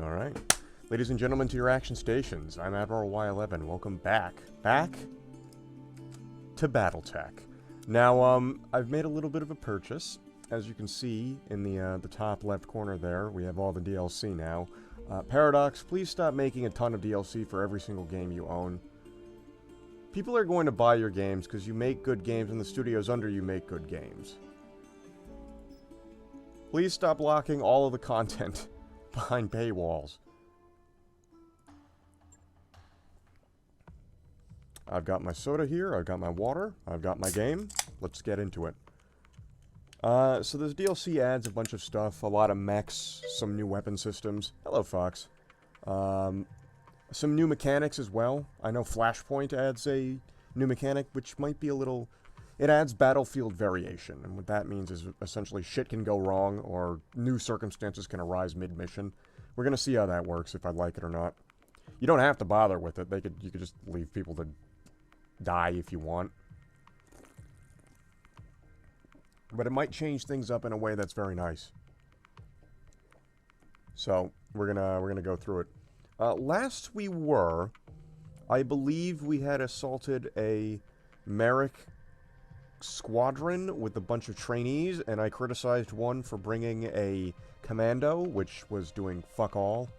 Alright. Ladies and gentlemen, to your action stations. I'm Admiral Y11. Welcome back. Back to BattleTech. Now, I've made a little bit of a purchase. As you can see in the top left corner there, we have all the DLC now. Paradox, please stop making a ton of DLC for every single game you own. People are going to buy your games because you make good games and the studios under you make good games. Please stop locking all of the content behind paywalls. I've got my soda here, I've got my water, I've got my game. Let's get into it. So this DLC adds a bunch of stuff, a lot of mechs, some new weapon systems. Hello, Fox. Some new mechanics as well. I know Flashpoint adds a new mechanic, which might be a little... It adds battlefield variation, and what that means is essentially shit can go wrong, or new circumstances can arise mid-mission. We're gonna see how that works, if I like it or not. You don't have to bother with it. You could just leave people to die if you want. But it might change things up in a way that's very nice. So, we're gonna go through it. Last we were, I believe we had assaulted a Merrick squadron with a bunch of trainees, and I criticized one for bringing a commando, which was doing fuck all.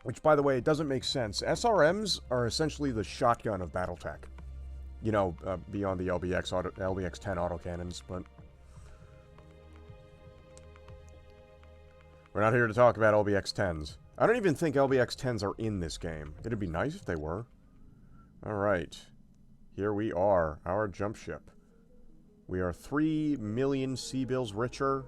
Which, by the way, it doesn't make sense. SRMs are essentially the shotgun of BattleTech. You know, beyond the LBX-10 autocannons, but... We're not here to talk about LBX-10s. I don't even think LBX-10s are in this game. It'd be nice if they were. Alright. Here we are, our jump ship. We are 3 million C-bills richer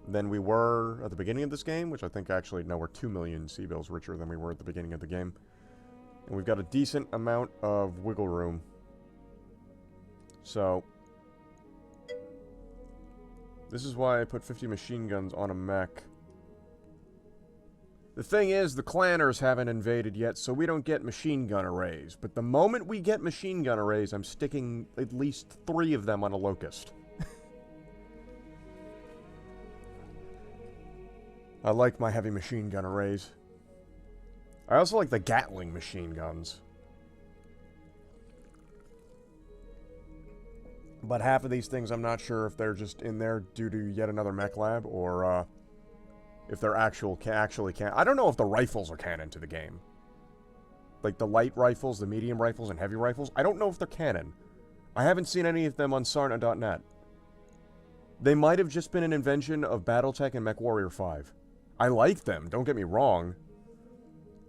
than we were at the beginning of this game, which I think actually, no, we're 2 million C-bills richer than we were at the beginning of the game. And we've got a decent amount of wiggle room. So, this is why I put 50 machine guns on a mech. The thing is, the clanners haven't invaded yet, so we don't get machine gun arrays. But the moment we get machine gun arrays, I'm sticking at least 3 of them on a locust. I like my heavy machine gun arrays. I also like the Gatling machine guns. But half of these things, I'm not sure if they're just in there due to yet another mech lab, or if they're actually can. I don't know if the rifles are canon to the game. Like the light rifles, the medium rifles, and heavy rifles. I don't know if they're canon. I haven't seen any of them on Sarna.net. They might have just been an invention of BattleTech and MechWarrior 5. I like them, don't get me wrong.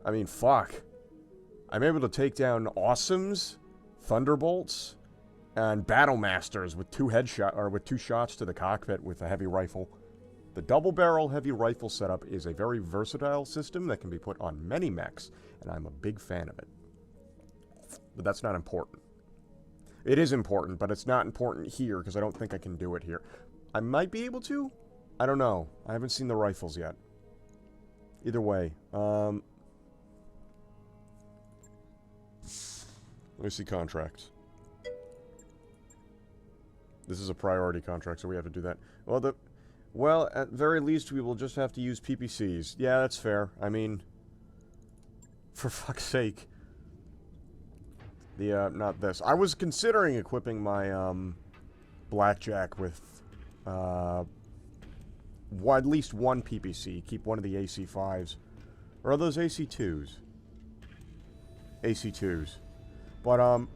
I mean, fuck. I'm able to take down Awesomes, Thunderbolts, and Battlemasters with 2 shots to the cockpit with a heavy rifle. The double-barrel heavy rifle setup is a very versatile system that can be put on many mechs, and I'm a big fan of it. But that's not important. It is important, but it's not important here, because I don't think I can do it here. I might be able to? I don't know. I haven't seen the rifles yet. Either way, let me see contracts. This is a priority contract, so we have to do that. Well, at very least, we will just have to use PPCs. Yeah, that's fair. I mean, for fuck's sake. Not this. I was considering equipping my, Blackjack with, at least one PPC. Keep one of the AC5s. Or are those AC2s? AC2s. But, our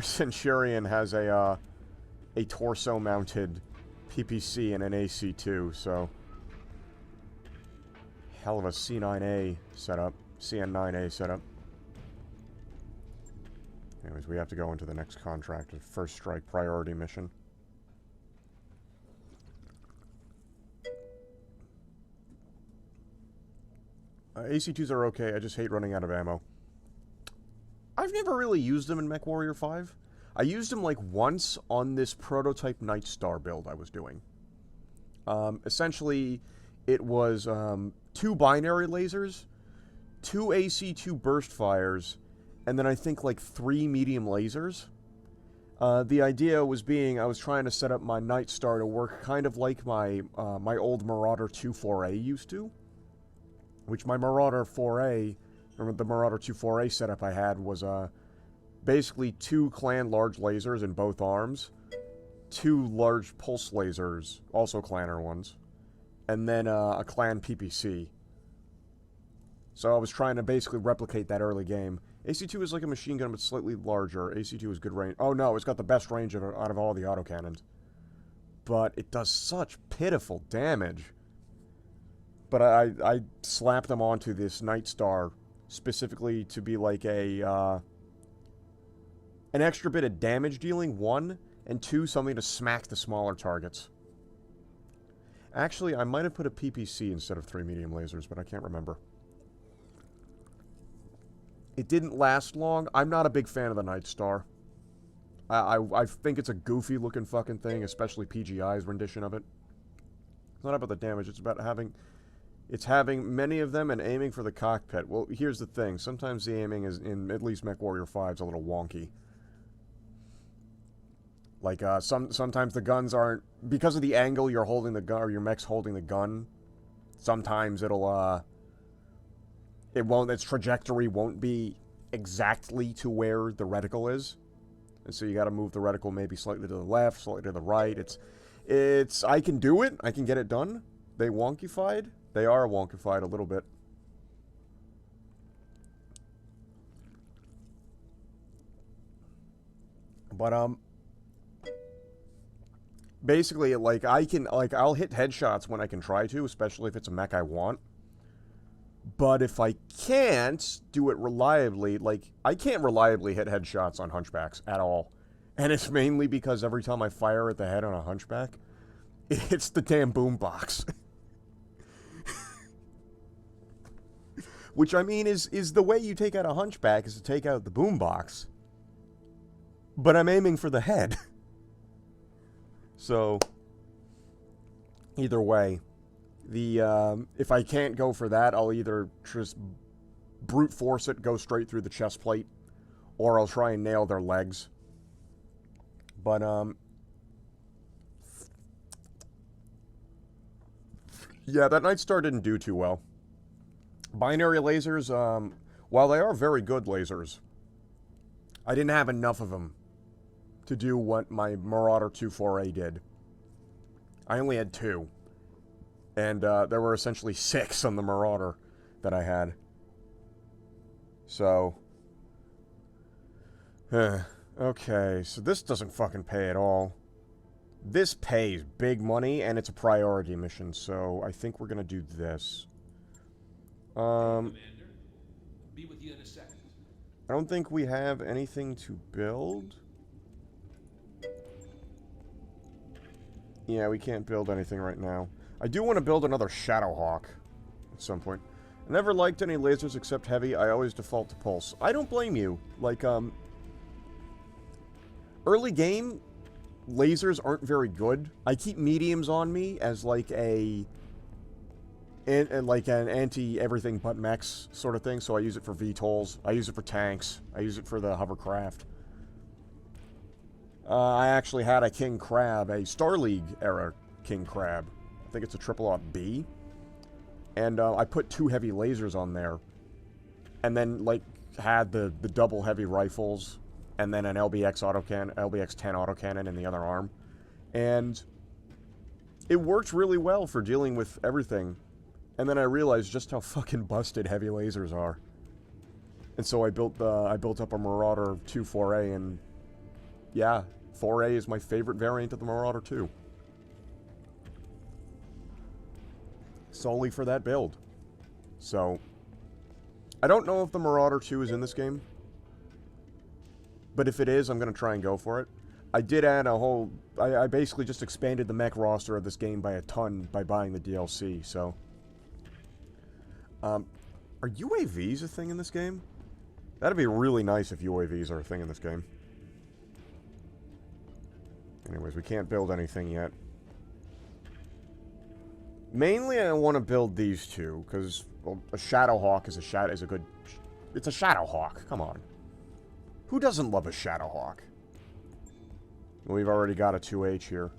Centurion has a torso-mounted PPC and an AC2, so... Hell of a C9A setup. CN9A setup. Anyways, we have to go into the next contract, a first strike priority mission. AC2s are okay, I just hate running out of ammo. I've never really used them in MechWarrior 5. I used them like once on this prototype Night Star build I was doing. Essentially, it was 2 binary lasers, 2 AC2 burst fires, and then I think like 3 medium lasers. The idea was I was trying to set up my Night Star to work kind of like my my old Marauder 2-4A used to. Which my Marauder 4A, or the Marauder 2-4A setup I had was basically 2 clan large lasers in both arms, 2 large pulse lasers, also clanner ones, and then a clan PPC. So I was trying to basically replicate that early game. AC2 is like a machine gun, but slightly larger. AC2 is good range. Oh no, it's got the best range out of all the autocannons. But it does such pitiful damage. But I slapped them onto this Night Star specifically to be like an extra bit of damage dealing, 1, and 2, something to smack the smaller targets. Actually, I might have put a PPC instead of 3 medium lasers, but I can't remember. It didn't last long. I'm not a big fan of the Night Star. I think it's a goofy looking fucking thing, especially PGI's rendition of it. It's not about the damage, it's about having many of them and aiming for the cockpit. Well, here's the thing. Sometimes the aiming is, in at least MechWarrior 5, is a little wonky. Like, sometimes the guns aren't... Because of the angle you're holding the gun, or your mech's holding the gun, sometimes it'll, its trajectory won't be exactly to where the reticle is. And so you gotta move the reticle maybe slightly to the left, slightly to the right. I can do it. I can get it done. They wonkified. They are wonkified a little bit. But, basically, like, I'll hit headshots when I can try to, especially if it's a mech I want. But if I can't do it reliably, like, I can't reliably hit headshots on hunchbacks at all. And it's mainly because every time I fire at the head on a hunchback, it hits the damn boombox. Which, I mean, is the way you take out a hunchback is to take out the boombox. But I'm aiming for the head. So, either way, if I can't go for that, I'll either just brute force it, go straight through the chest plate, or I'll try and nail their legs. But, yeah, that Night Star didn't do too well. Binary lasers, while they are very good lasers, I didn't have enough of them to do what my Marauder 2-4A did. I only had 2. And there were essentially 6 on the Marauder that I had. So, okay, so this doesn't fucking pay at all. This pays big money, and it's a priority mission, so I think we're gonna do this. Commander, be with you in a second. I don't think we have anything to build. Yeah, we can't build anything right now. I do want to build another Shadowhawk at some point. I never liked any lasers except heavy. I always default to pulse. I don't blame you. Like, early game, lasers aren't very good. I keep mediums on me as like an anti-everything but mechs sort of thing, so I use it for VTOLs. I use it for tanks. I use it for the hovercraft. I actually had a King Crab, a Star League era King Crab. I think it's a 000B. And I put 2 heavy lasers on there. And then, like, had the double heavy rifles. And then an LBX-10 autocannon in the other arm. And it worked really well for dealing with everything. And then I realized just how fucking busted heavy lasers are. And so I built up a Marauder 2-4A, and yeah, 4A is my favorite variant of the Marauder 2. Solely for that build. So, I don't know if the Marauder 2 is in this game. But if it is, I'm going to try and go for it. I did add a whole... I basically just expanded the mech roster of this game by a ton by buying the DLC, so... are UAVs a thing in this game? That'd be really nice if UAVs are a thing in this game. Anyways, we can't build anything yet. Mainly, I want to build these two, because well, a Shadowhawk is a good... It's a Shadowhawk, come on. Who doesn't love a Shadowhawk? We've already got a 2H here.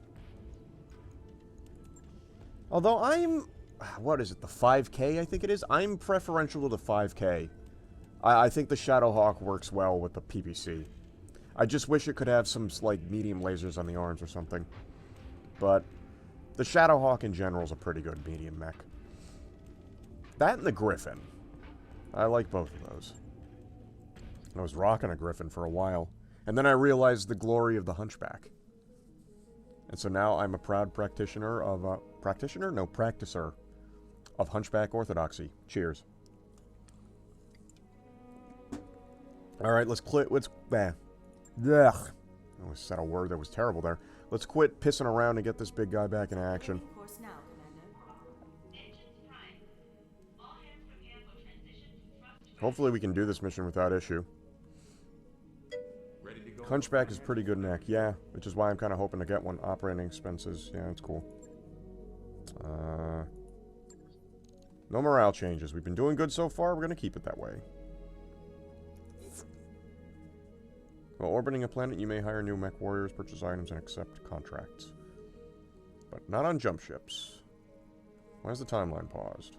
Although I'm... What is it? The 5K, I think it is? I'm preferential to the 5K. I think the Shadowhawk works well with the PPC. I just wish it could have some, like, medium lasers on the arms or something. But the Shadowhawk in general is a pretty good medium mech. That and the Griffin. I like both of those. I was rocking a Griffin for a while. And then I realized the glory of the Hunchback. And so now I'm a proud practitioner of... practitioner? No, practicer of Hunchback Orthodoxy. Cheers. Alright, let's quit... Ugh. I almost said a word that was terrible there. Let's quit pissing around and get this big guy back in action. Course now, Commander. Hopefully we can do this mission without issue. Hunchback is pretty good neck, yeah. Which is why I'm kind of hoping to get one. Operating expenses, yeah, that's cool. No morale changes. We've been doing good so far. We're going to keep it that way. While orbiting a planet, you may hire new mech warriors, purchase items, and accept contracts. But not on jump ships. Why is the timeline paused?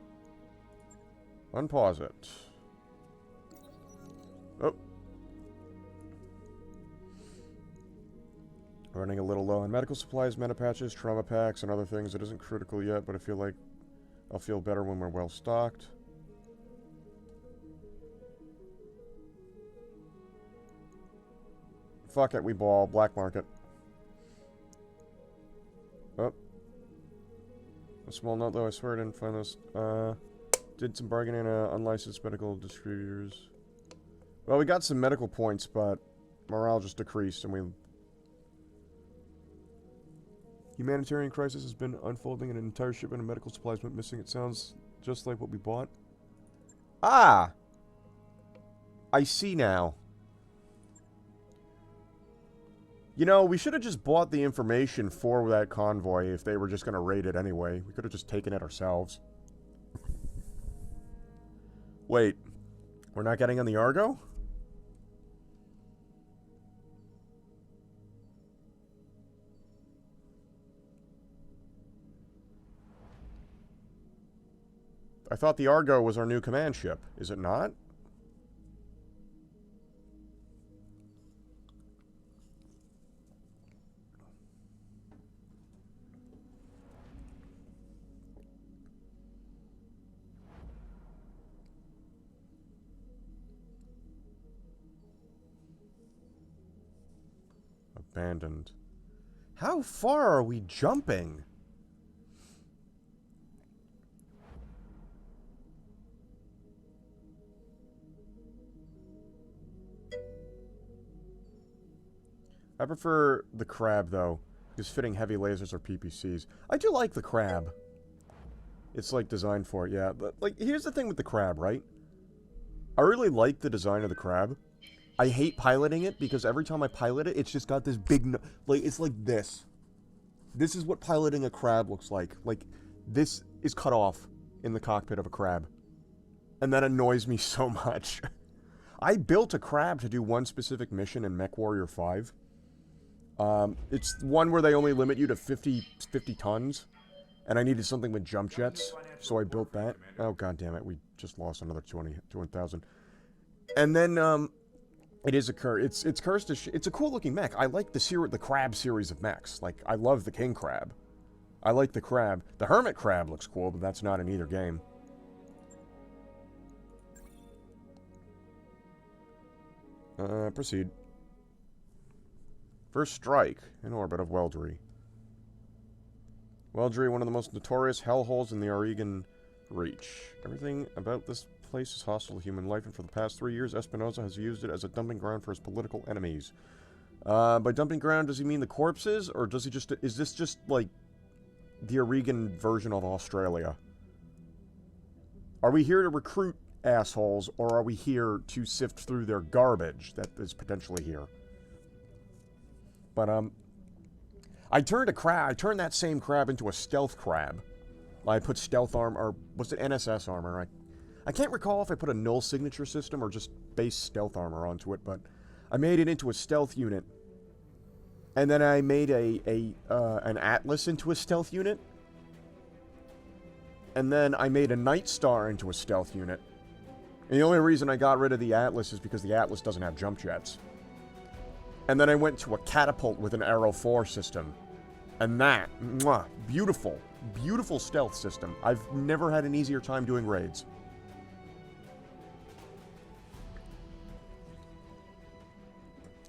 Unpause it. Oh. Running a little low on medical supplies, meta patches, trauma packs, and other things. It isn't critical yet, but I feel like I'll feel better when we're well stocked. Fuck it, we ball. Black market. Oh. A small note, though, I swear I didn't find this. Did some bargaining unlicensed medical distributors. Well, we got some medical points, but morale just decreased, and we... Humanitarian crisis has been unfolding, and an entire shipment of medical supplies went missing. It sounds just like what we bought. Ah! I see now. You know, we should have just bought the information for that convoy if they were just going to raid it anyway. We could have just taken it ourselves. Wait. We're not getting on the Argo? I thought the Argo was our new command ship. Is it not? Abandoned. How far are we jumping? I prefer the crab, though, because fitting heavy lasers or PPCs. I do like the crab. It's, like, designed for it, yeah. But, like, here's the thing with the crab, right? I really like the design of the crab. I hate piloting it, because every time I pilot it, it's just got this big... like, it's like this. This is what piloting a crab looks like. Like, this is cut off in the cockpit of a crab. And that annoys me so much. I built a crab to do one specific mission in MechWarrior 5. It's one where they only limit you to 50 tons, and I needed something with jump jets, so I built that. Oh, god damn it, we just lost another 200,000. And then, it is it's cursed as it's a cool looking mech. I like the crab series of mechs. Like, I love the king crab. I like the crab. The hermit crab looks cool, but that's not in either game. Proceed. First strike, in orbit of Weldry. Weldry, one of the most notorious hellholes in the Oregon Reach. Everything about this place is hostile to human life, and for the past 3 years, Espinosa has used it as a dumping ground for his political enemies. By dumping ground, does he mean the corpses, or does he just... is this just, like, the Oregon version of Australia? Are we here to recruit assholes, or are we here to sift through their garbage that is potentially here? But, I turned that same crab into a stealth crab. I put stealth armor, or was it NSS armor? I can't recall if I put a null signature system or just base stealth armor onto it, but I made it into a stealth unit. And then I made an Atlas into a stealth unit. And then I made a Night Star into a stealth unit. And the only reason I got rid of the Atlas is because the Atlas doesn't have jump jets. And then I went to a Catapult with an Arrow 4 system. And that, mwah, beautiful, beautiful stealth system. I've never had an easier time doing raids.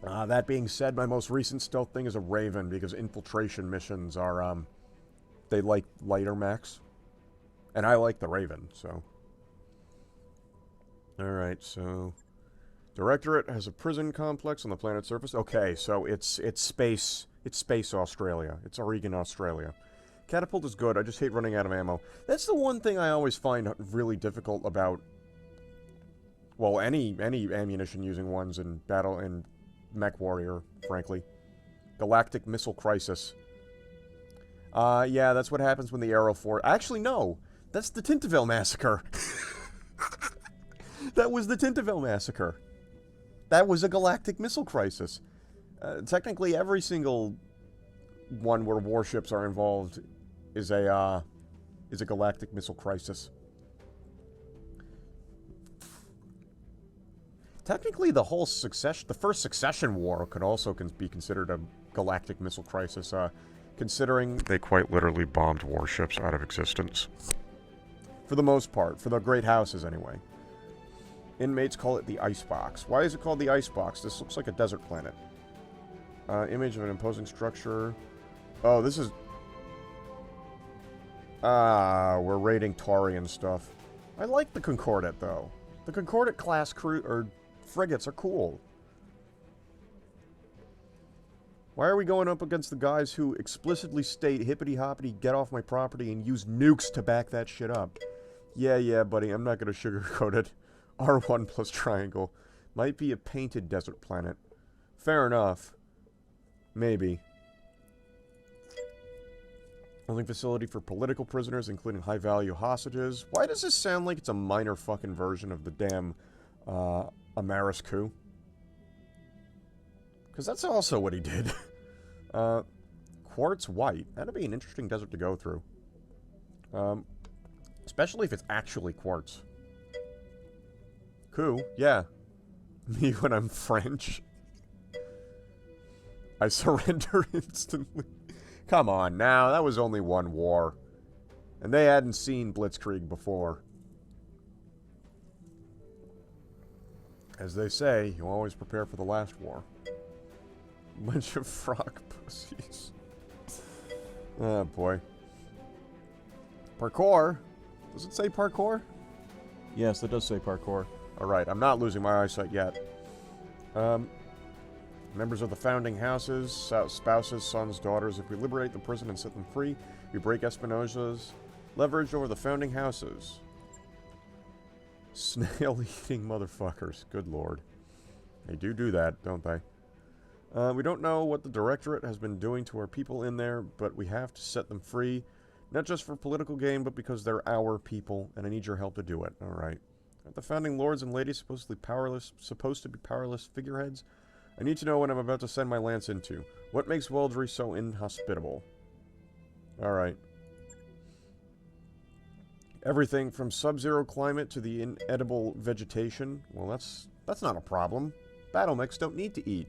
That being said, my most recent stealth thing is a Raven, because infiltration missions are, they like lighter mechs. And I like the Raven, so. Alright, so. Directorate has a prison complex on the planet's surface. Okay, so it's space Australia. It's Oregon, Australia. Catapult is good, I just hate running out of ammo. That's the one thing I always find really difficult about, well, any ammunition using ones in battle in Mech Warrior, frankly. Galactic Missile Crisis. Yeah, that's what happens when the Arrow 4... Actually, no! That's the Tintavel Massacre! That was the Tintavel Massacre. That was a Galactic Missile Crisis. Technically, every single one where warships are involved is a Galactic Missile Crisis. Technically, the first Succession War could also be considered a Galactic Missile Crisis, considering they quite literally bombed warships out of existence. For the most part. For the Great Houses, anyway. Inmates call it the Icebox. Why is it called the Icebox? This looks like a desert planet. Image of an imposing structure. Oh, this is... we're raiding Taurian stuff. I like the Concordat, though. The Concordat class frigates are cool. Why are we going up against the guys who explicitly state, hippity-hoppity, get off my property, and use nukes to back that shit up? Yeah, buddy, I'm not gonna sugarcoat it. R1 plus triangle. Might be a painted desert planet. Fair enough. Maybe. Holding facility for political prisoners, including high-value hostages. Why does this sound like it's a minor fucking version of the damn, Amaris coup? Because that's also what he did. Quartz white. That'd be an interesting desert to go through. Especially if it's actually quartz. Coup? Yeah. Me when I'm French. I surrender instantly. Come on now, that was only one war. And they hadn't seen Blitzkrieg before. As they say, you always prepare for the last war. Bunch of frog pussies. Oh boy. Parkour? Does it say parkour? Yes, it does say parkour. Alright, I'm not losing my eyesight yet. Members of the founding houses, spouses, sons, daughters. If we liberate the prison and set them free, we break Espinosa's leverage over the founding houses. Snail-eating motherfuckers. Good lord. They do that, don't they? We don't know what the Directorate has been doing to our people in there, but we have to set them free. Not just for political gain, but because they're our people, and I need your help to do it. Alright. Aren't the founding lords and ladies supposed to be powerless figureheads? I need to know what I'm about to send my lance into. What makes Weldry so inhospitable? Alright. Everything from sub-zero climate to the inedible vegetation. Well, that's not a problem. Battle mechs don't need to eat.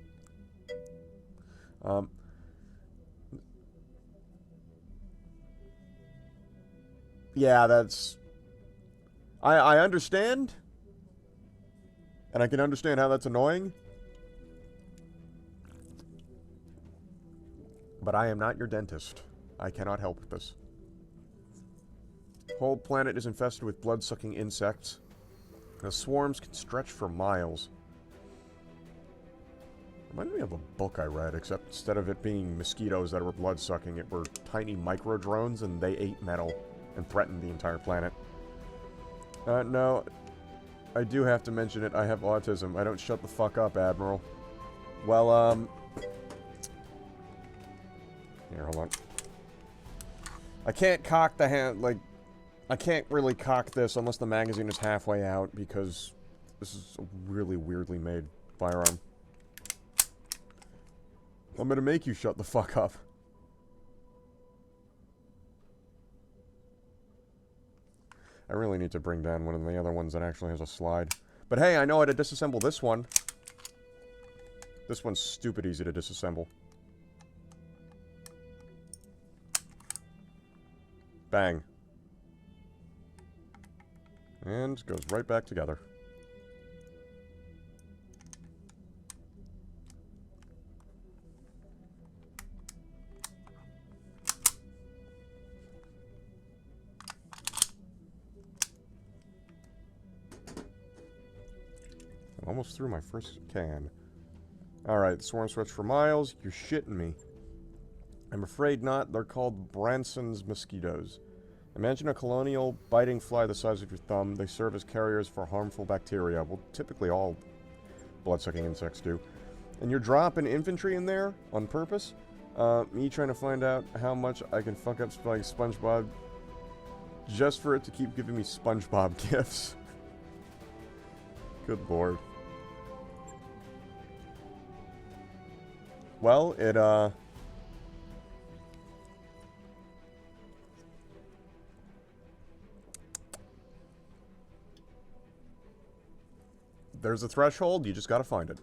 Yeah, that's... I understand. And I can understand how that's annoying. But I am not your dentist. I cannot help with this. Whole planet is infested with blood-sucking insects. The swarms can stretch for miles. Reminded me of a book I read, except instead of it being mosquitoes that were blood-sucking, it were tiny micro-drones, and they ate metal and threatened the entire planet. No. I do have to mention it. I have autism. I don't shut the fuck up, Admiral. Well, Here, hold on. I can't cock the hand, like... I can't really cock this unless the magazine is halfway out, because this is a really weirdly made firearm. I'm gonna make you shut the fuck up. I really need to bring down one of the other ones that actually has a slide. But hey, I know how to disassemble this one. This one's stupid easy to disassemble. Bang. And goes right back together. I'm almost through my first can. Alright, swarm stretch for miles. You're shitting me. I'm afraid not. They're called Branson's mosquitoes. Imagine a colonial biting fly the size of your thumb. They serve as carriers for harmful bacteria. Well, typically all blood-sucking insects do. And you're dropping infantry in there on purpose? Me trying to find out how much I can fuck up like SpongeBob just for it to keep giving me SpongeBob gifts. Good lord. Well, there's a threshold, you just gotta find it.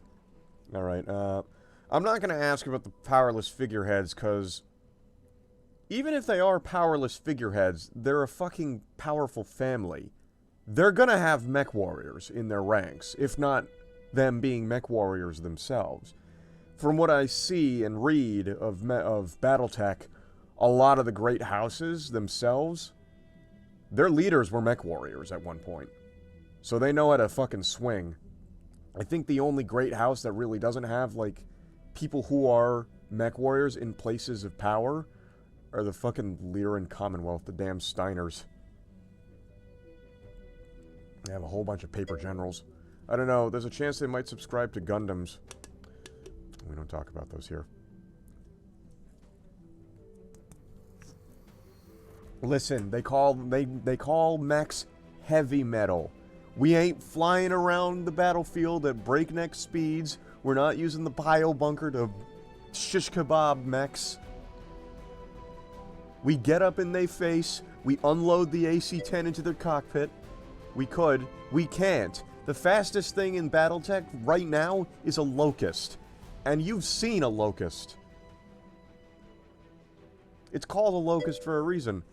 Alright, I'm not gonna ask about the powerless figureheads, because even if they are powerless figureheads, they're a fucking powerful family. They're gonna have mech warriors in their ranks, if not them being mech warriors themselves. From what I see and read of BattleTech, a lot of the great houses themselves, their leaders were mech warriors at one point. So they know how to fucking swing. I think the only great house that really doesn't have, like, people who are mech warriors in places of power are the fucking Lyran Commonwealth, the damn Steiners. They have a whole bunch of paper generals. I don't know, there's a chance they might subscribe to Gundams. We don't talk about those here. Listen, they call mechs heavy metal. We ain't flying around the battlefield at breakneck speeds. We're not using the bio bunker to shish kebab mechs. We get up in their face. We unload the AC-10 into their cockpit. We could. We can't. The fastest thing in BattleTech right now is a Locust. And you've seen a Locust. It's called a Locust for a reason.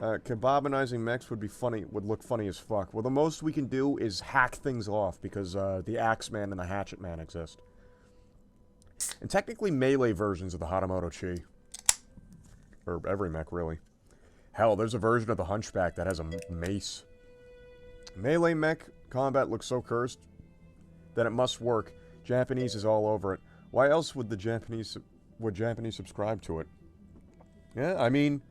Kebabinizing mechs would be funny, would look funny as fuck. Well, the most we can do is hack things off, because the Axeman and the Hatchet Man exist. And technically melee versions of the Hatamoto Chi. Or every mech, really. Hell, there's a version of the Hunchback that has a mace. Melee mech combat looks so cursed that it must work. Japanese is all over it. Why else would Japanese subscribe to it? Yeah, I mean,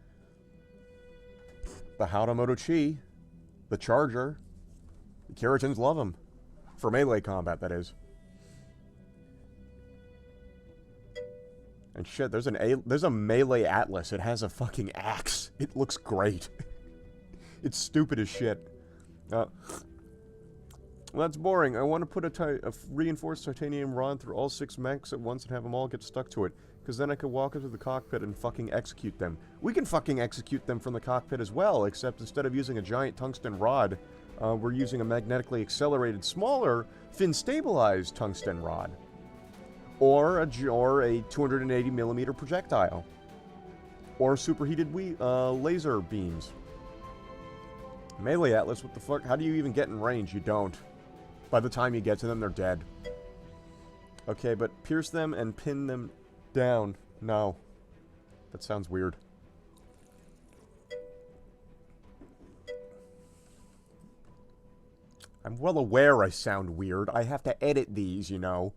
the Hatamoto Chi, the Charger, the Kiritans love them. For melee combat, that is. And shit, there's a melee Atlas. It has a fucking axe. It looks great. It's stupid as shit. Well, that's boring. I want to put a reinforced titanium rod through all 6 mechs at once and have them all get stuck to it. Because then I could walk into the cockpit and fucking execute them. We can fucking execute them from the cockpit as well, except instead of using a giant tungsten rod, we're using a magnetically accelerated, smaller, fin-stabilized tungsten rod. Or a 280mm projectile. Or superheated laser beams. Melee Atlas, what the fuck? How do you even get in range? You don't. By the time you get to them, they're dead. Okay, but pierce them and pin them down. No. That sounds weird. I'm well aware I sound weird. I have to edit these, you know.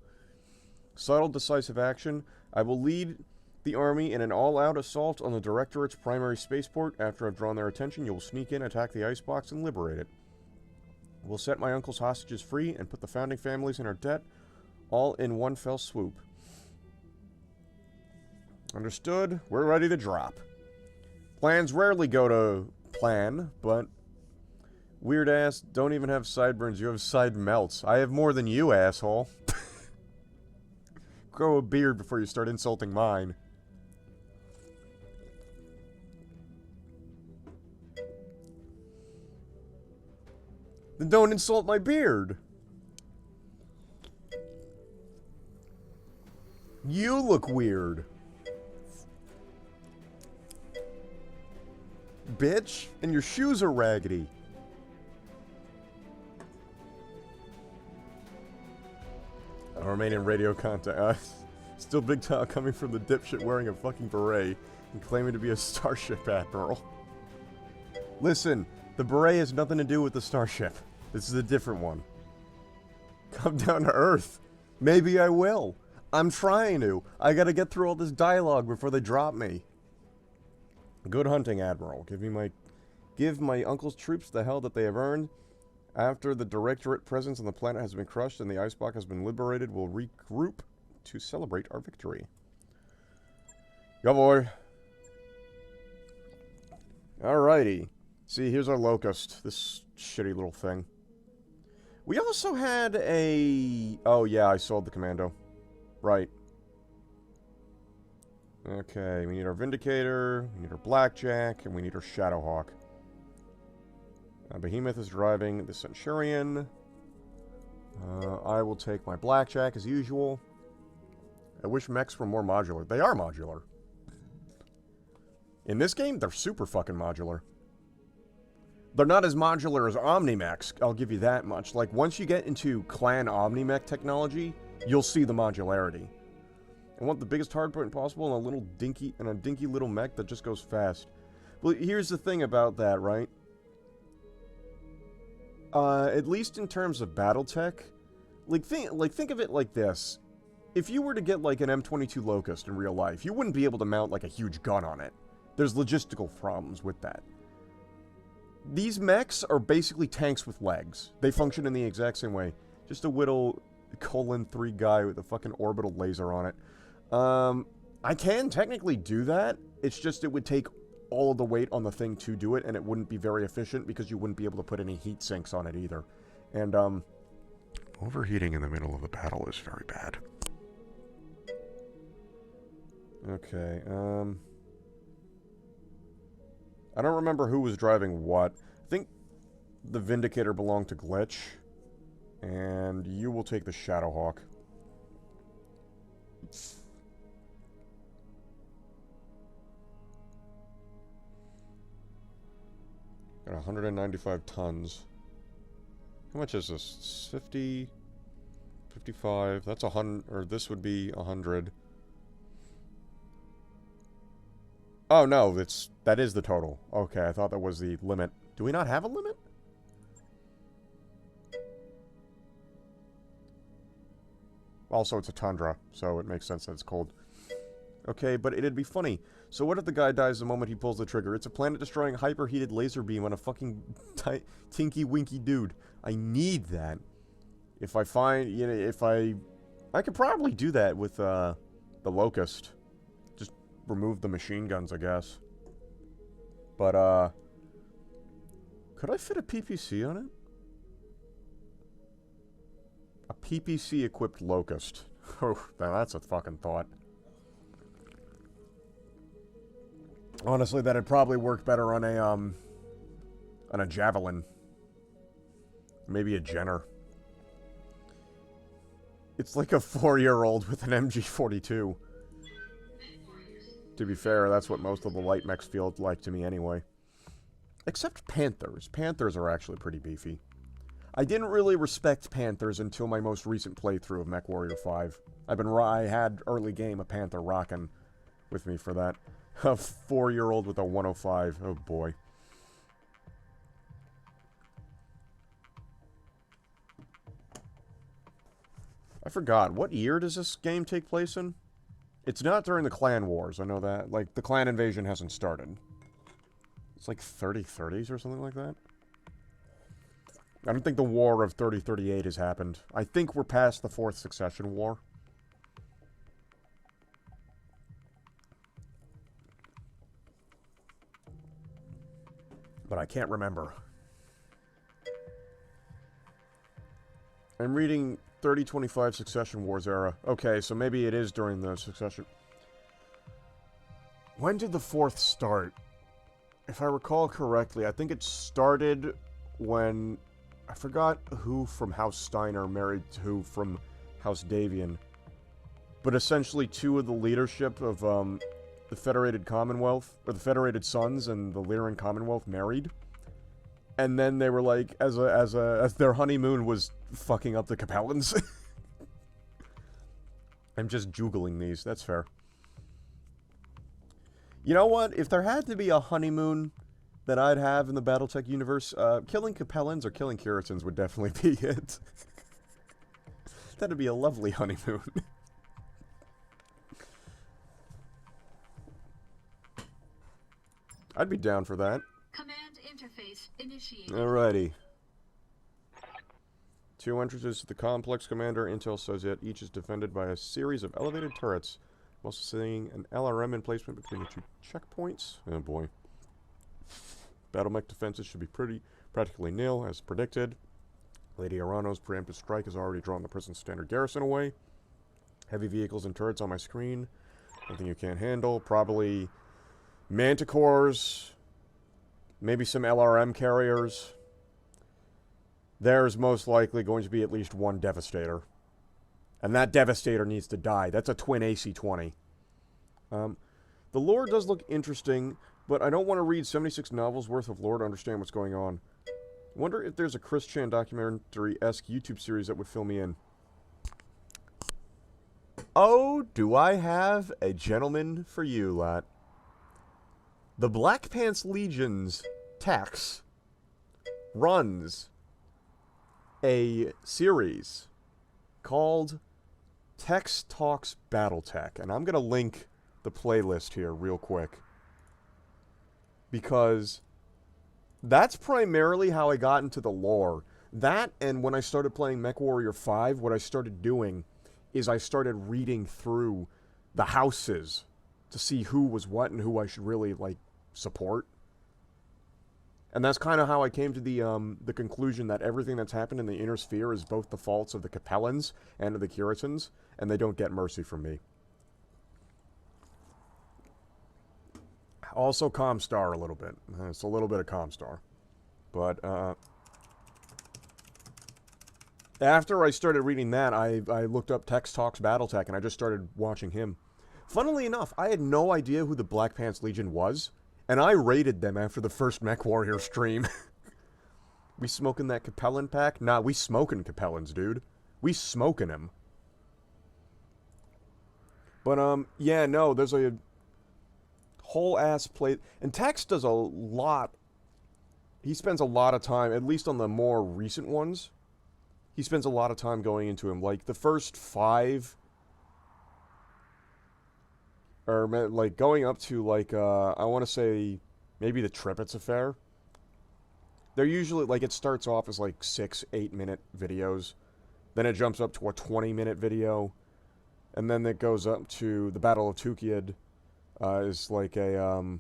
Subtle, decisive action. I will lead the army in an all-out assault on the Directorate's primary spaceport. After I've drawn their attention, you will sneak in, attack the icebox, and liberate it. We'll set my uncle's hostages free and put the founding families in our debt, all in one fell swoop. Understood. We're ready to drop. Plans rarely go to plan, but weird ass don't even have sideburns. You have side melts. I have more than you, asshole. grow a beard before you start insulting mine. Then don't insult my beard. You look weird. Bitch, and your shoes are raggedy. I remain in radio contact. Still big talk coming from the dipshit wearing a fucking beret and claiming to be a starship admiral. Listen, the beret has nothing to do with the starship. This is a different one. Come down to Earth. Maybe I will. I'm trying to. I gotta get through all this dialogue before they drop me. Good hunting, Admiral. Give my uncle's troops the hell that they have earned. After the Directorate presence on the planet has been crushed and the icebox has been liberated, we'll regroup to celebrate our victory. Yo, boy. Alrighty. See, here's our locust. This shitty little thing. We also had a... Oh, yeah, I sold the commando. Right. Okay, we need our Vindicator, we need our Blackjack, and we need our Shadowhawk. Behemoth is driving the Centurion. I will take my Blackjack as usual. I wish mechs were more modular. They are modular. In this game, they're super fucking modular. They're not as modular as Omni-mechs, I'll give you that much. Like, once you get into clan Omni-mech technology, you'll see the modularity. I want the biggest hardpoint possible and a dinky little mech that just goes fast. Well, here's the thing about that, right? At least in terms of BattleTech, think of it like this. If you were to get, like, an M22 Locust in real life, you wouldn't be able to mount, like, a huge gun on it. There's logistical problems with that. These mechs are basically tanks with legs. They function in the exact same way. Just a little :3 guy with a fucking orbital laser on it. I can technically do that. It's just it would take all of the weight on the thing to do it, and it wouldn't be very efficient because you wouldn't be able to put any heat sinks on it either. And, overheating in the middle of the battle is very bad. Okay, I don't remember who was driving what. I think the Vindicator belonged to Glitch. And you will take the Shadowhawk. Got 195 tons. How much is this? It's 50... 55... That's 100... Or this would be 100. Oh, no, that is the total. Okay, I thought that was the limit. Do we not have a limit? Also, it's a tundra, so it makes sense that it's cold. Okay, but it'd be funny. So what if the guy dies the moment he pulls the trigger? It's a planet-destroying, hyperheated laser beam on a fucking tinky-winky dude. I need that. If I find, you know, I could probably do that with, the Locust. Just remove the machine guns, I guess. But, could I fit a PPC on it? A PPC-equipped Locust. Oh, now that's a fucking thought. Honestly, that'd probably work better on a Javelin. Maybe a Jenner. It's like a 4-year-old with an MG42. To be fair, that's what most of the light mechs feel like to me anyway. Except Panthers. Panthers are actually pretty beefy. I didn't really respect Panthers until my most recent playthrough of MechWarrior 5. I had early game a Panther rocking with me for that. A 4-year-old with a 105. Oh boy. I forgot. What year does this game take place in? It's not during the Clan Wars. I know that. Like, the Clan Invasion hasn't started. It's like 3030s or something like that. I don't think the War of 3038 has happened. I think we're past the 4th Succession War. But I can't remember. I'm reading 3025 Succession Wars era. Okay, so maybe it is during the Succession. When did the 4th start? If I recall correctly, I think it started when... I forgot who from House Steiner married who from House Davian. But essentially 2 of the leadership of the Federated Commonwealth, or the Federated Sons and the Lyran Commonwealth married. And then they were like, as their honeymoon was fucking up the Capellans. I'm just Googling these, that's fair. You know what? If there had to be a honeymoon that I'd have in the BattleTech universe, killing Capellans or killing Curitans would definitely be it. That'd be a lovely honeymoon. I'd be down for that. Command interface initiated. Alrighty. 2 entrances to the complex, Commander. Intel says that each is defended by a series of elevated turrets. I'm also seeing an LRM emplacement between the 2 checkpoints. Oh boy. Battlemech defenses should be practically nil, as predicted. Lady Arano's preemptive strike has already drawn the prison's standard garrison away. Heavy vehicles and turrets on my screen. Nothing you can't handle. Probably Manticores. Maybe some LRM carriers. There's most likely going to be at least 1 Devastator. And that Devastator needs to die. That's a twin AC-20. The lore does look interesting, but I don't want to read 76 novels worth of lore to understand what's going on. Wonder if there's a Chris Chan documentary-esque YouTube series that would fill me in. Oh, do I have a gentleman for you, lot. The Black Pants Legion's Tex runs a series called Tex Talks BattleTech, and I'm going to link the playlist here real quick, because that's primarily how I got into the lore. That, and when I started playing MechWarrior 5, what I started doing is I started reading through the houses to see who was what and who I should really, like, support. And that's kind of how I came to the conclusion that everything that's happened in the Inner Sphere is both the faults of the Capellans and of the Curitans, and they don't get mercy from me. Also Comstar a little bit. It's a little bit of Comstar. But, after I started reading that, I looked up Tex Talks BattleTech, and I just started watching him. Funnily enough, I had no idea who the Black Pants Legion was, and I raided them after the first MechWarrior stream. We smoking that Capellan pack? Nah, we smoking Capellans, dude. We smoking them. But, yeah, no, there's a whole ass play, and Tex does a lot. He spends a lot of time, at least on the more recent ones, he spends a lot of time going into him. Like, the first 5, or, like, going up to, like, I want to say, maybe the Tripitz Affair. They're usually, like, it starts off as, like, 6-8 minute videos. Then it jumps up to a 20-minute video. And then it goes up to the Battle of Tukiad, is like a,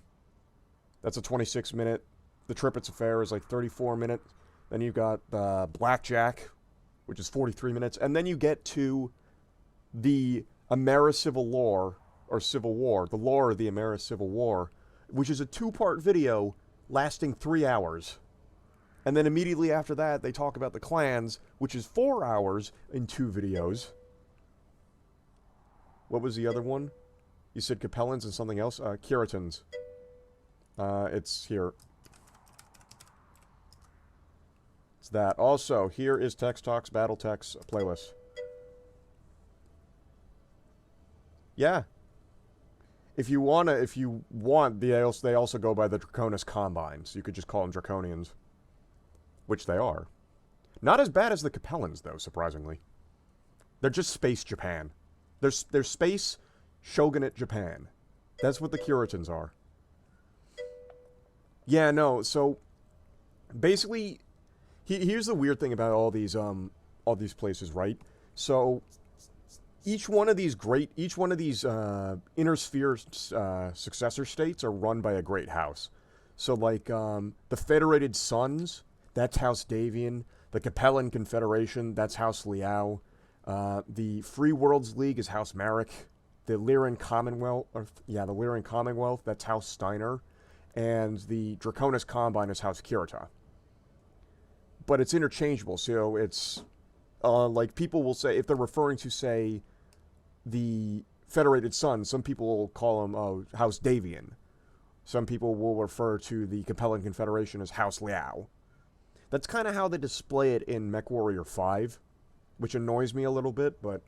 that's a 26-minute. The Tripitz Affair is like 34 minutes. Then you've got Blackjack, which is 43 minutes. And then you get to the Americivil War, or Civil War, the lore of the Americivil War, which is a 2-part video lasting 3 hours. And then immediately after that, they talk about the clans, which is 4 hours in 2 videos. What was the other one? You said Capellans and something else? Curitans. It's here. It's that. Also, here is Tex Talks BattleTech's playlist. Yeah. If you want, they also go by the Draconis Combines. You could just call them Draconians. Which they are. Not as bad as the Capellans, though, surprisingly. They're just Space Japan. They're Space Shogunate Japan. That's what the Curitans are. Yeah, no, so basically, here's the weird thing about all these places, right? So each one of these inner sphere successor states are run by a great house. So like the Federated Sons, that's House Davian. The Capellan Confederation, that's House Liao. The Free Worlds League is House Marek. The Lyran Commonwealth, the Lyran Commonwealth, that's House Steiner. And the Draconis Combine is House Kirita. But it's interchangeable, so it's, like, people will say, if they're referring to, say, the Federated Sun, some people will call them House Davian. Some people will refer to the Capellan Confederation as House Liao. That's kind of how they display it in MechWarrior 5, which annoys me a little bit, but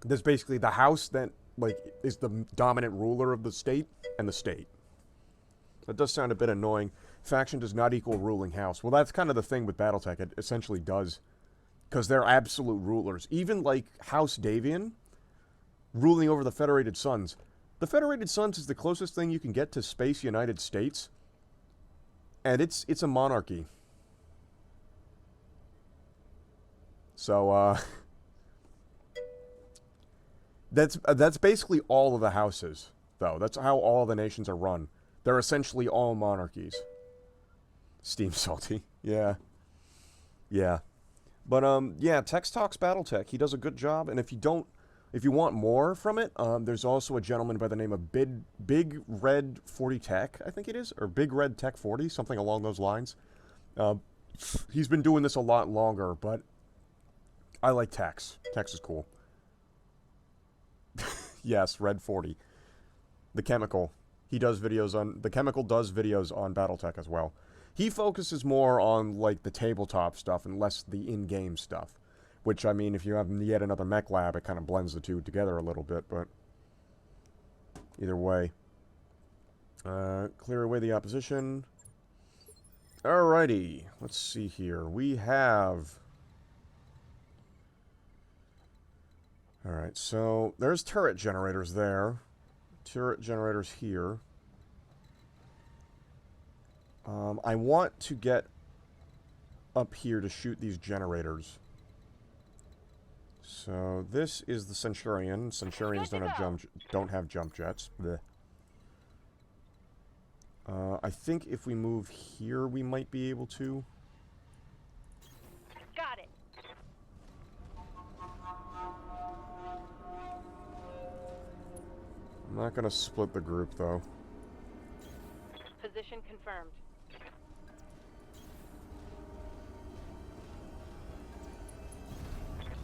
there's basically the house that, like, is the dominant ruler of the state, and the state. That does sound a bit annoying. Faction does not equal ruling house. Well, that's kind of the thing with BattleTech. It essentially does. Because they're absolute rulers. Even, like, House Davian, ruling over the Federated Suns. The Federated Suns is the closest thing you can get to Space United States. And it's a monarchy. So, that's basically all of the houses, though. That's how all the nations are run. They're essentially all monarchies. Steam salty. Yeah. Yeah. But, yeah, Tex Talks BattleTech. He does a good job, and if you want more from it, there's also a gentleman by the name of Big Red 40 Tech, I think it is, or Big Red Tech 40, something along those lines. He's been doing this a lot longer, but I like Tex. Tex is cool. Yes, Red 40. The Chemical. He does videos on... The Chemical does videos on BattleTech as well. He focuses more on, like, the tabletop stuff and less the in-game stuff. Which, I mean, if you have yet another mech lab, it kind of blends the two together a little bit, but... Either way. Clear away the opposition. Alrighty. Let's see here. We have... Alright, so there's turret generators there. Turret generators here. I want to get up here to shoot these generators. So this is the Centurion. Centurions don't have jump jets. Blech. I think if we move here, we might be able to. Got it. I'm not gonna split the group though. Position confirmed.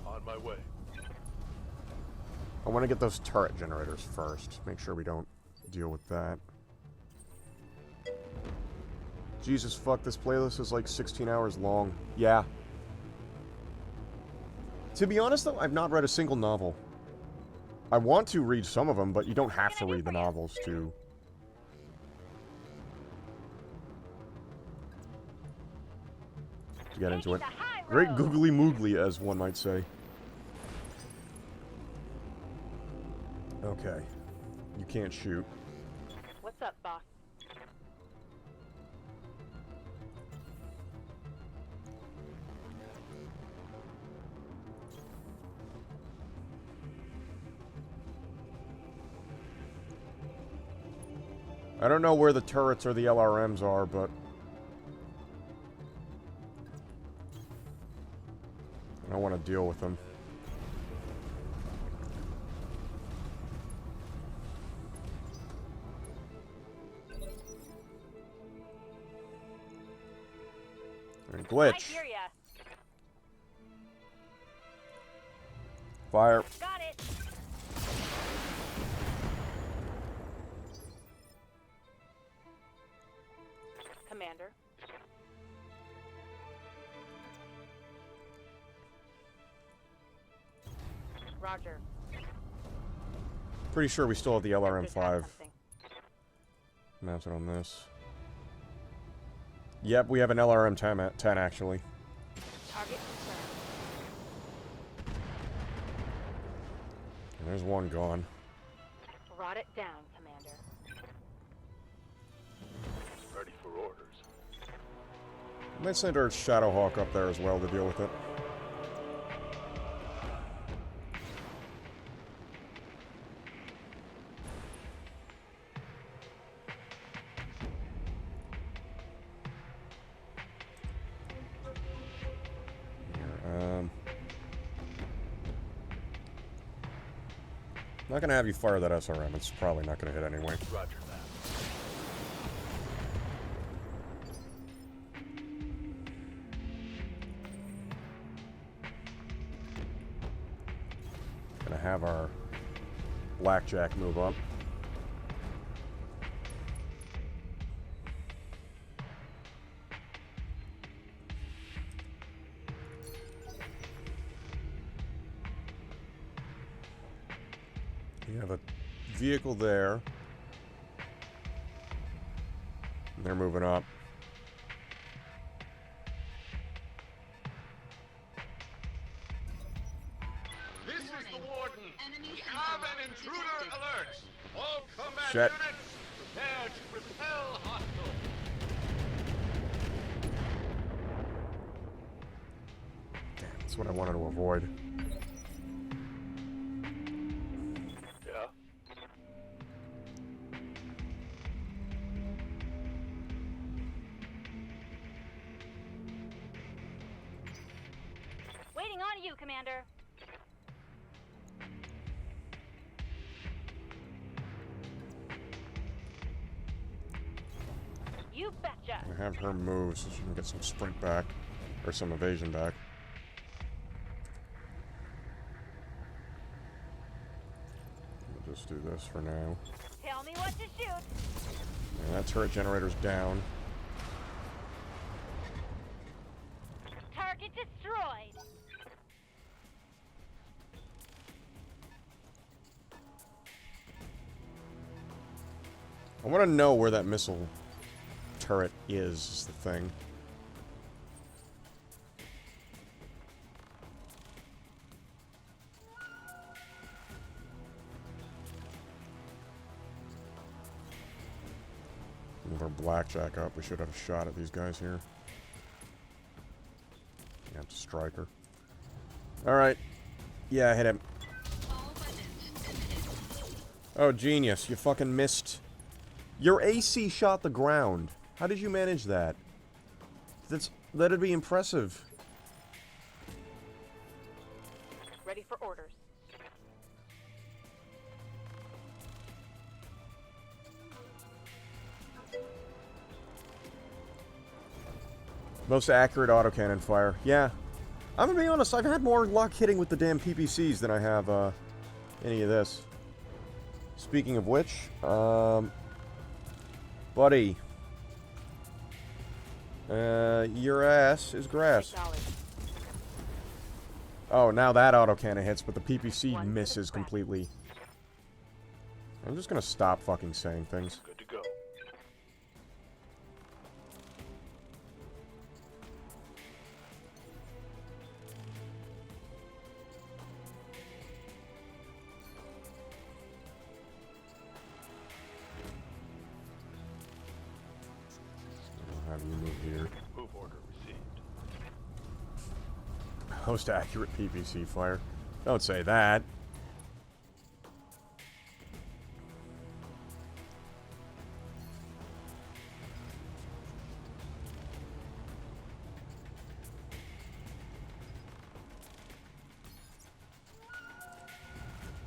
On my way. I want to get those turret generators first. Make sure we don't deal with that. Jesus fuck, this playlist is like 16 hours long. Yeah. To be honest though, I've not read a single novel. I want to read some of them, but you don't have to read the novels to get into it. Great googly moogly, as one might say. Okay. You can't shoot. What's up, boss? I don't know where the turrets or the LRMs are, but I don't want to deal with them. Glitch. I hear ya. Fire. Got it. Commander. Roger. Pretty sure we still have the LRM-5 Something. mounted on this. Yep, we have an LRM-10 actually. Target confirmed. And there's one gone. Rot it down, Commander. Ready for orders. Might send our Shadowhawk up there as well to deal with it. I'm not gonna have you fire that SRM. It's probably not gonna hit anyway. Roger that. Gonna have our blackjack move up. You have a vehicle there. And they're moving up. This is the Warden. Enemy We have an sensor intruder detected. alert. All combat Shit. units, prepare to repel hostile. Damn, that's what I wanted to avoid. Yeah. Waiting on you, Commander. You betcha. I have her move so she can get some sprint back. Or some evasion back. We'll just do this for now. Tell me what to shoot. And that turret generator's down. Target destroyed. I want to know where that missile turret is the thing. Move our blackjack up. We should have a shot at these guys here. Yeah, it's a striker. Alright. Yeah, I hit him. All weapons emitted. Oh, genius. You fucking missed. Your AC shot the ground. How did you manage that? That'd be impressive. Ready for orders. Most accurate autocannon fire. Yeah. I'm gonna be honest, I've had more luck hitting with the damn PPCs than I have, any of this. Speaking of which, buddy. Your ass is grass. Acknowledged. Oh, now that autocannon hits, but the PPC One to the misses scrap. completely. I'm just gonna stop fucking saying things. Good to go. I'll have you move here. Move order received. Most accurate PPC fire. Don't say that.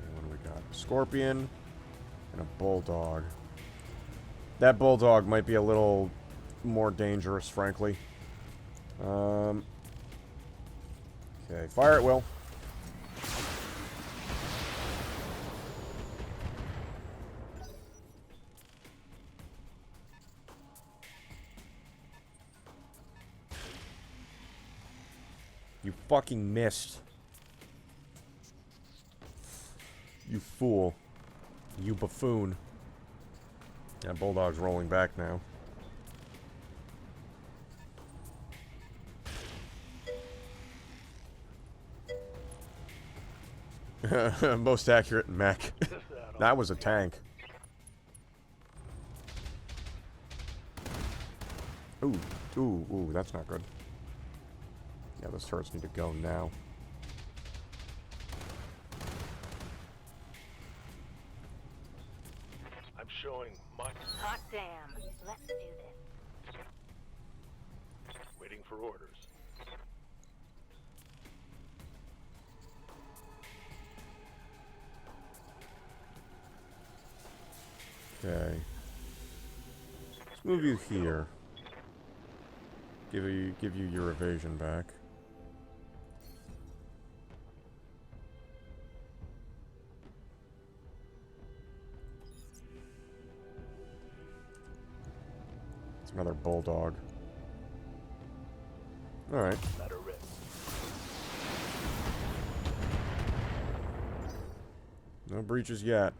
And what do we got? Scorpion and a bulldog. That bulldog might be a little more dangerous, frankly. Okay, fire at will. You fucking missed. You fool. You buffoon. That bulldog's rolling back now. Most accurate mech. That was a tank. Ooh, ooh, ooh, that's not good. Yeah, those turrets need to go now. I'm showing my... Hot damn. Let's do this. Waiting for orders. Okay. Let's move you here. Give you your evasion back. It's another bulldog. Alright. No breaches yet.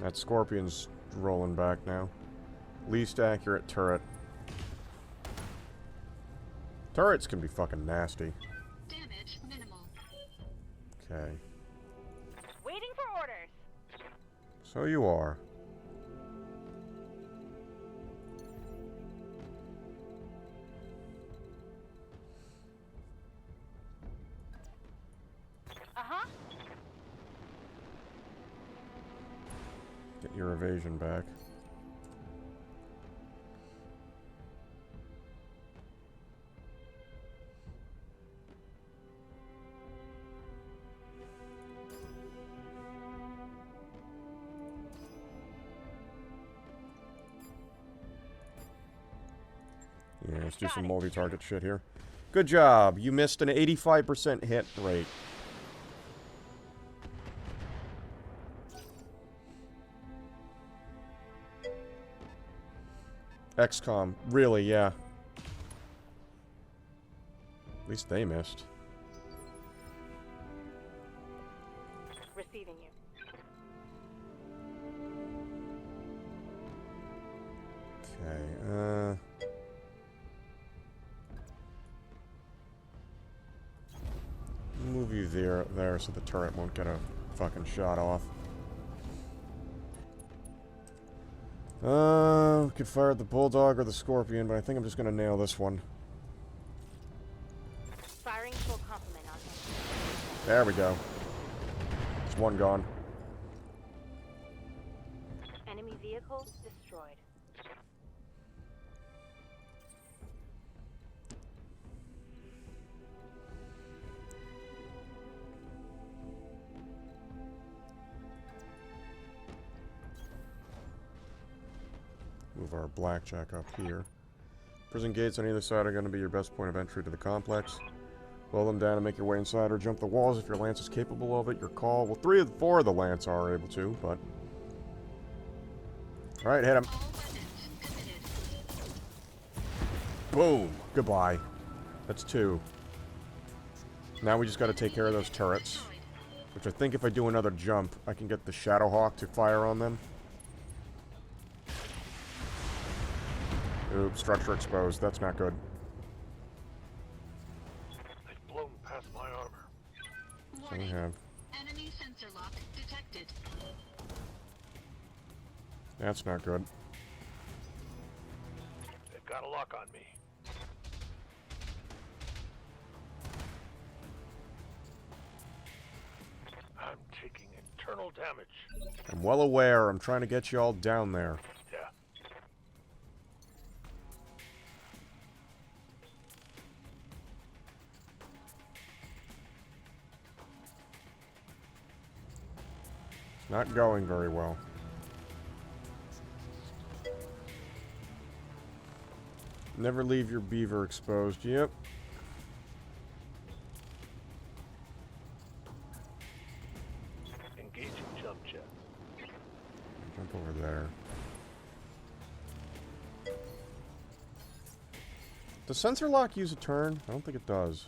That scorpion's rolling back now. Least accurate turret. Turrets can be fucking nasty. Damage minimal. Okay. Waiting for orders. So you are. Uh-huh. Get your evasion back. Yeah, let's do some multi-target shit here. Good job. You missed an 85% hit rate. XCOM. Really, yeah. At least they missed. Receiving you. Okay, move you there so the turret won't get a fucking shot off. We could fire at the bulldog or the scorpion, but I think I'm just gonna nail this one. Firing full complement on him. There we go. There's one gone. Enemy vehicle destroyed. Move our blackjack up here. Prison gates on either side are going to be your best point of entry to the complex. Blow them down and make your way inside, or jump the walls if your lance is capable of it. Your call. Well, 3 of the 4 of the lance are able to, but... Alright, hit him. All weapons committed. Boom. Goodbye. That's 2. Now we just got to take care of those turrets. Which I think if I do another jump, I can get the Shadowhawk to fire on them. Oops, structure exposed. That's not good. They've blown past my armor. So we Warning. have... Enemy sensor lock detected. That's not good. They've got a lock on me. I'm taking internal damage. I'm well aware. I'm trying to get you all down there. Yeah. Not going very well. Never leave your beaver exposed. Yep. Engaging jump jet. Jump over there. Does sensor lock use a turn? I don't think it does.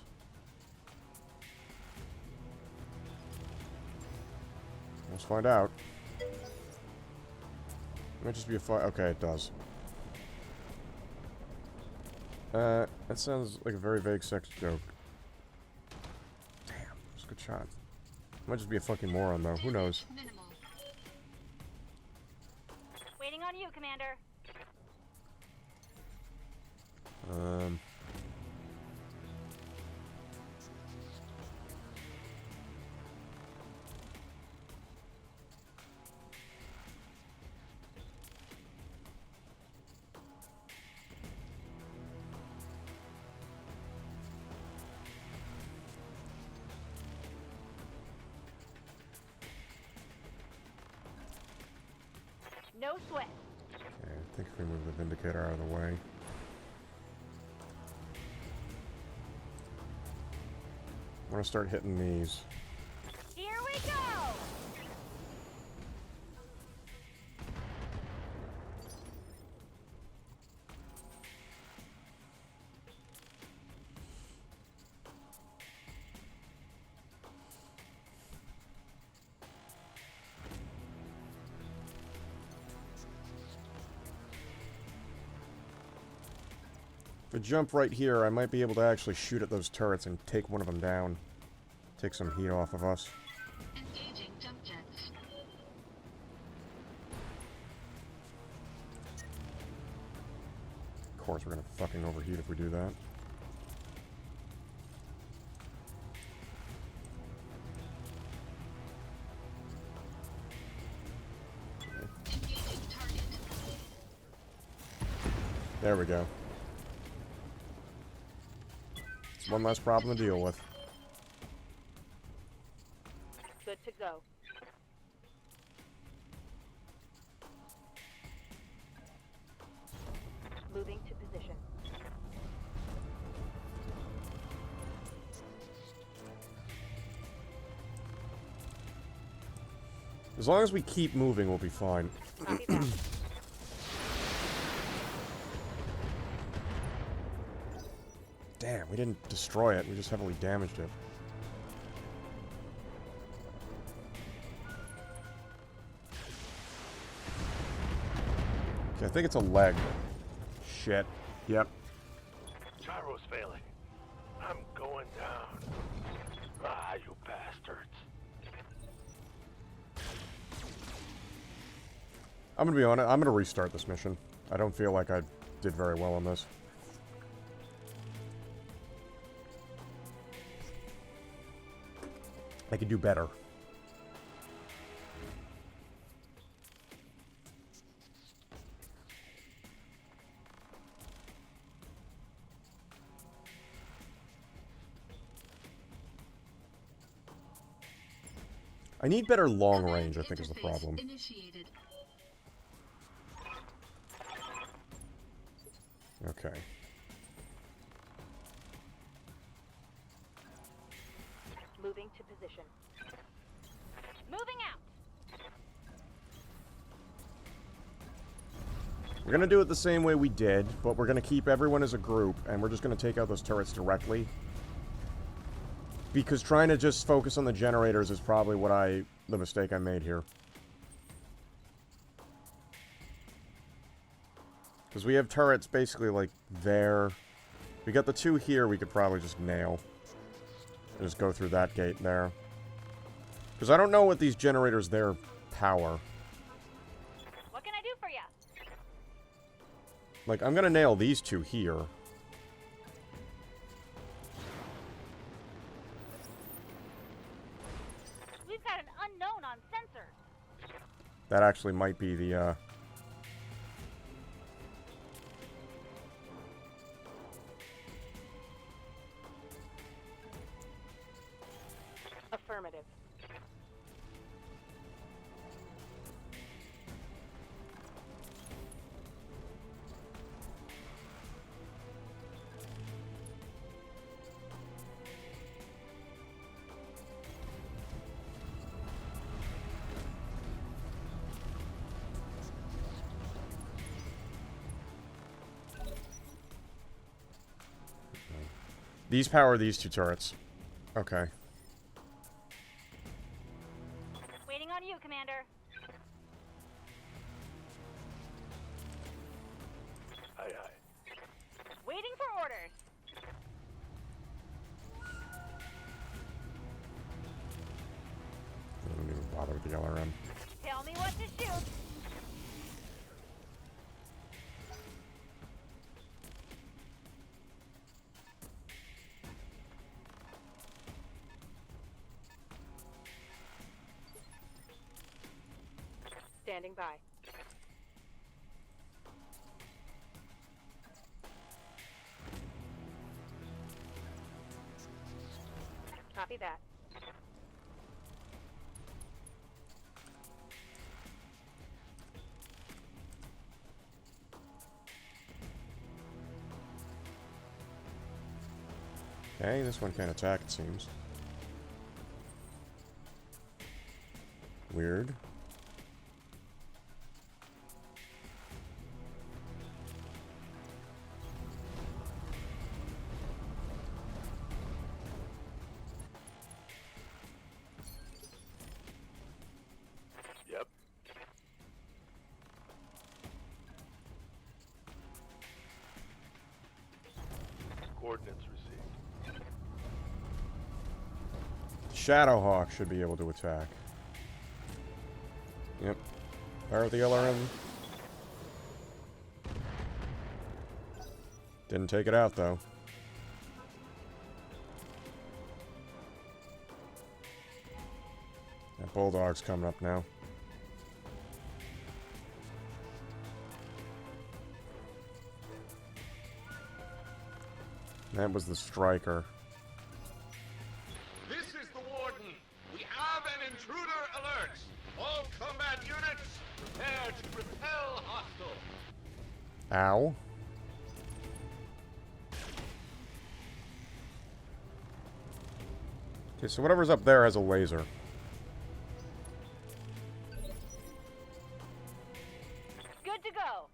Let's find out. Might just be a fight. Okay, it does. That sounds like a very vague sex joke. Damn, that's a good shot. Might just be a fucking moron though. Who knows? Minimal. Waiting on you, Commander. No sweat. Okay, I think if we move the Vindicator out of the way. I'm gonna start hitting these. Here we go! If I jump right here, I might be able to actually shoot at those turrets and take one of them down. Take some heat off of us. Engaging jump jets. Of course, we're gonna fucking overheat if we do that. Engaging target. There we go. It's one less problem to deal with. Good to go. Moving to position. As long as we keep moving, we'll be fine. Copy that. Damn, we didn't destroy it, we just heavily damaged it. Okay, I think it's a leg. Shit. Yep. Gyro's failing. I'm going down. Ah, you bastards. I'm gonna be honest, I'm gonna restart this mission. I don't feel like I did very well on this. I could do better. I need better long range, I think is the problem. Initiated. Okay. Moving to position. Moving out! We're gonna do it the same way we did, but we're gonna keep everyone as a group, and we're just gonna take out those turrets directly. Because trying to just focus on the generators is probably the mistake I made here. Because we have turrets basically like there. We got the two here we could probably just nail. And just go through that gate there. Because I don't know what these generators there power. What can I do for you? Like, I'm gonna nail these two here. We've got an unknown on sensors. That actually might be the, Affirmative. These power these two turrets. Okay. Waiting on you, Commander. Aye, aye. Waiting for orders. I don't even bother with the LRM. Tell me what to shoot. Standing by. Copy that. Okay, this one can't attack, it seems. Weird. Yep. Coordinates received. Shadowhawk should be able to attack. Yep. Fire with the LRM. Didn't take it out, though. That Bulldog's coming up now. That was the striker. This is the Warden. We have an intruder alert. All combat units, prepare to repel hostile. Ow. Okay, so whatever's up there has a laser. Good to go.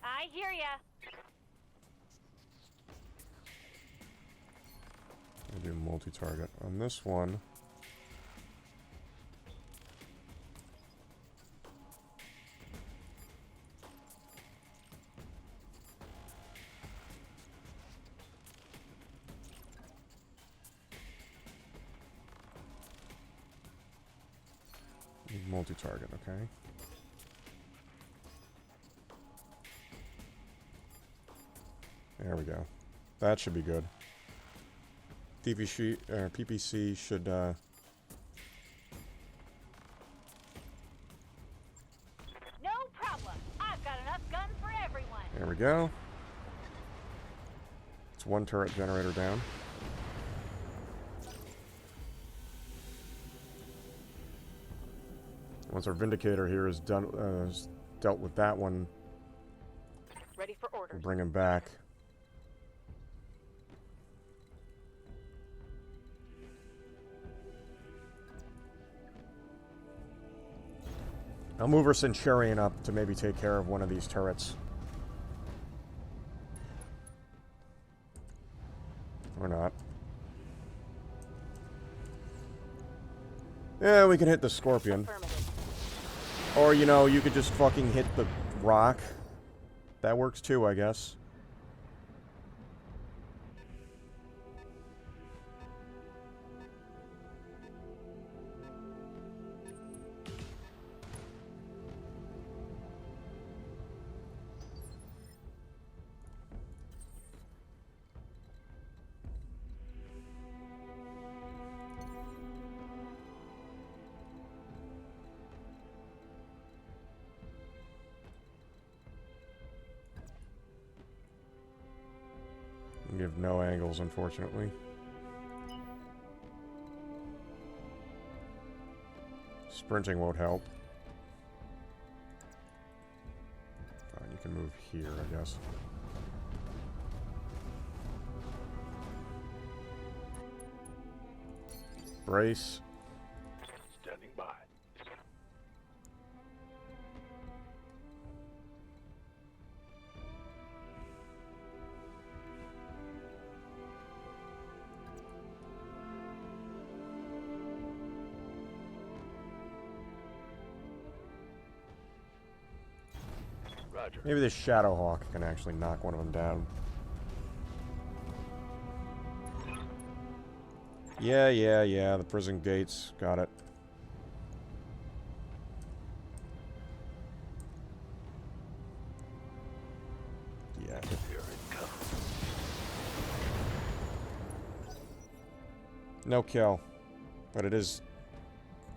I hear ya. I do multi-target. On this one... multi-target, okay. There we go. That should be good. PPC should, No problem. I've got enough guns for everyone. there we go. It's one turret generator down. Once our Vindicator here is done, is dealt with that one, Ready for we'll orders. bring him back. I'll move our Centurion up to maybe take care of one of these turrets. Or not. Yeah, we can hit the Scorpion. Affirmative. Or, you know, you could just fucking hit the rock. That works too, I guess. We have no angles, unfortunately. Sprinting won't help. Fine, you can move here, I guess. Brace. Standing by. Roger. Maybe this Shadowhawk can actually knock one of them down. Yeah, the prison gates. Got it. Yeah. Here it comes. No kill. But it is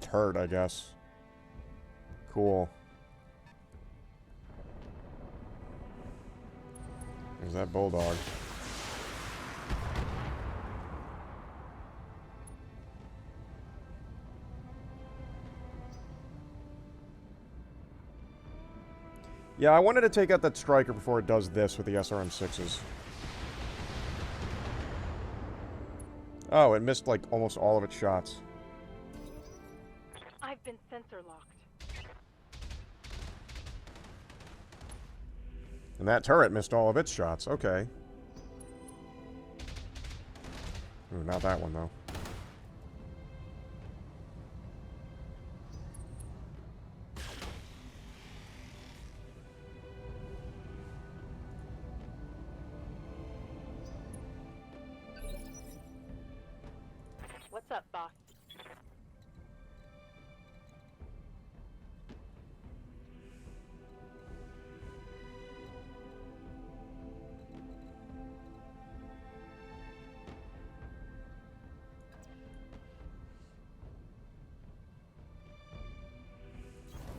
turd, I guess. Cool. There's that Bulldog. Yeah, I wanted to take out that striker before it does this with the SRM-6s. Oh, it missed, like, almost all of its shots. I've been sensor locked. And that turret missed all of its shots. Okay. Ooh, not that one, though. What's up, boss?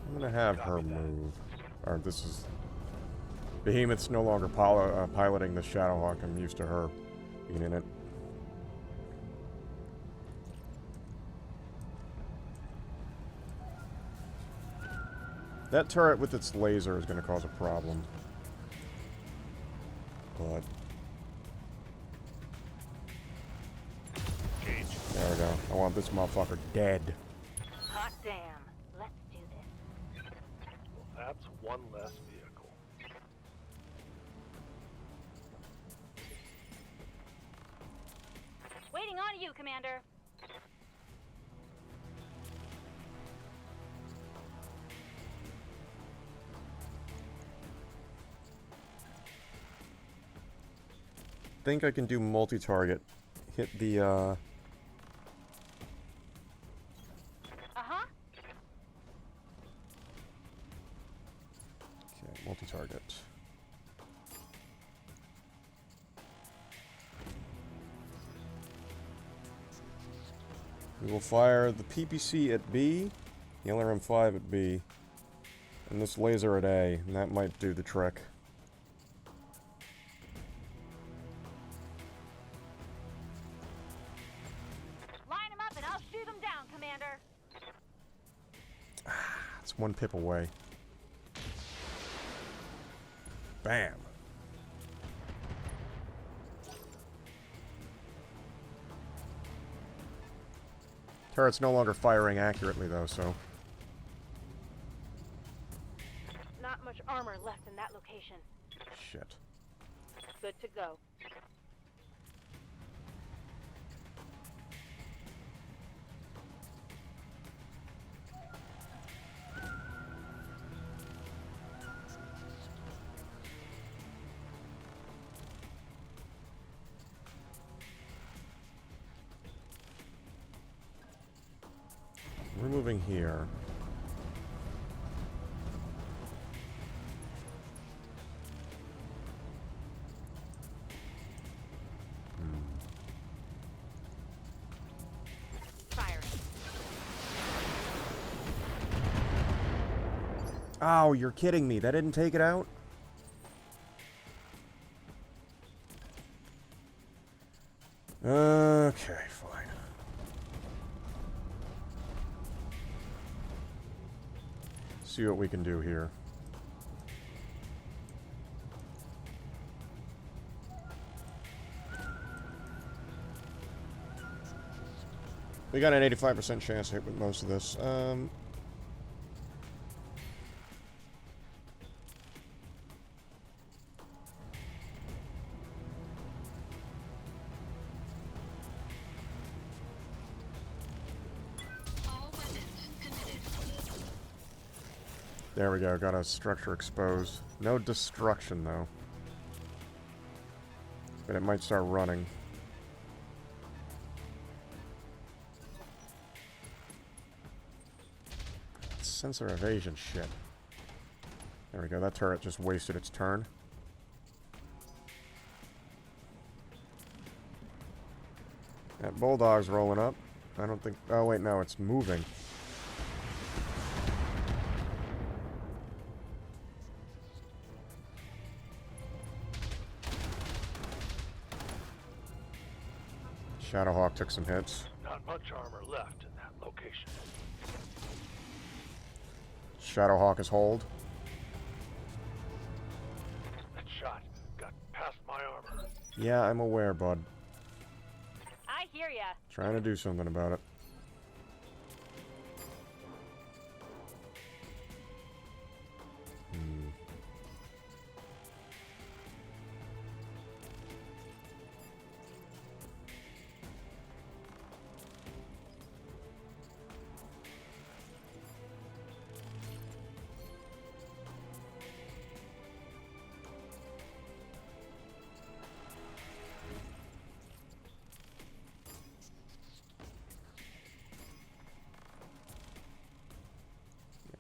I'm gonna have her move. Or this is... Behemoth's no longer piloting the Shadowhawk. I'm used to her being in it. That turret with its laser is gonna cause a problem. But... There we go. I want this motherfucker dead. Hot damn. Let's do this. Well, that's one less vehicle. Waiting on you, Commander. Think I can do multi-target. Hit the, Uh-huh. Okay, multi-target. We will fire the PPC at B, the LRM-5 at B, and this laser at A, and that might do the trick. Line them up and I'll shoot them down, Commander. It's one pip away. Bam. Turret's no longer firing accurately, though, so... Not much armor left in that location. Shit. Good to go. We're moving here. Firing. Oh, you're kidding me. That didn't take it out? Okay, fine. See what we can do here. We got an 85% chance to hit with most of this. All weapons committed. There we go, got a structure exposed. No destruction, though. But it might start running. Sensor evasion shit. There we go, that turret just wasted its turn. That bulldog's rolling up. I don't think... Oh, wait, no, it's moving. Shadowhawk took some hits. Not much armor left in that location. Shadowhawk is hold. shot. Got past my armor. Yeah, I'm aware, bud. I hear ya. Trying to do something about it.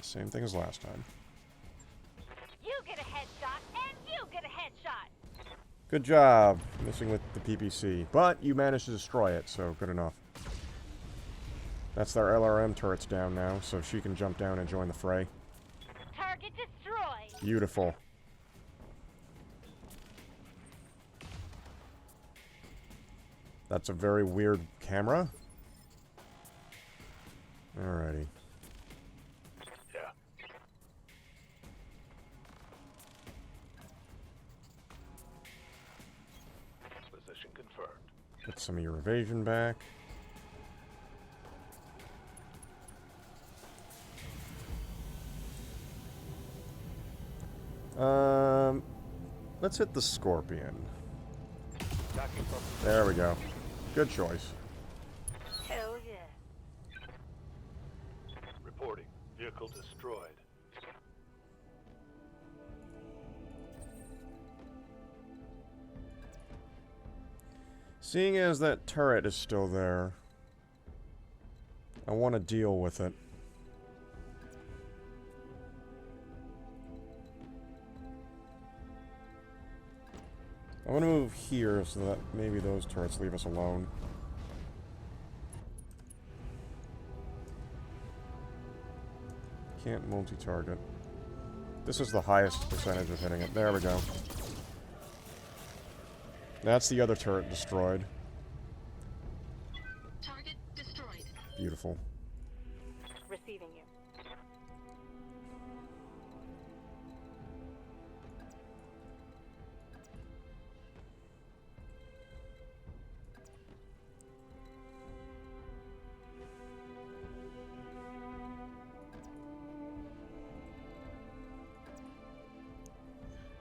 Same thing as last time. You get a headshot, and you get a headshot. Good job missing with the PPC, but you managed to destroy it, so good enough. That's their LRM turrets down now, so she can jump down and join the fray. Target destroyed. Beautiful. That's a very weird camera. Alrighty. Yeah. Position confirmed. Get some of your evasion back. Let's hit the Scorpion. Attacking from There we go. Good choice. Hell yeah. reporting. Vehicle destroyed. Seeing as that turret is still there, I want to deal with it. I want to move here so that maybe those turrets leave us alone. Can't multi-target. This is the highest percentage of hitting it. There we go. That's the other turret destroyed. Target destroyed. Beautiful. Receiving you.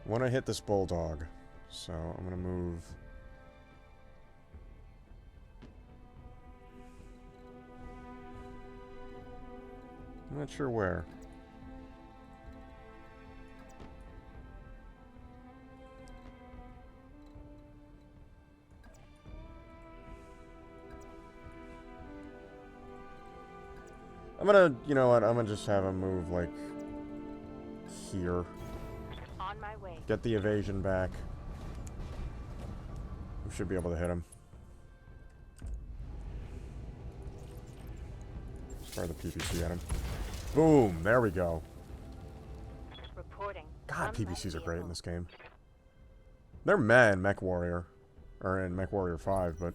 I want to hit this bulldog, so I'm going to move. I'm not sure where. I'm gonna, you know what, I'm gonna just have him move, like, here. On my way. Get the evasion back. We should be able to hit him. Let's fire the PPC at him. Boom! There we go. Reporting. God, Unless PPCs are great in vehicle. this game. They're meh in Mech Warrior. Or in Mech Warrior 5, but...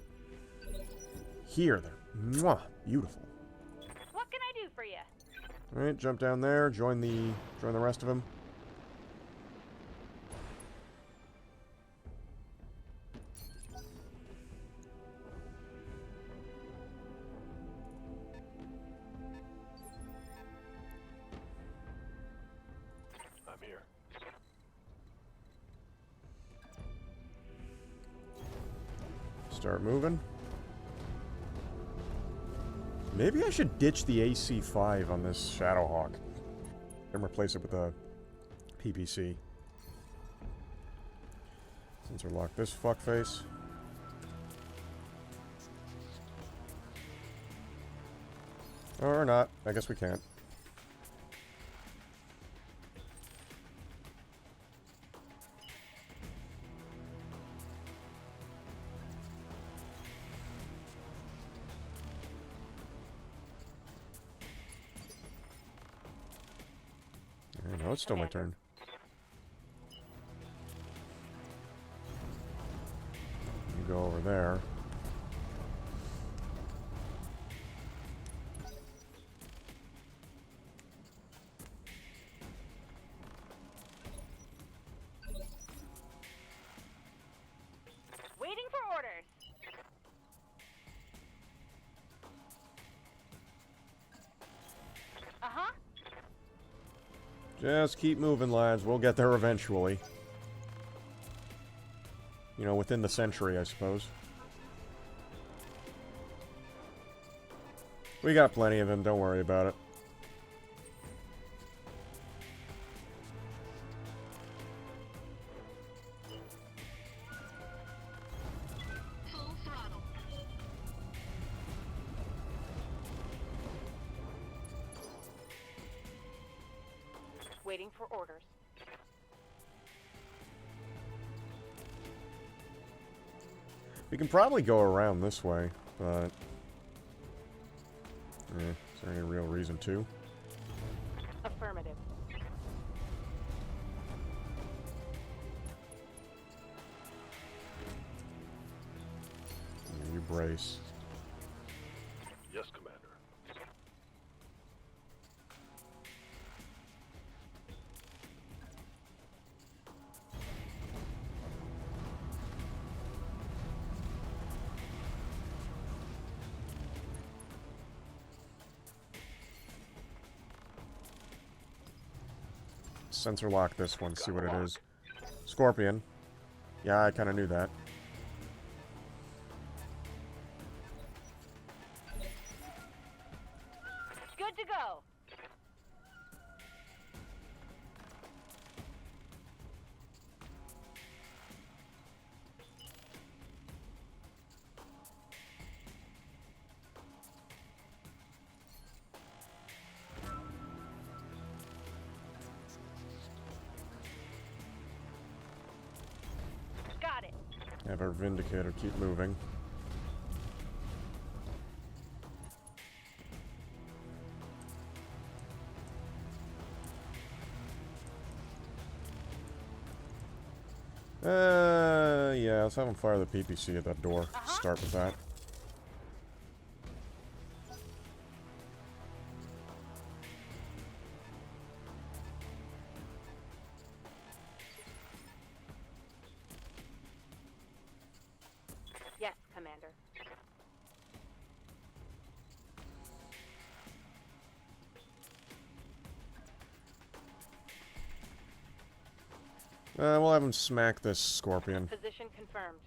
Here, they're mwah, beautiful. What can I do for you? Alright, jump down there, join the rest of them. I'm here. Start moving. Maybe I should ditch the AC-5 on this Shadowhawk and replace it with a PPC. Sensor lock this fuckface. Or not. I guess we can't. No, it's still my turn. You go over there. Just keep moving, lads. We'll get there eventually. You know, within the century, I suppose. We got plenty of him, don't worry about it. Full throttle. Waiting for orders. We can probably go around this way, but... is there any real reason to? Affirmative. You brace. Yes, Commander. Sensor lock this one, see what it is. Scorpion. Yeah, I kind of knew that. Good to go. Got it. Have our Vindicator keep moving. Yeah, let's have him fire the PPC at that door. Start with that. Yes, Commander. We'll have him smack this Scorpion. Position confirmed.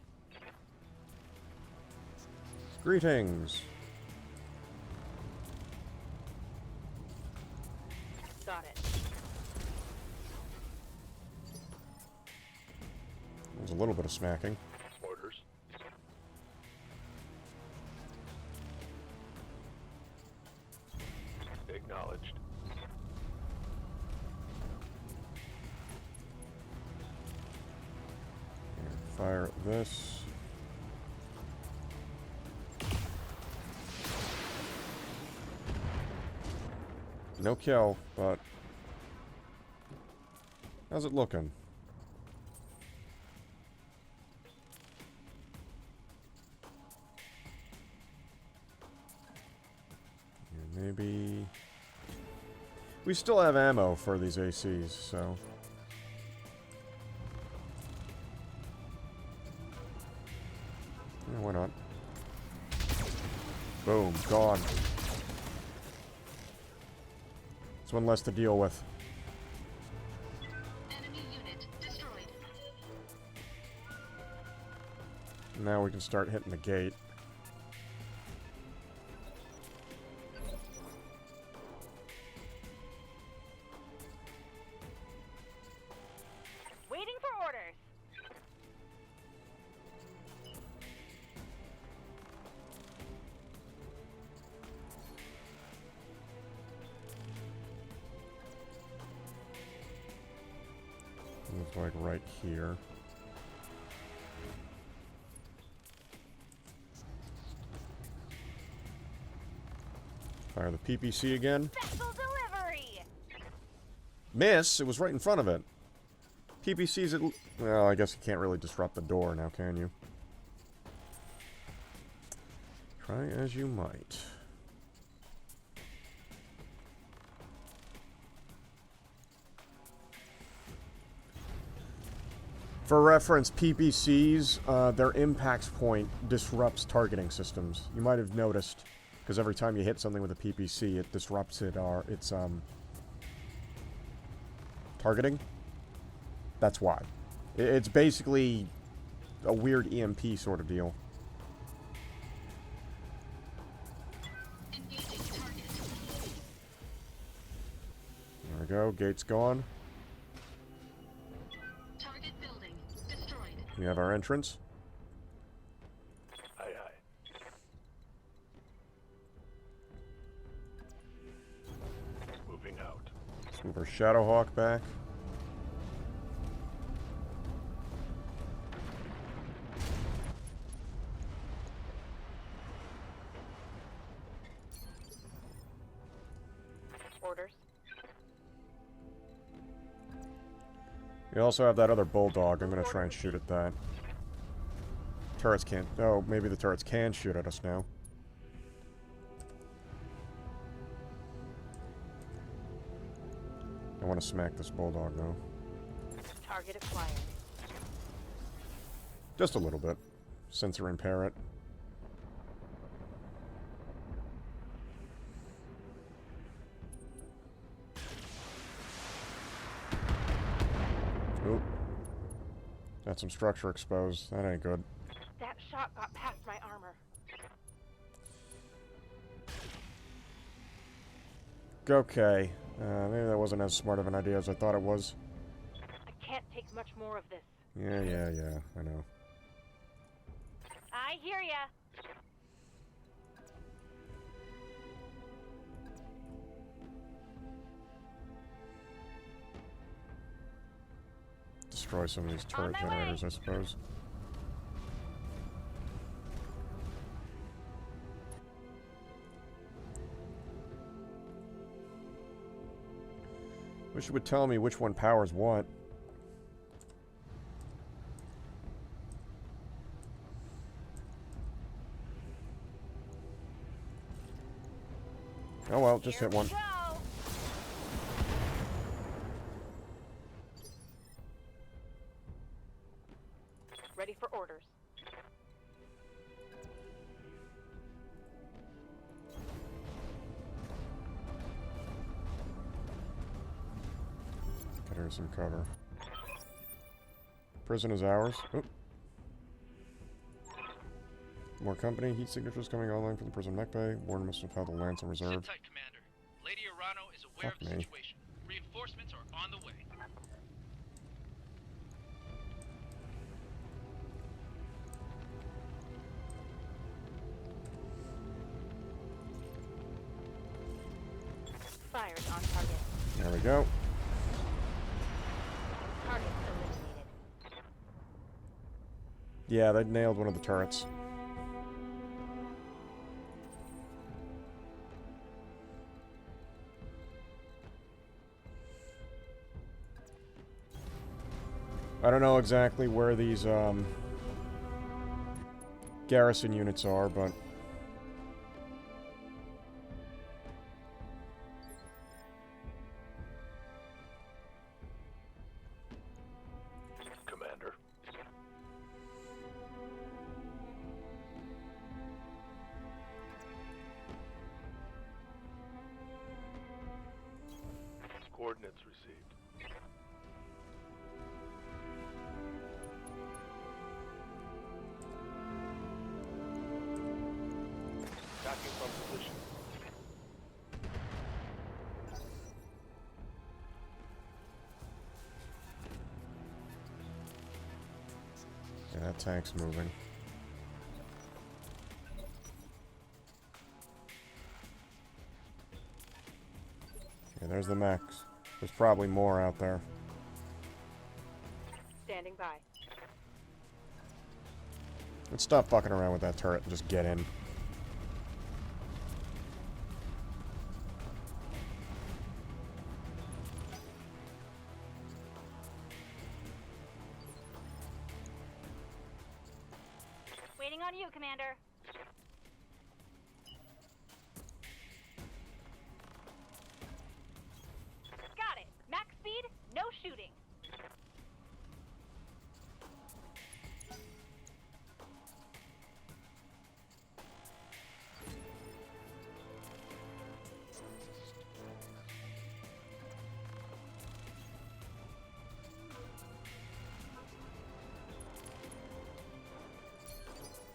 Greetings. Got it. There's a little bit of smacking. Orders. Acknowledged. Fire this. No kill, but how's it looking? Yeah, maybe we still have ammo for these ACs, so yeah, why not? Boom, gone. It's one less to deal with. Enemy unit destroyed. Now we can start hitting the gate. Waiting for orders. Looks like right here. Fire the PPC again. Special delivery. Miss! It was right in front of it. PPC's at... Well, I guess you can't really disrupt the door now, can you? Try as you might. For reference, PPCs, their impacts point disrupts targeting systems. You might have noticed, because every time you hit something with a PPC, it disrupts its targeting. That's why. It's basically a weird EMP sort of deal. Engaging target. There we go. Gate's gone. Target building destroyed. We have our entrance. Aye, aye. Moving out. Let's move our Shadowhawk back. Orders. We also have that other bulldog. I'm gonna try and shoot at that. Turrets can't. Oh, maybe the turrets can shoot at us now. I want to smack this bulldog though. Target acquired. Just a little bit. Sensor impair it. Oop. Got some structure exposed. That ain't good. That shot got past my armor. Okay. Maybe that wasn't as smart of an idea as I thought it was. I can't take much more of this. Yeah, I know. I hear ya. Destroy some of these turret On my way. generators, I suppose. Wish it would tell me which one powers what. Oh well, just Here hit one. we go. Ready for orders. Get her some cover. Prison is ours. Oop. More company. Heat signatures coming online for the prison mech bay. Warren must have held the lance in reserve. Sit tight, Commander. Lady Arano is aware Fuck of the me. situation. Reinforcements are on the way. Fires on target. There we go. Target eliminated. Yeah, they nailed one of the turrets. I don't know exactly where these garrison units are, but Commander. Coordinates received. Backing from position. yeah, that tank's moving. Okay, there's the mechs. There's probably more out there. Standing by. Let's stop fucking around with that turret and just get in. Waiting on you, Commander. Got it. Max speed, no shooting.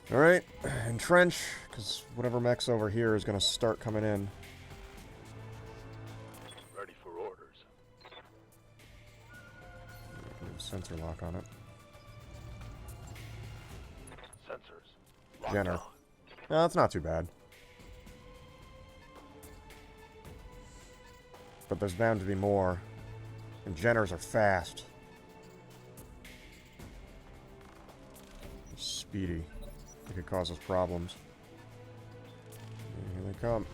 Alright, entrench, because whatever mech's over here is going to start coming in. Ready for orders. Sensor lock on it. Sensors. Locked Jenner. on. No, that's not too bad. But there's bound to be more. And Jenners are fast. Speedy. It could cause us problems. Here they come.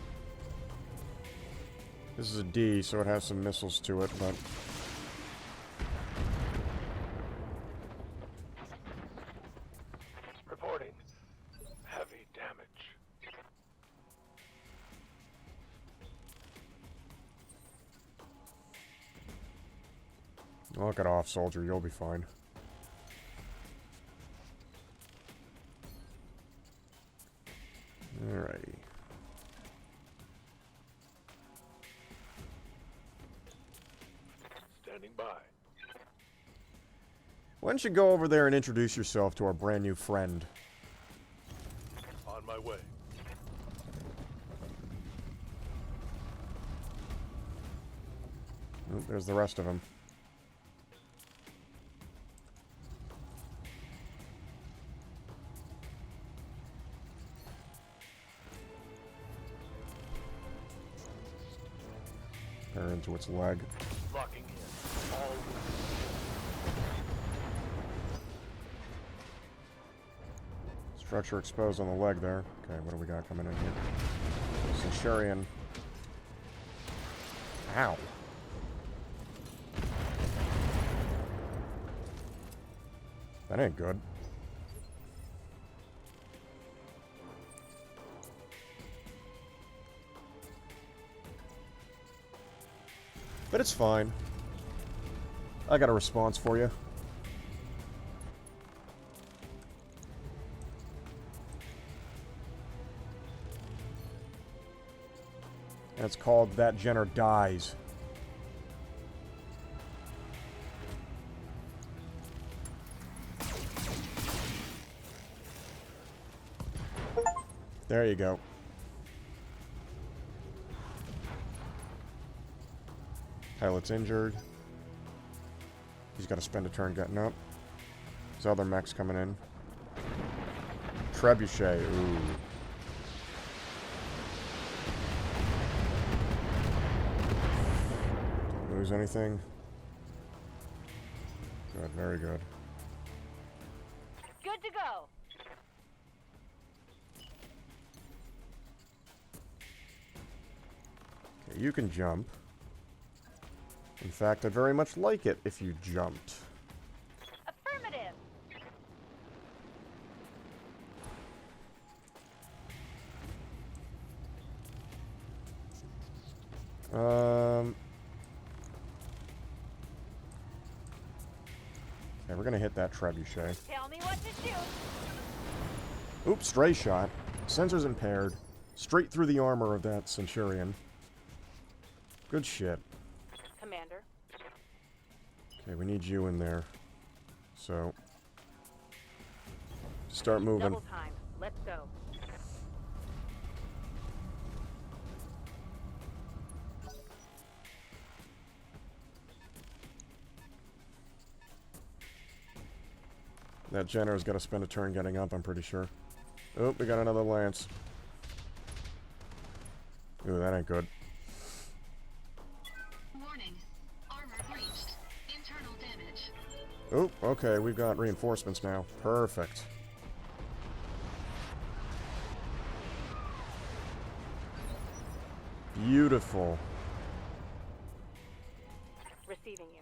This is a D, so it has some missiles to it, but... Reporting. Heavy damage. Knock it off, soldier. You'll be fine. Alrighty. Standing by. Why don't you go over there and introduce yourself to our brand new friend? On my way. Oh, there's the rest of them. Tear into its leg. Locking in. All Structure exposed on the leg there. Okay, what do we got coming in here? Centurion. Ow. That ain't good. But it's fine. I got a response for you. And it's called That Jenner Dies. There you go. Pilot's injured. He's got to spend a turn getting up. His other mech's coming in. Trebuchet. Ooh. Didn't lose anything. Good, very good. Good to go. Okay, you can jump. In fact, I'd very much like it if you jumped. Affirmative. Okay, we're gonna hit that trebuchet. Tell me what to shoot. Oops, stray shot. Sensors impaired. Straight through the armor of that Centurion. Good shit. Commander. Okay, we need you in there. So... start moving. Double time. Let's go. That Jenner's got to spend a turn getting up, I'm pretty sure. Oh, we got another lance. Ooh, that ain't good. Warning. Armor breached. Internal damage. Oh, okay, we've got reinforcements now. Perfect. Beautiful. Receiving you.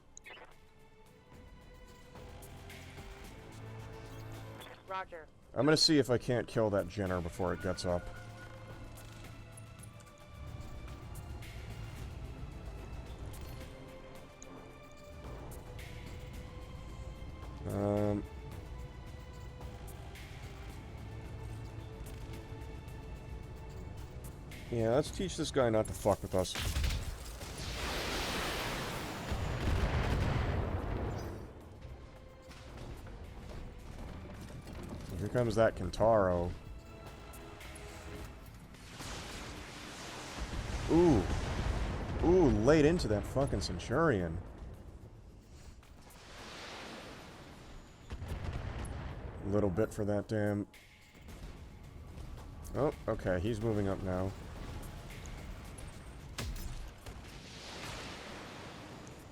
Roger. I'm gonna see if I can't kill that Jenner before it gets up. Yeah, let's teach this guy not to fuck with us. Here comes that Kentaro. Ooh. Ooh, late into that fucking Centurion. Little bit for that damn... Oh, okay, he's moving up now.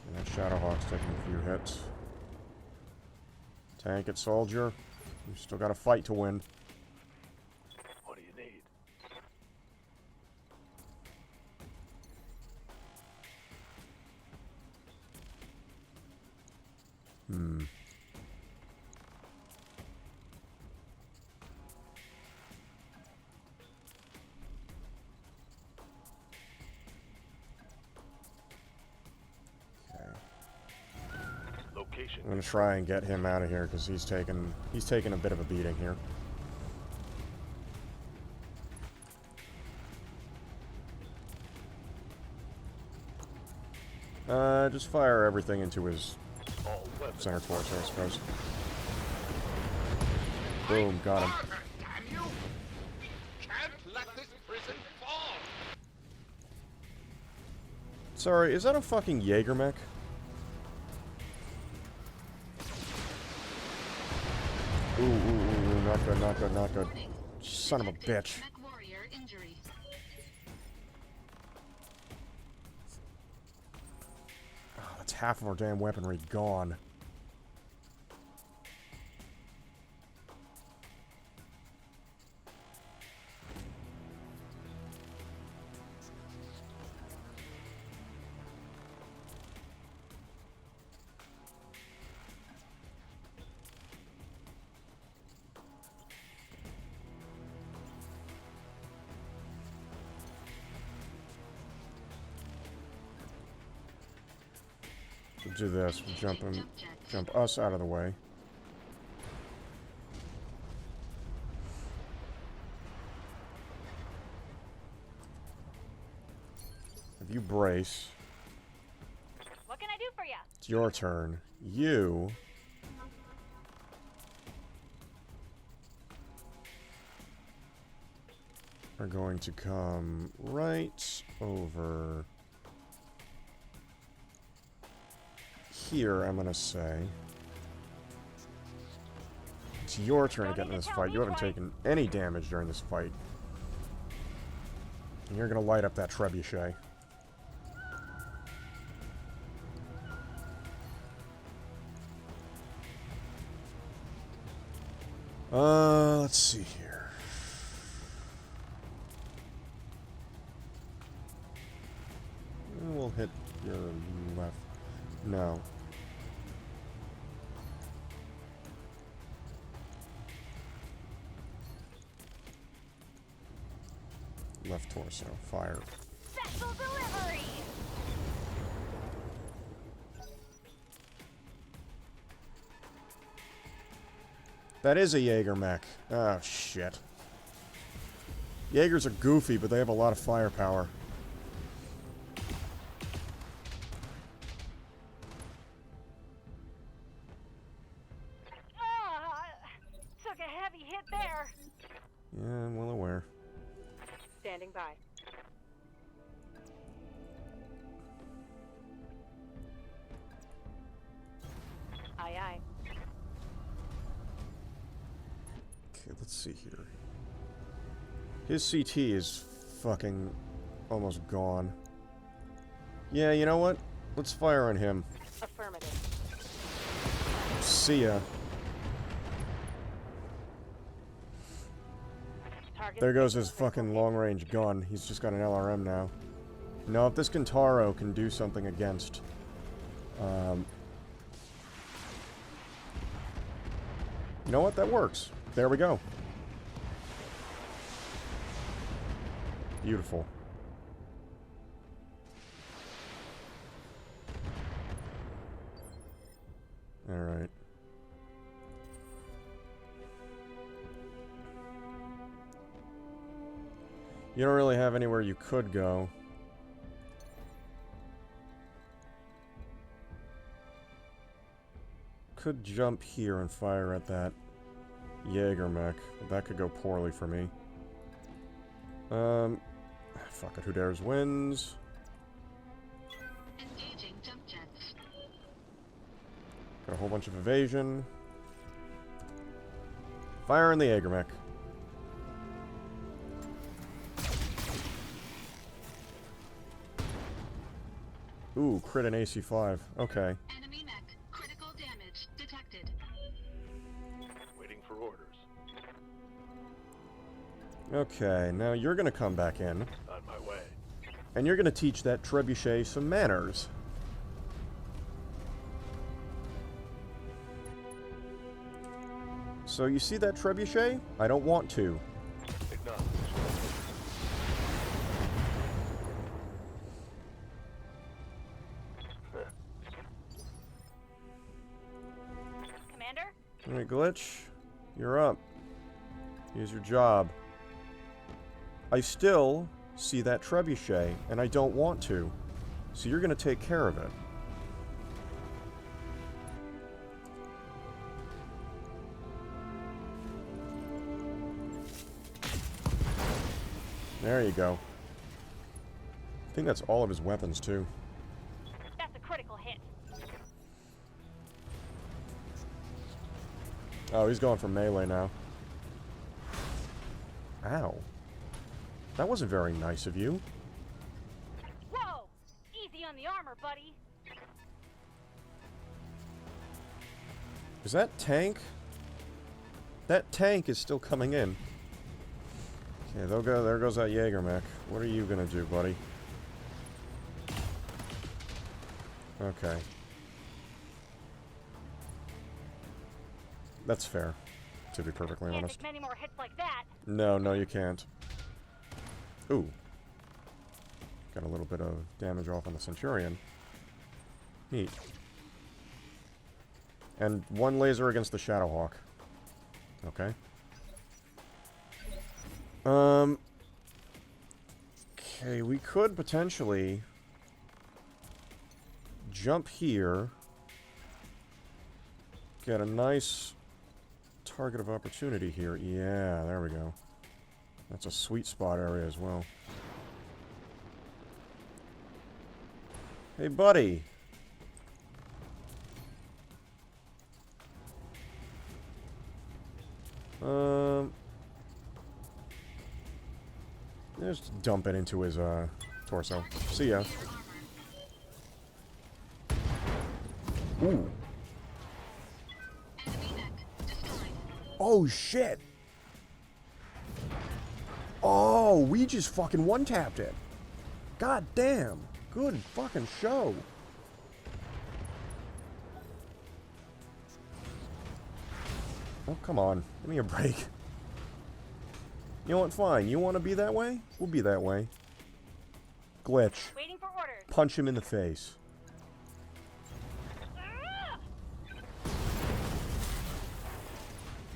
And that Shadowhawk's taking a few hits. Tank it, soldier. You still got a fight to win. What do you need? Hmm. Location. I'm gonna try and get him out of here because he's taking a bit of a beating here. Just fire everything into his All weapons. center torso, I suppose. Boom, got him. Arthur, damn you! We can't let this prison fall! Sorry, is that a fucking Jaeger mech? Ooh, ooh, ooh, ooh, not good, not good, not good. Son of a bitch. Mech warrior injury. Oh, that's half of our damn weaponry gone. We'll do this. We'll jump us out of the way. If you brace, What can I do for you? it's your turn. You are going to come right over here, I'm gonna say. It's your turn to get in this fight. You haven't taken any damage during this fight. And you're gonna light up that trebuchet. Let's see here. We'll hit your left. No. Left torso. Fire. Special delivery! That is a Jaeger mech. Oh, shit. Jaegers are goofy, but they have a lot of firepower. Took a heavy hit there. Yeah, I'm well aware. Standing by. Aye, aye. Okay, let's see here. His CT is fucking almost gone. Yeah, you know what? Let's fire on him. Affirmative. See ya. Target. There goes his fucking long-range gun. He's just got an LRM now. Now, if this Kentaro can do something against... you know what? That works. There we go. Beautiful. Alright. You don't really have anywhere you could go. Could jump here and fire at that Jägermech. That could go poorly for me. Fuck it, who dares wins. Engaging jump jets. Got a whole bunch of evasion. Fire in the Jägermech. Ooh, crit an AC5. Okay. Enemy mech. Critical damage detected. Waiting for orders. Okay, now you're gonna come back in. On my way. And you're gonna teach that trebuchet some manners. So you see that trebuchet? I don't want to. Acknowledge. Commander? Alright, Glitch. You're up. Here's your job. I still see that trebuchet, and I don't want to. So you're gonna take care of it. There you go. I think that's all of his weapons, too. That's a critical hit. Oh, he's going for melee now. Ow. That wasn't very nice of you. Whoa! Easy on the armor, buddy. Is that tank? That tank is still coming in. Okay, there goes that Jägermech. What are you gonna do, buddy? Okay. That's fair, to be perfectly Can't honest. take many more hits like that. No, you can't. Ooh. Got a little bit of damage off on the Centurion. Neat. And one laser against the Shadowhawk. Okay. Okay, we could potentially jump here. Get a nice target of opportunity here. Yeah, there we go. That's a sweet spot area as well. Hey, buddy. Just dump it into his torso. See ya. Ooh. Enemy mech destroyed. Oh shit. Oh, we just fucking one-tapped it. God damn. Good fucking show. Oh, come on. Give me a break. You know what? Fine. You want to be that way? We'll be that way. Glitch. Waiting for orders. Punch him in the face. Ah!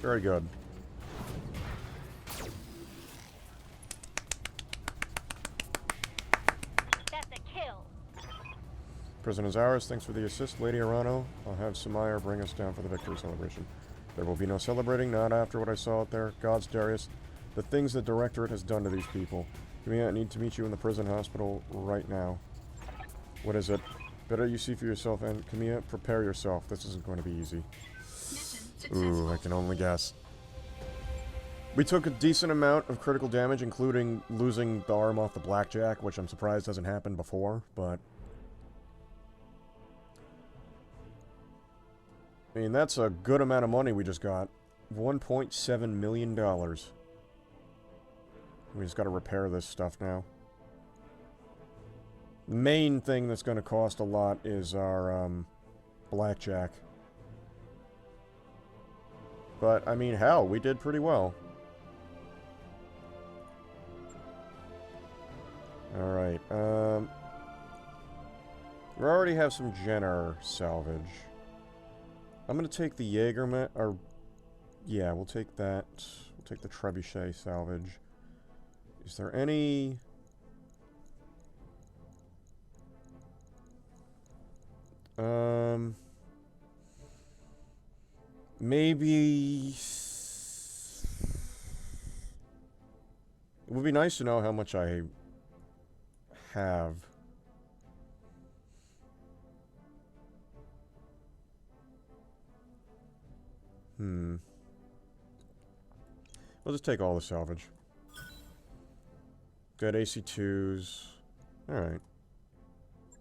Very good. That's a kill. Prison is ours. Thanks for the assist, Lady Arano. I'll have Samire bring us down for the victory celebration. There will be no celebrating, not after what I saw out there. Gods, Darius. The things the Directorate has done to these people. Camilla, I need to meet you in the prison hospital right now. What is it? Better you see for yourself, and Camilla, prepare yourself. This isn't going to be easy. Mission successful. Ooh, I can only guess. We took a decent amount of critical damage, including losing the arm off the Blackjack, which I'm surprised hasn't happened before, but... I mean, that's a good amount of money we just got. $1.7 million. We just gotta repair this stuff now. The main thing that's gonna cost a lot is our, Blackjack. But, I mean, hell, we did pretty well. Alright, we already have some Jenner salvage. I'm gonna take the Jägermech, or... Yeah, we'll take that. We'll take the Trebuchet salvage. Is there any... Maybe... It would be nice to know how much I have. We'll just take all the salvage. Good AC2s. Alright.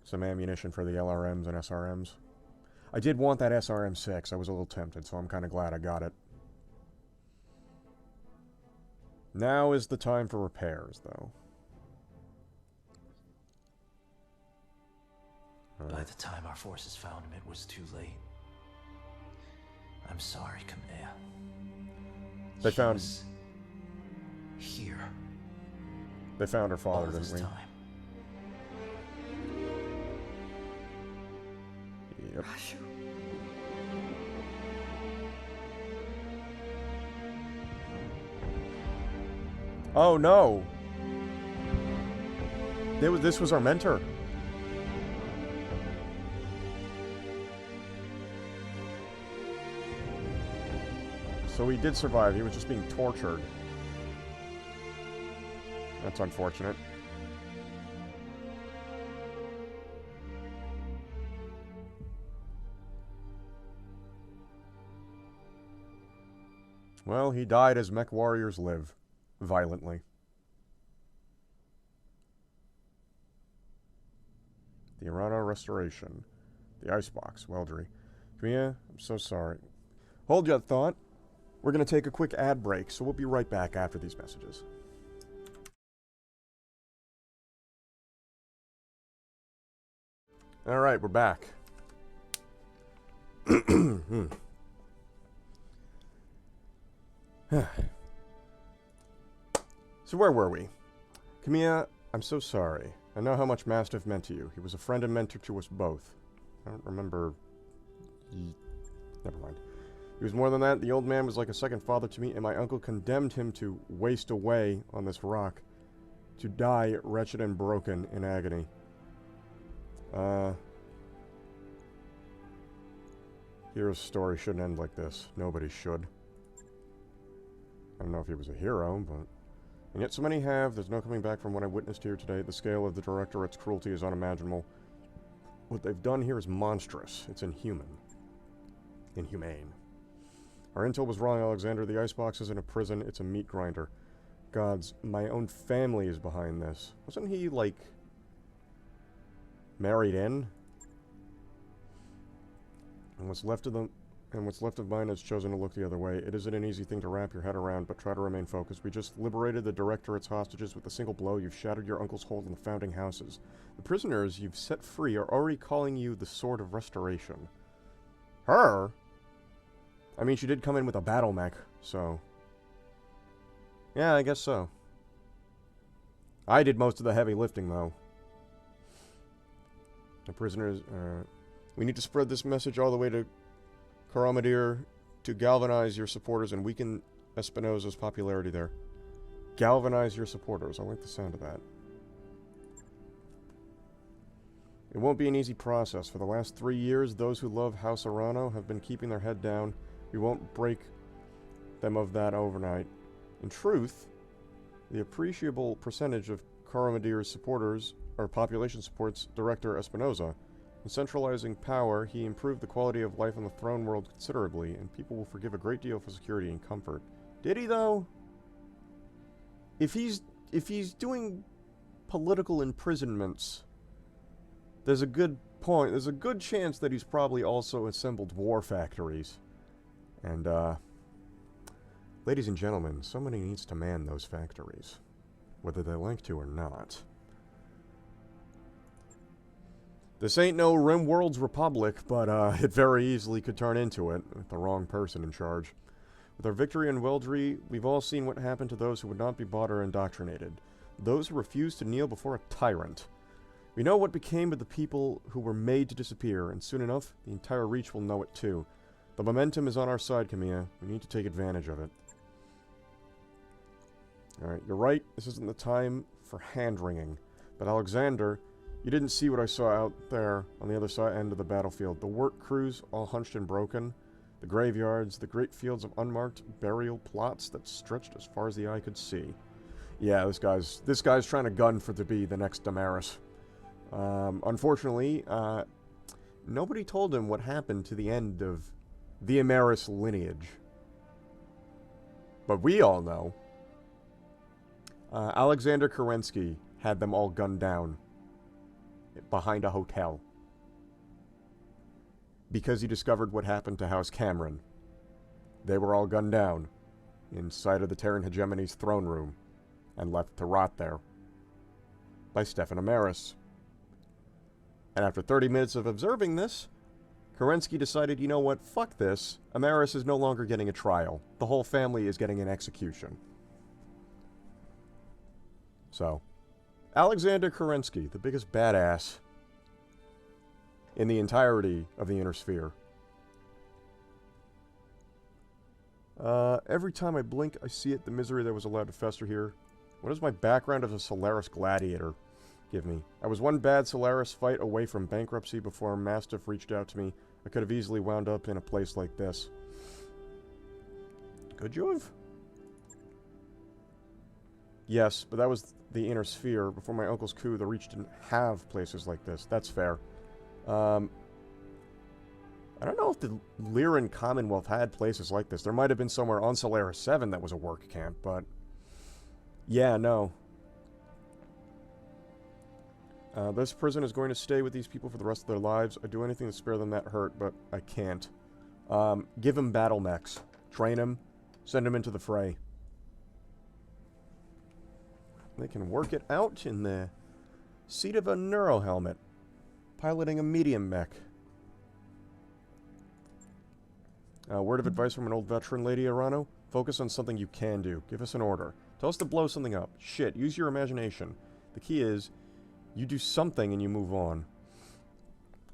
Some ammunition for the LRMs and SRMs. I did want that SRM-6. I was a little tempted, so I'm kind of glad I got it. Now is the time for repairs, though. By the time our forces found him, it was too late. I'm sorry, Kamea. They found... here. They found her father, All didn't this we? time. Yep. Oh no! This was our mentor. So he did survive, he was just being tortured. That's unfortunate. Well, he died as mech warriors live. Violently. The Arana Restoration. The Icebox, Weldry. Kamea, I'm so sorry. Hold that thought. We're going to take a quick ad break, so we'll be right back after these messages. Alright, we're back. So where were we? Kamea, I'm so sorry. I know how much Mastiff meant to you. He was a friend and mentor to us both. I don't remember... Never mind. He was more than that. The old man was like a second father to me, and my uncle condemned him to waste away on this rock. To die wretched and broken in agony. Hero's story shouldn't end like this. Nobody should. I don't know if he was a hero, but... And yet so many have. There's no coming back from what I witnessed here today. The scale of the Directorate's cruelty is unimaginable. What they've done here is monstrous. It's inhuman. Inhumane. Our intel was wrong, Alexander. The icebox isn't a prison, it's a meat grinder. Gods, my own family is behind this. Wasn't he, like... married in? And what's left of mine has chosen to look the other way. It isn't an easy thing to wrap your head around, but try to remain focused. We just liberated the Directorate's hostages with a single blow. You've shattered your uncle's hold on the founding houses. The prisoners you've set free are already calling you the Sword of Restoration. Her? I mean, she did come in with a battle mech, so... yeah, I guess so. I did most of the heavy lifting, though. The prisoners, we need to spread this message all the way to Karamadir to galvanize your supporters and weaken Espinosa's popularity there. Galvanize your supporters. I like the sound of that. It won't be an easy process. For the last 3 years, those who love House Arano have been keeping their head down. We won't break them of that overnight. In truth, the appreciable percentage of Karamadir's supporters, or population supports Director Espinosa. In centralizing power, he improved the quality of life on the throne world considerably, and people will forgive a great deal for security and comfort. Did he, though? If he's doing political imprisonments, there's a good chance that he's probably also assembled war factories. And, ladies and gentlemen, somebody needs to man those factories, whether they like to or not. This ain't no RimWorld's Republic, but it very easily could turn into it, with the wrong person in charge. With our victory in Weldry, we've all seen what happened to those who would not be bought or indoctrinated. Those who refused to kneel before a tyrant. We know what became of the people who were made to disappear, and soon enough, the entire Reach will know it too. The momentum is on our side, Kamea. We need to take advantage of it. Alright, you're right. This isn't the time for hand-wringing. But Alexander... you didn't see what I saw out there on the other side end of the battlefield. The work crews, all hunched and broken. The graveyards, the great fields of unmarked burial plots that stretched as far as the eye could see. Yeah, this guy's trying to gun for to be the next Damaris. Unfortunately, nobody told him what happened to the end of the Damaris lineage. But we all know. Alexander Kerensky had them all gunned down behind a hotel because he discovered what happened to House Cameron. They were all gunned down inside of the Terran hegemony's throne room and left to rot there by Stefan Amaris. And after 30 minutes of observing this, Kerensky decided, you know what, fuck this. Amaris is no longer getting a trial. The whole family is getting an execution. So, Alexander Kerensky, the biggest badass in the entirety of the Inner Sphere. Every time I blink, I see it, the misery that was allowed to fester here. What does my background as a Solaris gladiator give me? I was one bad Solaris fight away from bankruptcy before Mastiff reached out to me. I could have easily wound up in a place like this. Could you have? Yes, but that was the Inner Sphere. Before my uncle's coup, the Reach didn't have places like this. That's fair. I don't know if the Lyran Commonwealth had places like this. There might have been somewhere on Solaris 7 that was a work camp, but... yeah, no. This prison is going to stay with these people for the rest of their lives. I'd do anything to spare them that hurt, but I can't. Give them battle mechs. Train them. Send them into the fray. They can work it out in the seat of a neuro helmet, piloting a medium mech. Word of advice from an old veteran, Lady Arano. Focus on something you can do. Give us an order. Tell us to blow something up. Shit, use your imagination. The key is, you do something and you move on.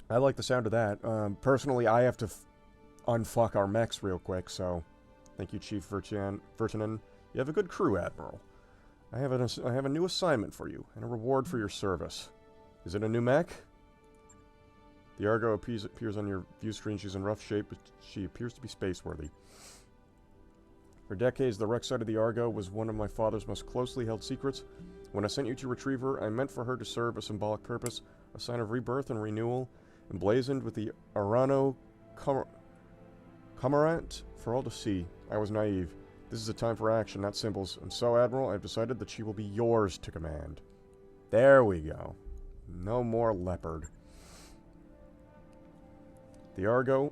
I like the sound of that. Personally, I have to unfuck our mechs real quick, so... thank you, Chief Vertinen. You have a good crew, Admiral. I have a new assignment for you, and a reward for your service. Is it a new mech? The Argo appears on your view screen. She's in rough shape, but she appears to be space-worthy. For decades, the wreck site of the Argo was one of my father's most closely held secrets. When I sent you to retrieve her, I meant for her to serve a symbolic purpose, a sign of rebirth and renewal, emblazoned with the Arano Commerant for all to see. I was naive. This is a time for action, not symbols, and so, Admiral, I've decided that she will be yours to command. There we go. No more leopard. The Argo.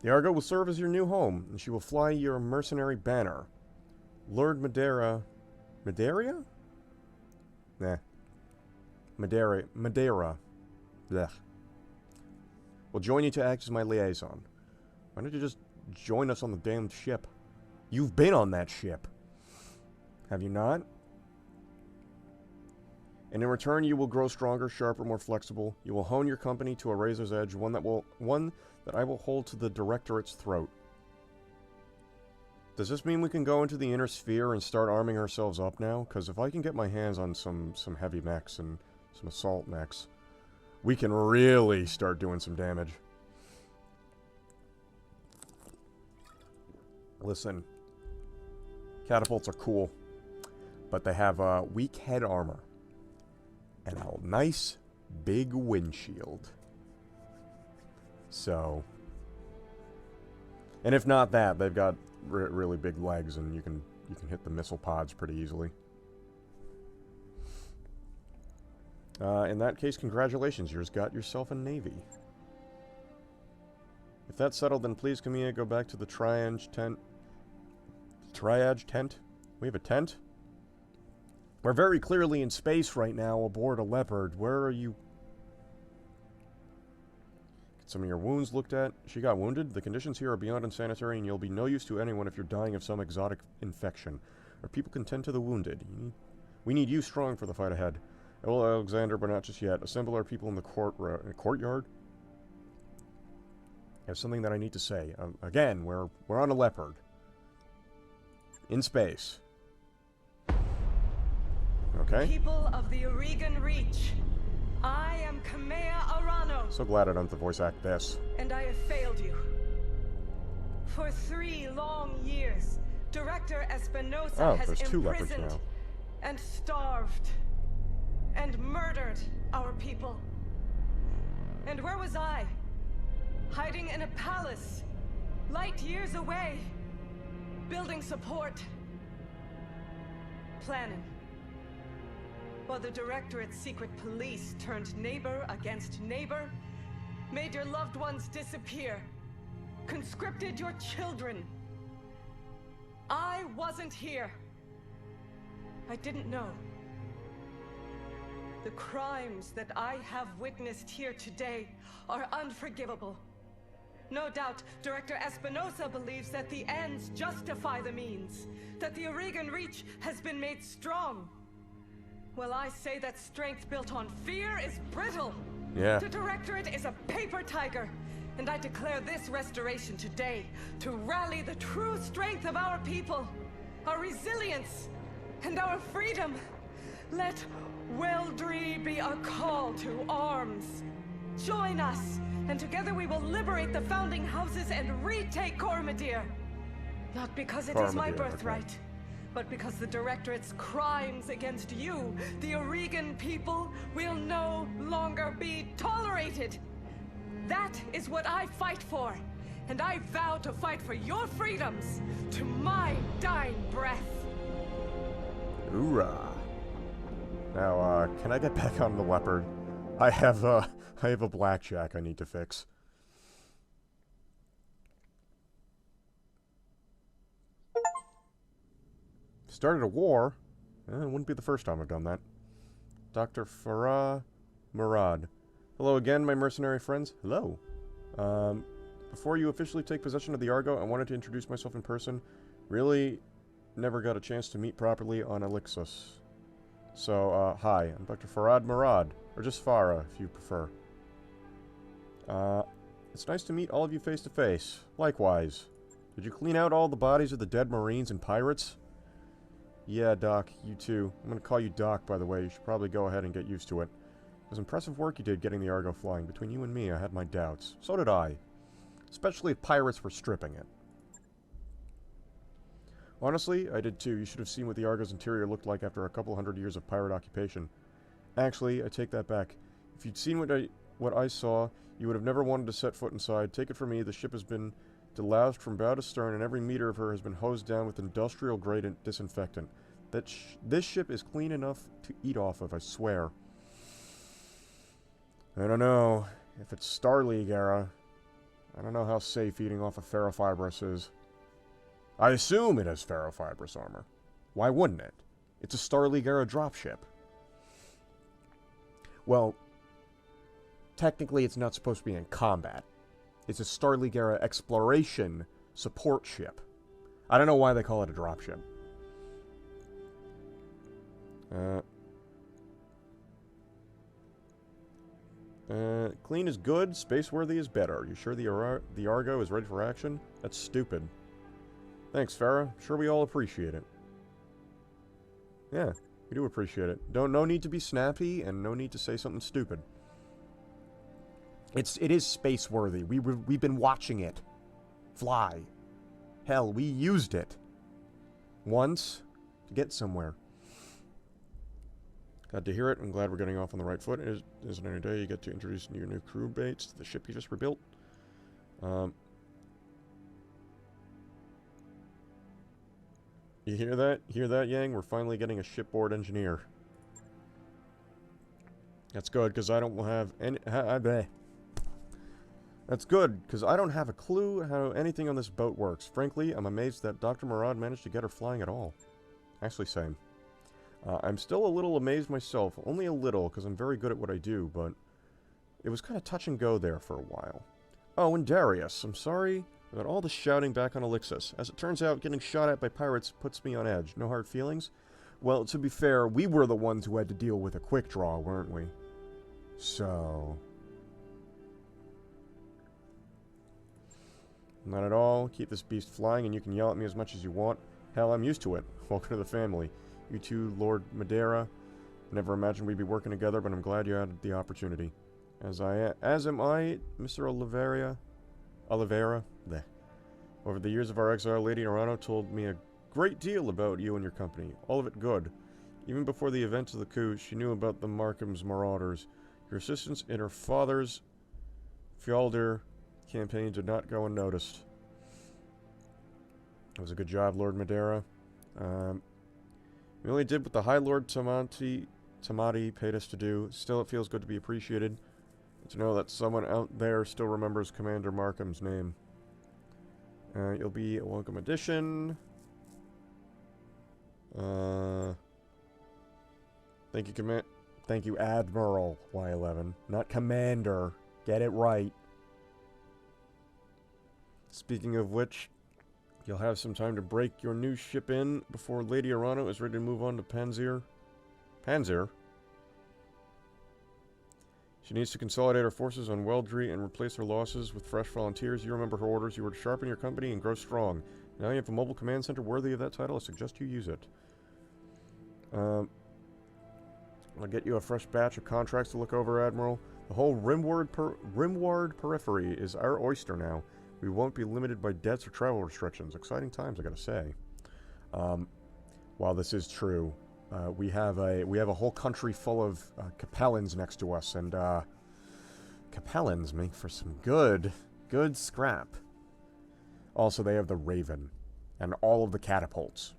The Argo will serve as your new home, and she will fly your mercenary banner. Lord Madeira... Madeira? Nah. Madeira. Blech. Will join you to act as my liaison. Why don't you just join us on the damn ship? You've been on that ship. Have you not? And in return, you will grow stronger, sharper, more flexible. You will hone your company to a razor's edge, one that I will hold to the Directorate's throat. Does this mean we can go into the Inner Sphere and start arming ourselves up now? Because if I can get my hands on some heavy mechs and some assault mechs, we can really start doing some damage. Listen, catapults are cool, but they have weak head armor and a nice big windshield. So, and if not that, they've got really big legs, and you can hit the missile pods pretty easily. In that case, congratulations, you've got yourself a navy. If that's settled, then please, Camilla, go back to the Triage tent. Triage tent? We have a tent? We're very clearly in space right now aboard a Leopard. Where are you? Get some of your wounds looked at. She got wounded. The conditions here are beyond unsanitary, and you'll be no use to anyone if you're dying of some exotic infection. Our people can tend to the wounded. We need you strong for the fight ahead. Well, Alexander, but not just yet. Assemble our people in the courtyard. I have something that I need to say. Again, we're on a Leopard. In space. Okay. People of the Oregon Reach, I am Kamea Arano, So glad I don't have to voice act this. And I have failed you. For 3 long years, Director Espinosa has there's 2 leopards imprisoned now. and starved and murdered our people. And where was I? Hiding in a palace, light years away, building support, planning. While the Directorate's secret police turned neighbor against neighbor, made your loved ones disappear, conscripted your children. I wasn't here. I didn't know. The crimes that I have witnessed here today are unforgivable. No doubt, Director Espinosa believes that the ends justify the means, that the Oregon Reach has been made strong. Well, I say that strength built on fear is brittle. Yeah. The Directorate is a paper tiger, and I declare this restoration today to rally the true strength of our people, our resilience, and our freedom. Let Weldry be a call to arms. Join us, and together we will liberate the founding houses and retake Cormadir. Not because it is my Cormadir, birthright, okay. but because the Directorate's crimes against you, the Oregon people, will no longer be tolerated. That is what I fight for, and I vow to fight for your freedoms to my dying breath. Hoorah. Now, can I get back on the leopard? I have a blackjack I need to fix. Started a war? It wouldn't be the first time I've done that. Dr. Farah Murad. Hello again, my mercenary friends. Hello. Before you officially take possession of the Argo, I wanted to introduce myself in person. Really never got a chance to meet properly on Elixus. So, hi, I'm Dr. Farad Murad, or just Farah, if you prefer. It's nice to meet all of you face to face. Likewise. Did you clean out all the bodies of the dead Marines and pirates? Yeah, Doc, you too. I'm gonna call you Doc, by the way. You should probably go ahead and get used to it. It was impressive work you did getting the Argo flying. Between you and me, I had my doubts. So did I. Especially if pirates were stripping it. Honestly, I did too. You should have seen what the Argo's interior looked like after a couple hundred years of pirate occupation. Actually, I take that back. If you'd seen what I saw, you would have never wanted to set foot inside. Take it from me, the ship has been deloused from bow to stern, and every meter of her has been hosed down with industrial-grade disinfectant. This ship is clean enough to eat off of, I swear. I don't know. If it's Star League era, I don't know how safe eating off of ferrofibrous is. I assume it has ferrofibrous armor. Why wouldn't it? It's a Star League era dropship. Well, technically it's not supposed to be in combat. It's a Star League era exploration support ship. I don't know why they call it a dropship. Clean is good, space-worthy is better. You sure the Argo is ready for action? That's stupid. Thanks, Farah. Sure we all appreciate it. Yeah, we do appreciate it. No need to be snappy, and no need to say something stupid. It is space-worthy. We've been watching it fly. Hell, we used it once to get somewhere. Glad to hear it. I'm glad we're getting off on the right foot. It isn't any day you get to introduce your new crew mates to the ship you just rebuilt. You hear that? Hear that, Yang? We're finally getting a shipboard engineer. That's good, because I don't have any... That's good, because I don't have a clue how anything on this boat works. Frankly, I'm amazed that Dr. Murad managed to get her flying at all. Actually, same. I'm still a little amazed myself. Only a little, because I'm very good at what I do, but... It was kind of touch and go there for a while. Oh, and Darius, I'm sorry about all the shouting back on Elixus. As it turns out, getting shot at by pirates puts me on edge. No hard feelings? Well, to be fair, we were the ones who had to deal with a quick draw, weren't we? So... Not at all. Keep this beast flying and you can yell at me as much as you want. Hell, I'm used to it. Welcome to the family. You too, Lord Madeira. Never imagined we'd be working together, but I'm glad you had the opportunity. As am I, Mr. Oliveira. Bleh. Over the years of our exile, Lady Arano told me a great deal about you and your company. All of it good. Even before the events of the coup, she knew about the Markham's marauders. Your assistance in her father's Fjolder campaign did not go unnoticed. It was a good job, Lord Madeira. We only did what the High Lord Tamati paid us to do. Still, it feels good to be appreciated. To know that someone out there still remembers Commander Markham's name. You'll be a welcome addition. Thank you, Admiral Y11. Not Commander. Get it right. Speaking of which, you'll have some time to break your new ship in before Lady Arano is ready to move on to Panzer. Panzer? She needs to consolidate her forces on Weldry and replace her losses with fresh volunteers. You remember her orders. You were to sharpen your company and grow strong. Now you have a mobile command center worthy of that title. I suggest you use it. I'll get you a fresh batch of contracts to look over, Admiral. The whole Rimward periphery is our oyster now. We won't be limited by debts or travel restrictions. Exciting times, I gotta say. While this is true, we have a whole country full of Capellans next to us, and Capellans make for some good scrap. Also, they have the Raven and all of the catapults.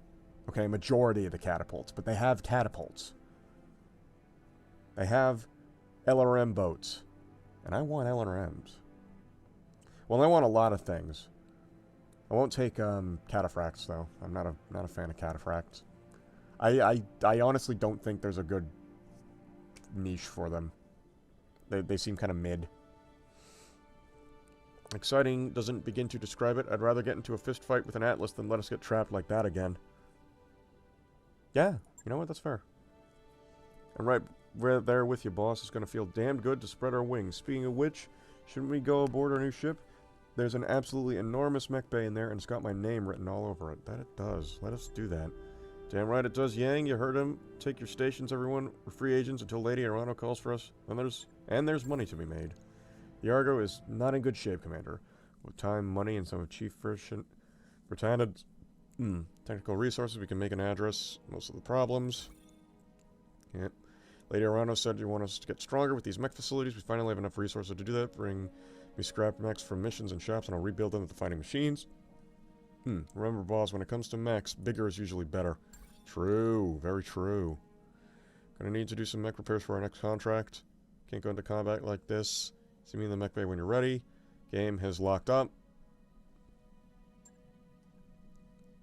Okay, majority of the catapults, but they have catapults. They have LRM boats, and I want LRMs. Well, I want a lot of things. I won't take cataphracts though. I'm not a fan of cataphracts. I honestly don't think there's a good niche for them. They seem kind of mid. Exciting doesn't begin to describe it. I'd rather get into a fist fight with an Atlas than let us get trapped like that again. Yeah, you know what? That's fair. I'm right there with you, boss. It's going to feel damned good to spread our wings. Speaking of which, shouldn't we go aboard our new ship? There's an absolutely enormous mech bay in there, and it's got my name written all over it. That it does. Let us do that. Damn right it does, Yang. You heard him. Take your stations, everyone. We're free agents until Lady Arano calls for us. And there's money to be made. The Argo is not in good shape, Commander. With time, money, and some of Chief Britannia's technical resources, we can make an address. Most of the problems. Yep. Lady Arano said you want us to get stronger with these mech facilities. We finally have enough resources to do that. Bring me scrap mechs from missions and shops, and I'll rebuild them with the fighting machines. Remember, boss, when it comes to mechs, bigger is usually better. True. Very true. Gonna need to do some mech repairs for our next contract. Can't go into combat like this. See me in the mech bay when you're ready. Game has locked up.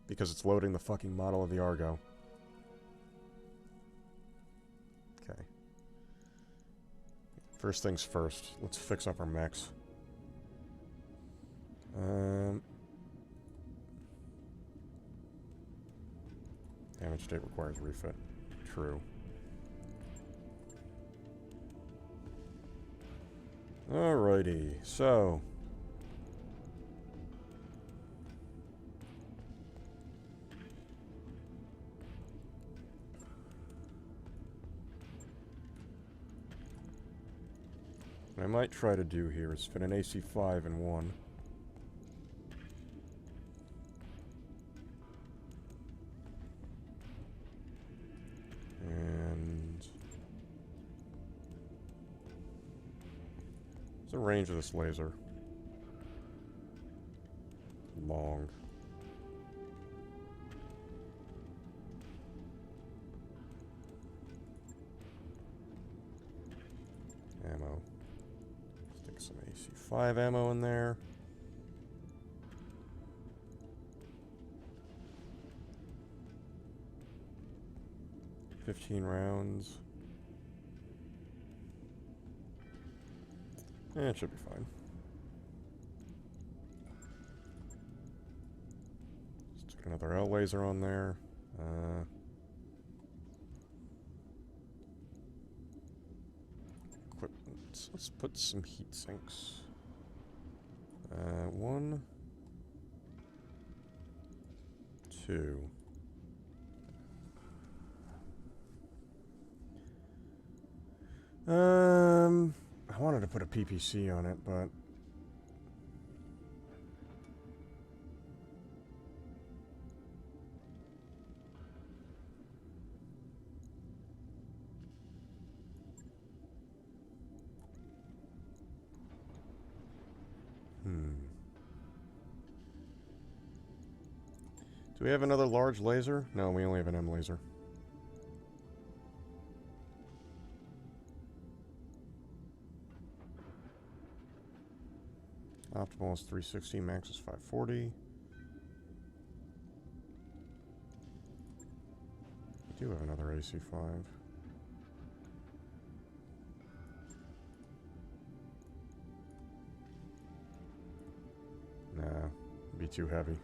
Because it's loading the fucking model of the Argo. Okay. First things first. Let's fix up our mechs. Damage state requires refit. True. Alrighty, so... what I might try to do here is fit an AC-5 in one. And... what's the range of this laser? Long. Ammo. Stick some AC-5 ammo in there. $15 rounds. It should be fine. Stick another L laser on there. Equipment. Let's put some heat sinks. 1, 2. I wanted to put a PPC on it, but... Do we have another large laser? No, we only have an M laser. Optimal is 360, max is 540. We do have another AC5. Nah, it'd be too heavy.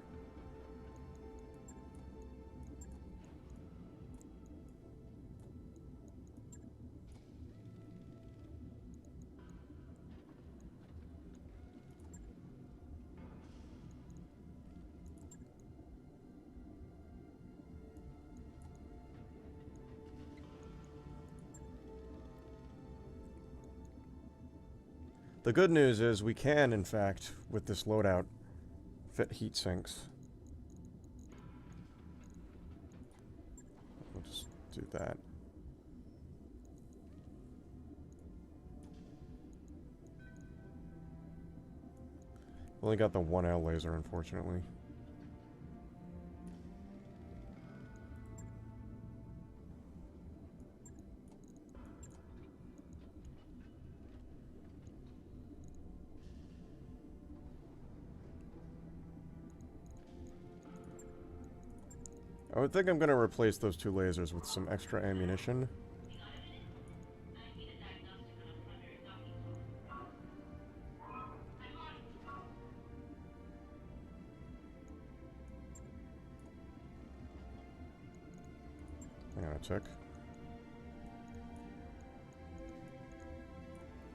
The good news is we can, in fact, with this loadout, fit heat sinks. We'll just do that. Only got the 1L laser, unfortunately. I would think I'm going to replace those two lasers with some extra ammunition. Hang on a tick.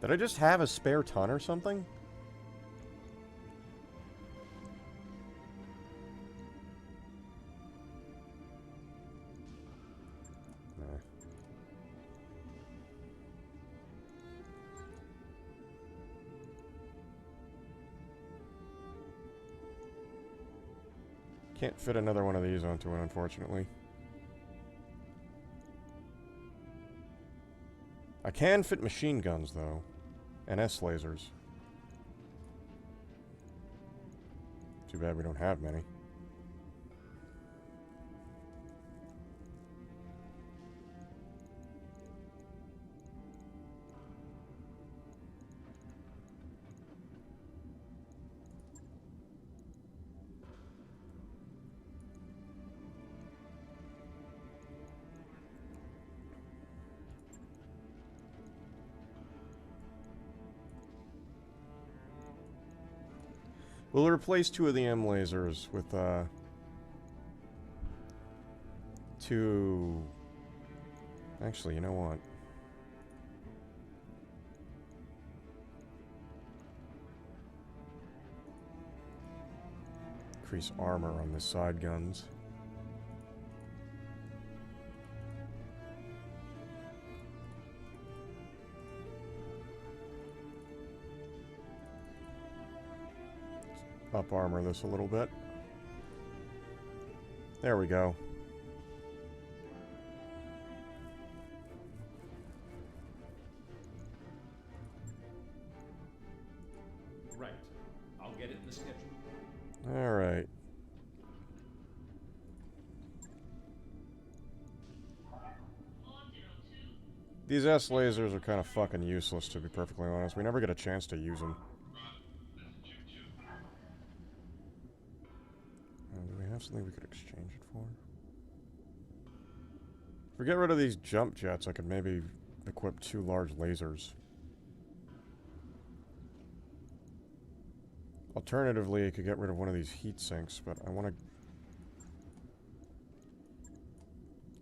Did I just have a spare ton or something? Can't fit another one of these onto it, unfortunately. I can fit machine guns, though. And S lasers. Too bad we don't have many. We'll replace two of the M lasers with, two... Actually, you know what? Increase armor on the side guns. Up armor this a little bit. There we go. Right. I'll get it in the schedule. All right. These S lasers are kind of fucking useless, to be perfectly honest. We never get a chance to use them. Do we have something we could exchange it for? If we get rid of these jump jets, I could maybe equip two large lasers. Alternatively, I could get rid of one of these heat sinks, but I want to...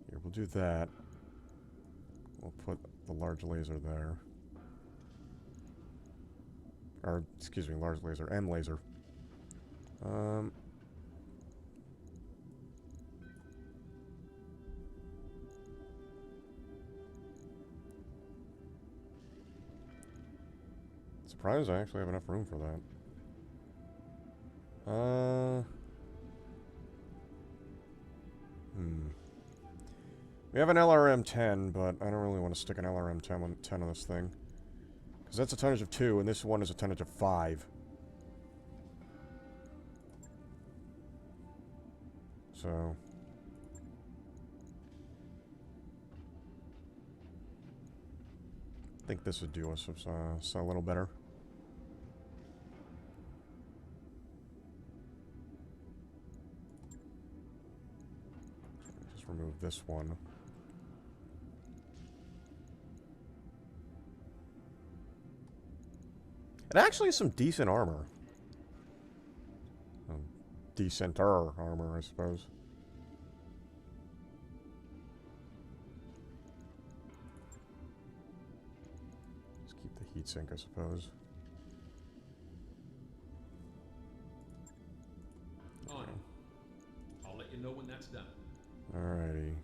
Here, we'll do that. We'll put the large laser there. Or, excuse me, large laser, M laser. Surprised I actually have enough room for that. We have an LRM-10, but I don't really want to stick an LRM-10 on this thing. Because that's a tonnage of 2, and this one is a tonnage of 5. So... I think this would do us a little better. Just remove this one. It actually has some decent armor. Decenter armor, I suppose. Just keep the heatsink, I suppose. On. I'll let you know when that's done. Alrighty.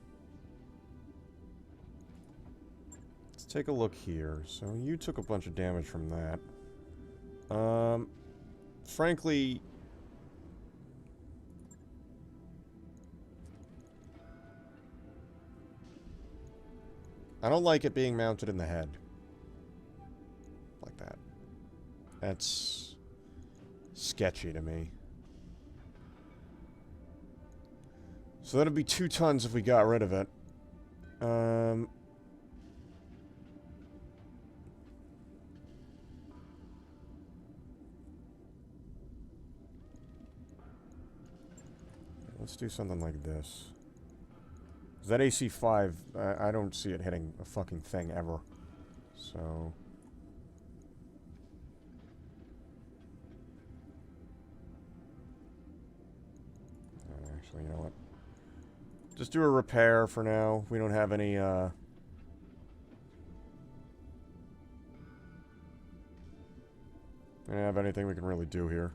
Let's take a look here. So you took a bunch of damage from that. Frankly, I don't like it being mounted in the head. Like that. That's sketchy to me. So that'd be 2 tons if we got rid of it. Let's do something like this. That AC-5, I don't see it hitting a fucking thing ever. So... actually, you know what? Just do a repair for now. We don't have any, We don't have anything we can really do here.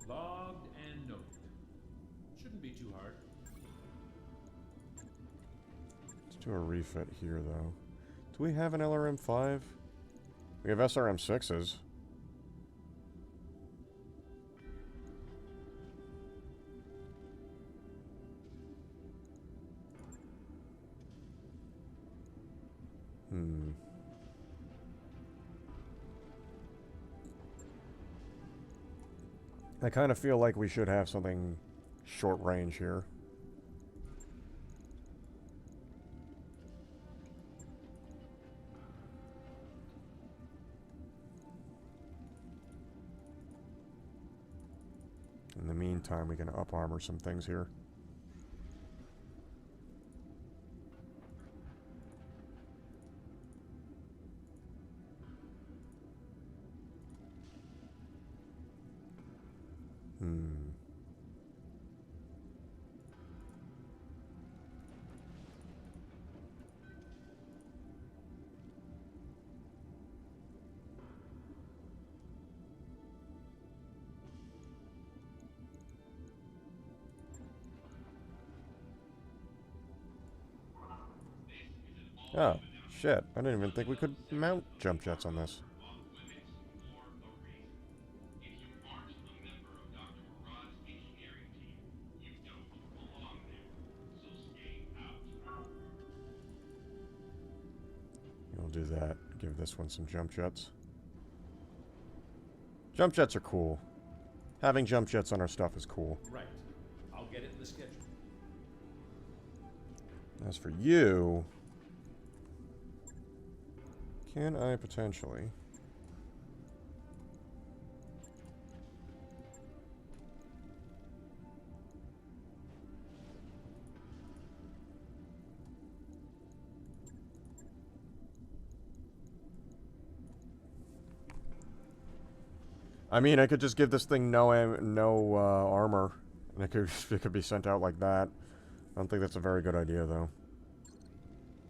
Logged and noted. Shouldn't be too hard. Let's do a refit here, though. Do we have an LRM-5? We have SRM-6s. I kind of feel like we should have something short range here. In the meantime, we can up armor some things here. Oh, shit. I didn't even think we could mount jump jets on this. We'll do that. Give this one some jump jets. Jump jets are cool. Having jump jets on our stuff is cool. Right. I'll get it in the schedule. As for you... Can I potentially... I mean, I could just give this thing no armor, and it could be sent out like that. I don't think that's a very good idea, though.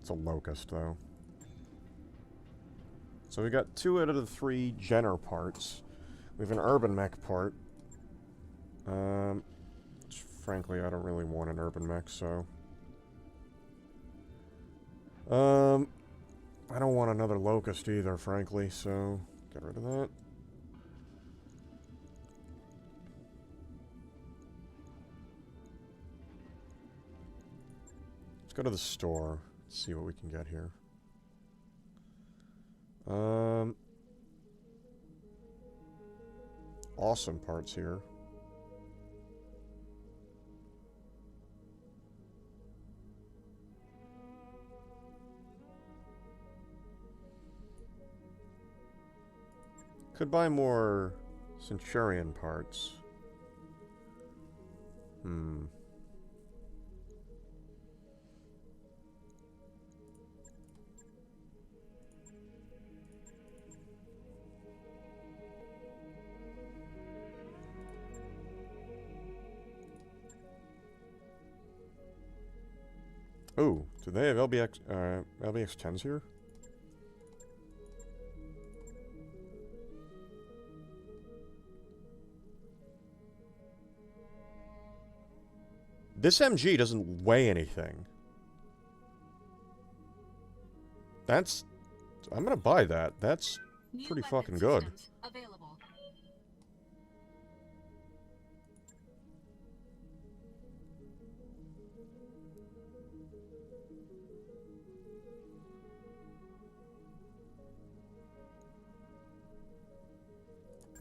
It's a locust, though. So we got 2 out of the 3 Jenner parts. We have an urban mech part. Which, frankly, I don't really want an urban mech, so... I don't want another locust either, frankly, so... get rid of that. Let's go to the store. See what we can get here. Awesome parts here. Could buy more Centurion parts. Oh, do they have LBX 10s here? This MG doesn't weigh anything. That's... I'm gonna buy that. That's pretty fucking good. Available.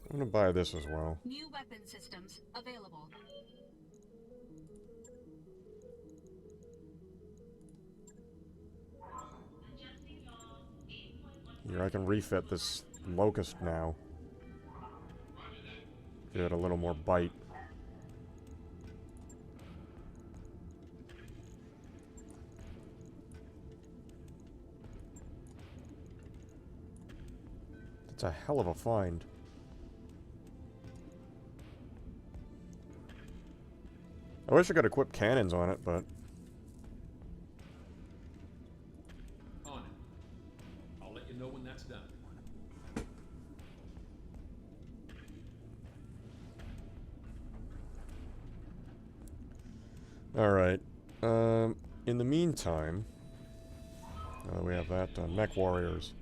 I'm gonna buy this as well. New weapon systems available. Here, I can refit this Locust now. Give it a little more bite. That's a hell of a find. I wish I could equip cannons on it, but... On it. I'll let you know when that's done. Alright. In the meantime... Now that we have that done, Mech Warriors.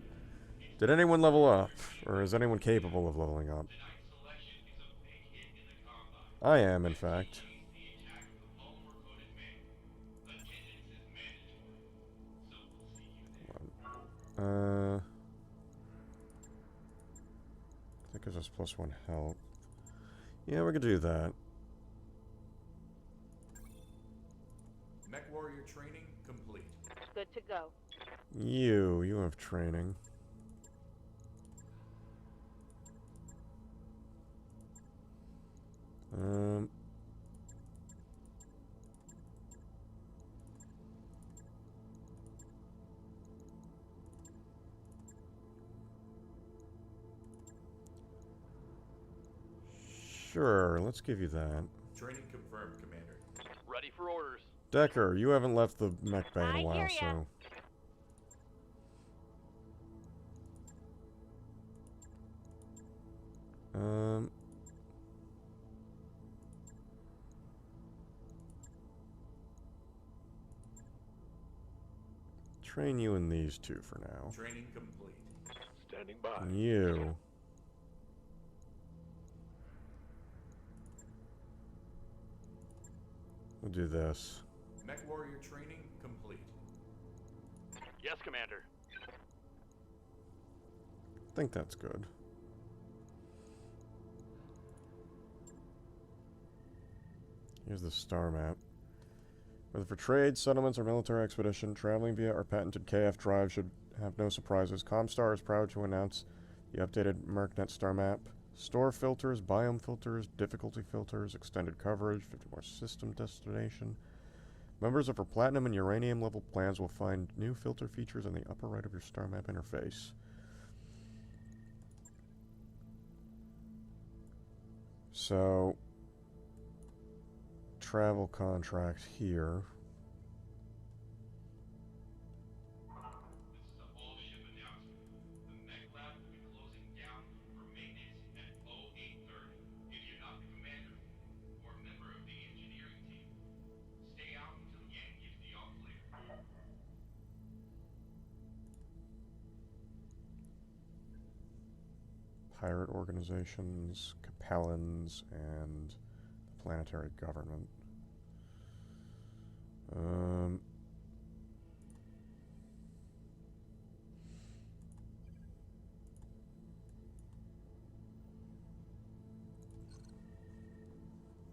Did anyone level up? Or is anyone capable of leveling up? I am, in fact. That gives us +1 health. Yeah, we could do that. Mech Warrior training complete. Good to go. You have training. Sure, let's give you that. Training confirmed, Commander. Ready for orders. Decker, you haven't left the mech bay in I a while, hear ya. so... Train you in these two for now. Training complete. Standing by. And you... We'll do this. Mech Warrior training complete. Yes, Commander. I think that's good. Here's the star map. Whether for trade, settlements, or military expedition, traveling via our patented KF drive should have no surprises. Comstar is proud to announce the updated MercNet star map. Store filters, biome filters, difficulty filters, extended coverage, 50 more system destination. Members of our Platinum and Uranium level plans will find new filter features in the upper right of your star map interface. So... travel contract here. This is a all ship announcement. The mech lab will be closing down for maintenance at 0830. If you're not the commander or a member of the engineering team, stay out until Yang gives the all clear. pirate organizations, Capellans, and the planetary government.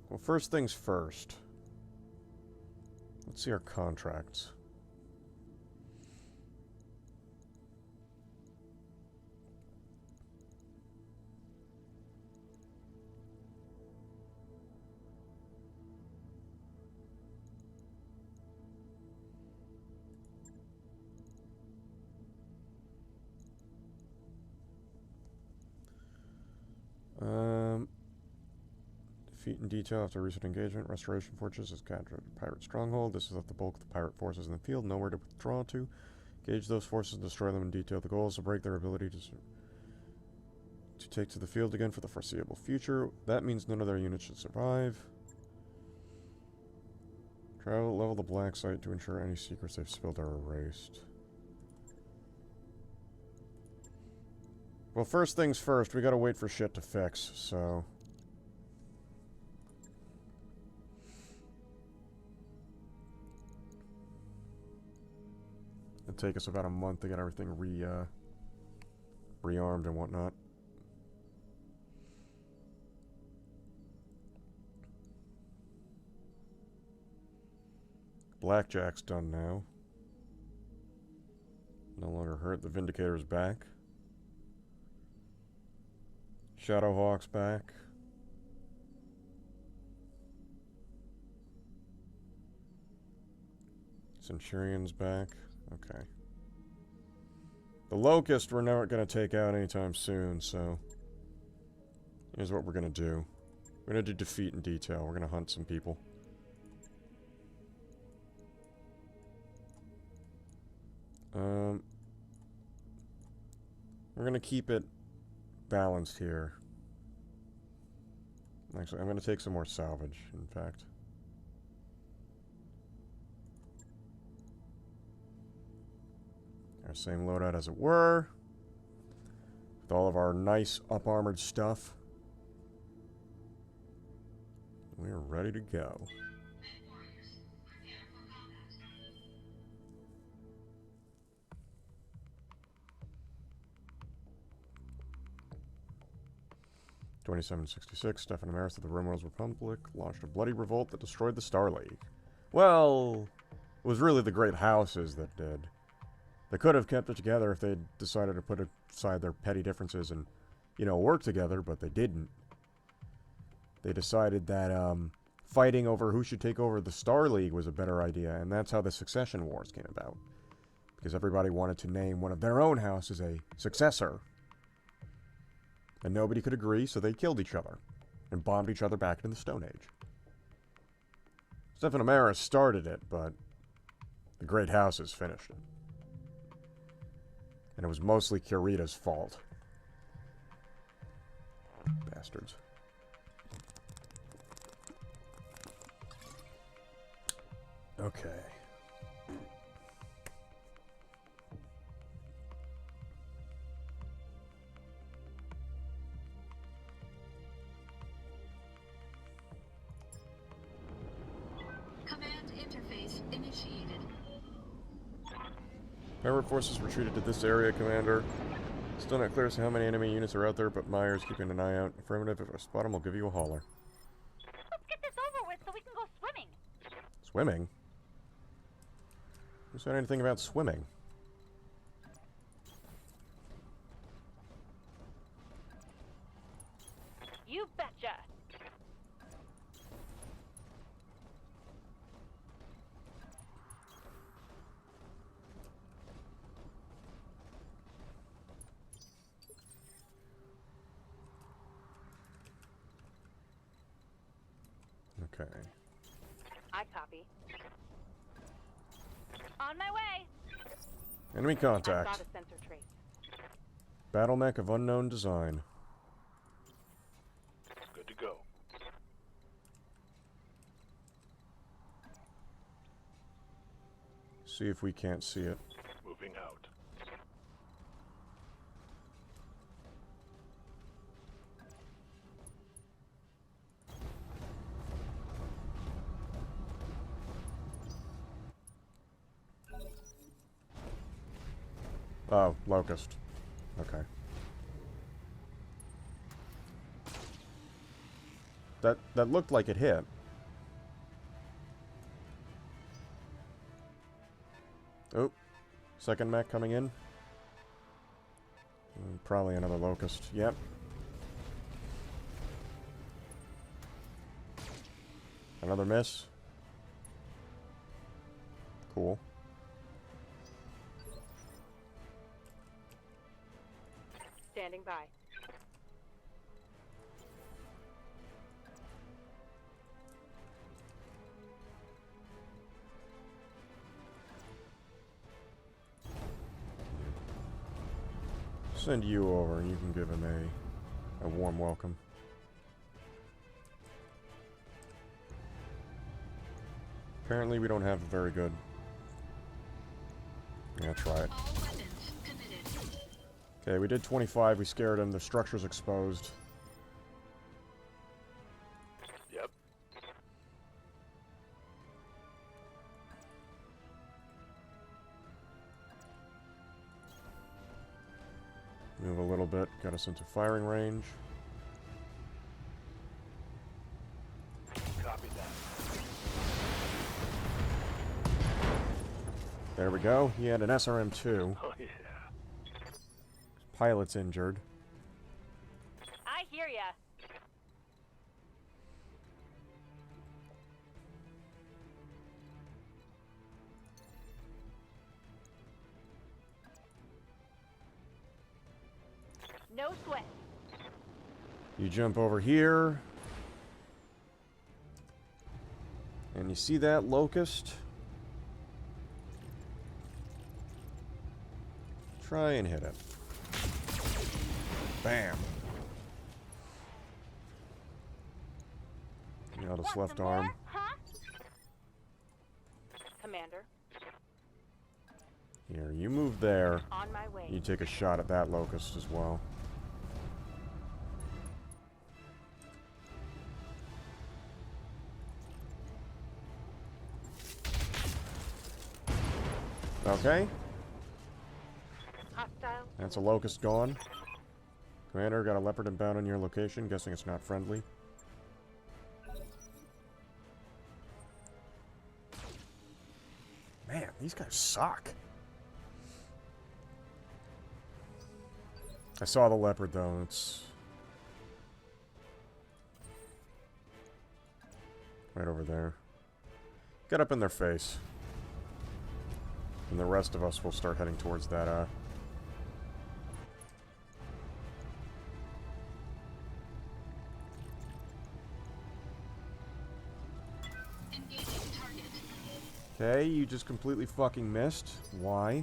Well, first things first. Let's see our contracts. Defeat in detail after recent engagement. Restoration Fortress has captured a pirate stronghold. This has left the bulk of the pirate forces in the field, nowhere to withdraw to. Engage those forces and destroy them in detail. The goal is to break their ability to take to the field again for the foreseeable future. That means none of their units should survive. Travel level the black site to ensure any secrets they've spilled are erased. Well, first things first, we gotta wait for shit to fix, so... It'll take us about a month to get everything rearmed and whatnot. Blackjack's done now. No longer hurt. The Vindicator's back. Shadowhawk's back. Centurion's back. Okay. The Locust we're never going to take out anytime soon, so... Here's what we're going to do. We're going to do defeat in detail. We're going to hunt some people. We're going to keep it balanced here. Actually, I'm going to take some more salvage, in fact. Our same loadout as it were. With all of our nice up-armored stuff. We're ready to go. 2766, Stefan Amaris of the Rimworld's Republic launched a bloody revolt that destroyed the Star League. Well, it was really the Great Houses that did. They could have kept it together if they'd decided to put aside their petty differences and, you know, work together, but they didn't. They decided that fighting over who should take over the Star League was a better idea, and that's how the Succession Wars came about. Because everybody wanted to name one of their own houses a successor. And nobody could agree, so they killed each other. And bombed each other back into the Stone Age. Stefan Amaris started it, but the Great Houses finished it. And it was mostly Kurita's fault. Bastards. Okay. Command interface initiated. Pirate forces retreated to this area, Commander. Still not clear as to how many enemy units are out there, but Myers keeping an eye out. Affirmative, if I spot them, I'll give you a holler. Let's get this over with so we can go swimming. Swimming? Who said anything about swimming? You betcha. Okay. I copy. On my way. Enemy I've got contact. a sensor trace. Battle mech of unknown design. Good to go. See if we can't see it. Moving out. Oh, locust. Okay. That looked like it hit. Oh, second mech coming in. Probably another locust. Yep. Another miss. Cool. Standing by. Send you over and you can give him a warm welcome. Apparently we don't have a very good... Yeah, try it. All weapons committed. Okay, we did 25, we scared him, the structure's exposed. Yep. Move a little bit, got us into firing range. Copy that. There we go, he had an SRM-2. Oh, yeah. Pilot's injured. I hear ya. No sweat. You jump over here. And you see that locust? Try and hit it. Bam. Now this Want left some arm. more, huh? Commander, Here, you move there. on my way. You take a shot at that locust as well. Okay, Hostile. that's a locust gone. Commander, got a leopard inbound on your location. Guessing it's not friendly. Man, these guys suck. I saw the leopard though. It's right over there. Get up in their face. And the rest of us will start heading towards that, Engaging target. Okay, you just completely fucking missed. Why?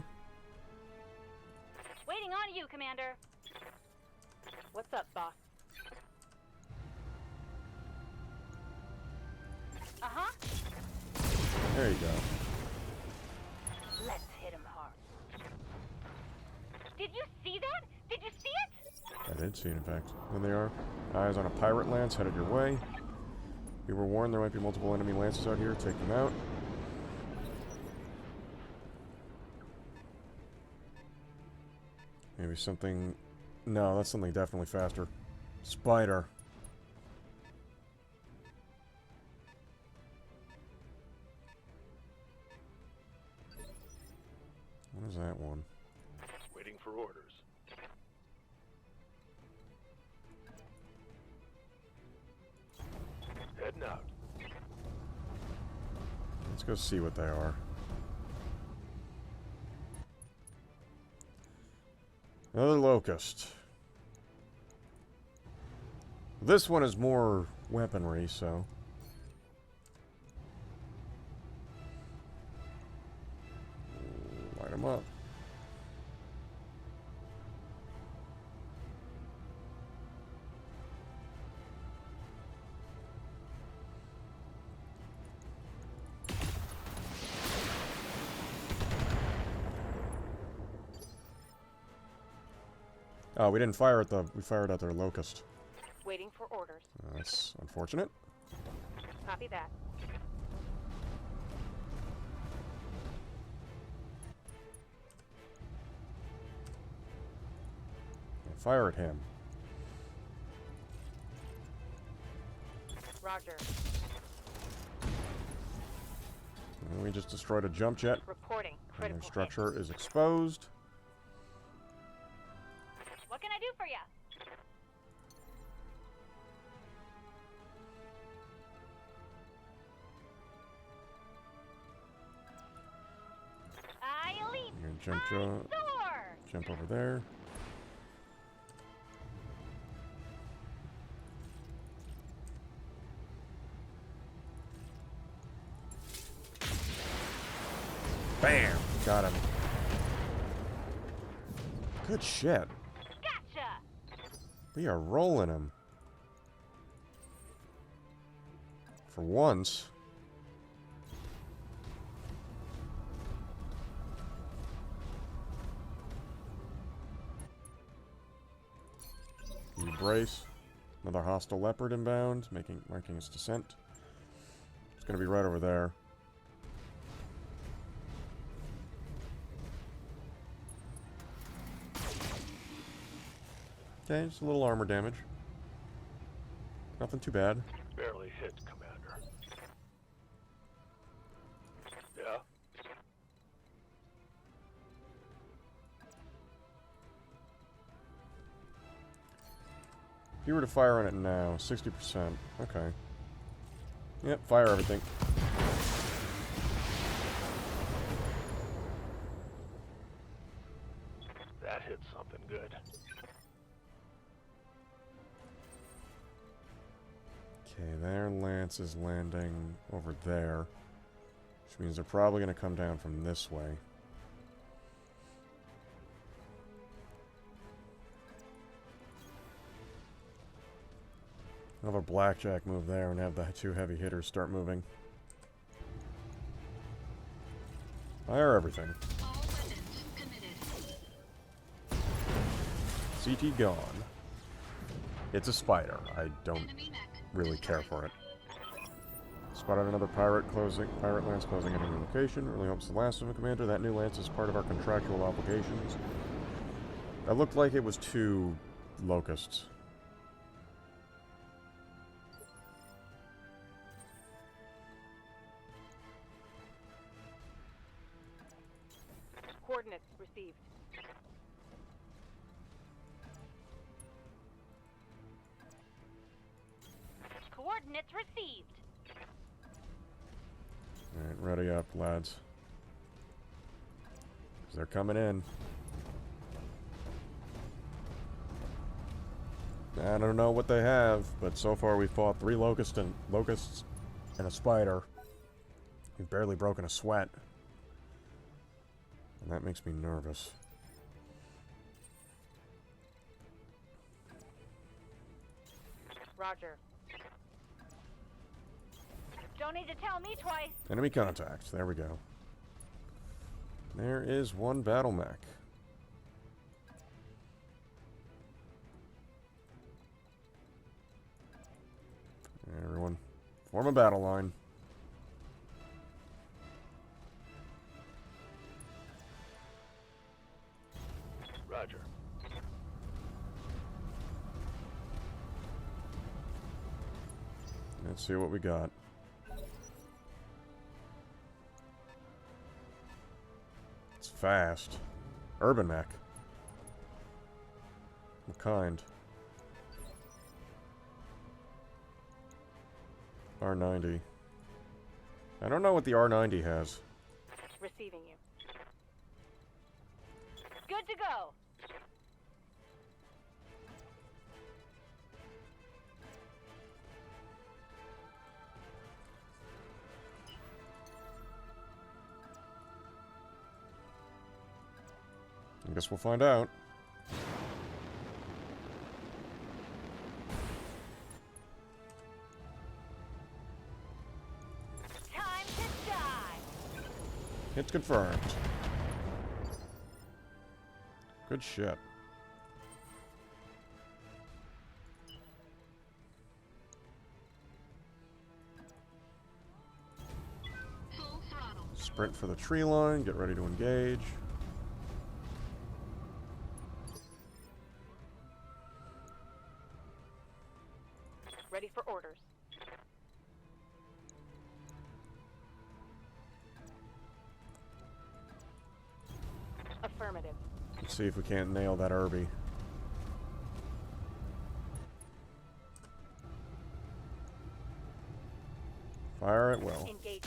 Waiting on you, Commander. What's up, boss? Uh-huh. There you go. Let's hit him hard. Did you see that? Did you see it? I did see it, in fact. There they are. Eyes on a pirate lance headed your way. We were warned there might be multiple enemy lances out here. Take them out. Maybe something... No, that's something definitely faster. Spider. What is that one? Waiting for orders. Heading out. Let's go see what they are. Another locust. This one is more weaponry, so... Light them up. Oh, we didn't fire at the... We fired at their locust. Waiting for orders. That's unfortunate. Copy that. Fire at him. Roger. And we just destroyed a jump jet. Reporting. And Critical their hit. structure is exposed. What can I do for you? I leap. You're gonna Soar. jump over there. Bam! Got him. Good shit. Gotcha. We are rolling him. For once. You brace. Another hostile leopard inbound, marking its descent. It's gonna be right over there. Okay, just a little armor damage. Nothing too bad. Barely hit, Commander. Yeah? If you were to fire on it now, 60%. Okay. Yep, fire everything. That hit something good. Okay, their lance is landing over there. Which means they're probably going to come down from this way. I'll have a blackjack move there and have the two heavy hitters start moving. Fire everything. All weapons committed. CT gone. It's a spider. I don't Enemy mech. really care for it. Spotted another pirate lance closing in a new location. Really hopes the last of them, Commander. That new lance is part of our contractual obligations. That looked like it was two locusts. Coordinates received. Coordinates received. Alright, ready up, lads. 'Cause they're coming in. I don't know what they have, but so far we've fought 3 locusts and a spider. We've barely broken a sweat. And that makes me nervous. Roger. Don't need to tell me twice. Enemy contact. There we go. There is one battle mech. Everyone, form a battle line. Roger. Let's see what we got. It's fast. Urban mech. What kind? R90. I don't know what the R90 has. Receiving you. Good to go. I guess we'll find out. Time to die. Hits confirmed. Good shit. Full throttle. Sprint for the tree line. Get ready to engage. Ready for orders. Affirmative. Let's see if we can't nail that Irby. Fire at will. Engaging.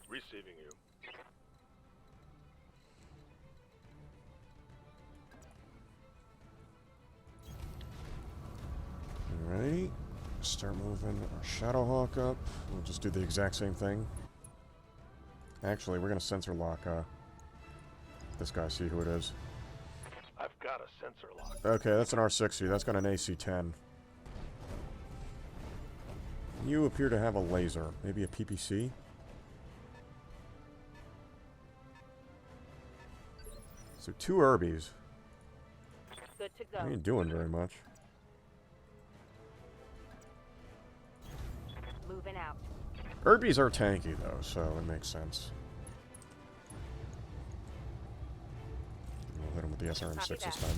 Receiving you. Alright. Start moving our Shadowhawk up. We'll just do the exact same thing. Actually, we're gonna sensor lock this guy, see who it is. I've got a sensor lock. Okay, that's an R60. That's got an AC-10. You appear to have a laser. Maybe a PPC? So 2 Irbies. Good to go. I ain't doing very much. Moving out. Irbies are tanky, though, so it makes sense. We'll hit him with the SRM-6 this time.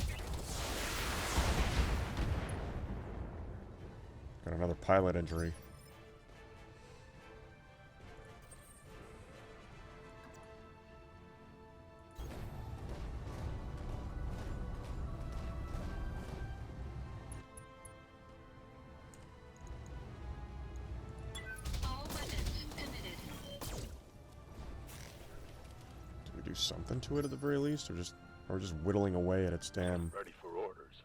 Got another pilot injury. All weapons committed. Do we do something to it at the very least, or just whittling away at its damn... Ready for orders.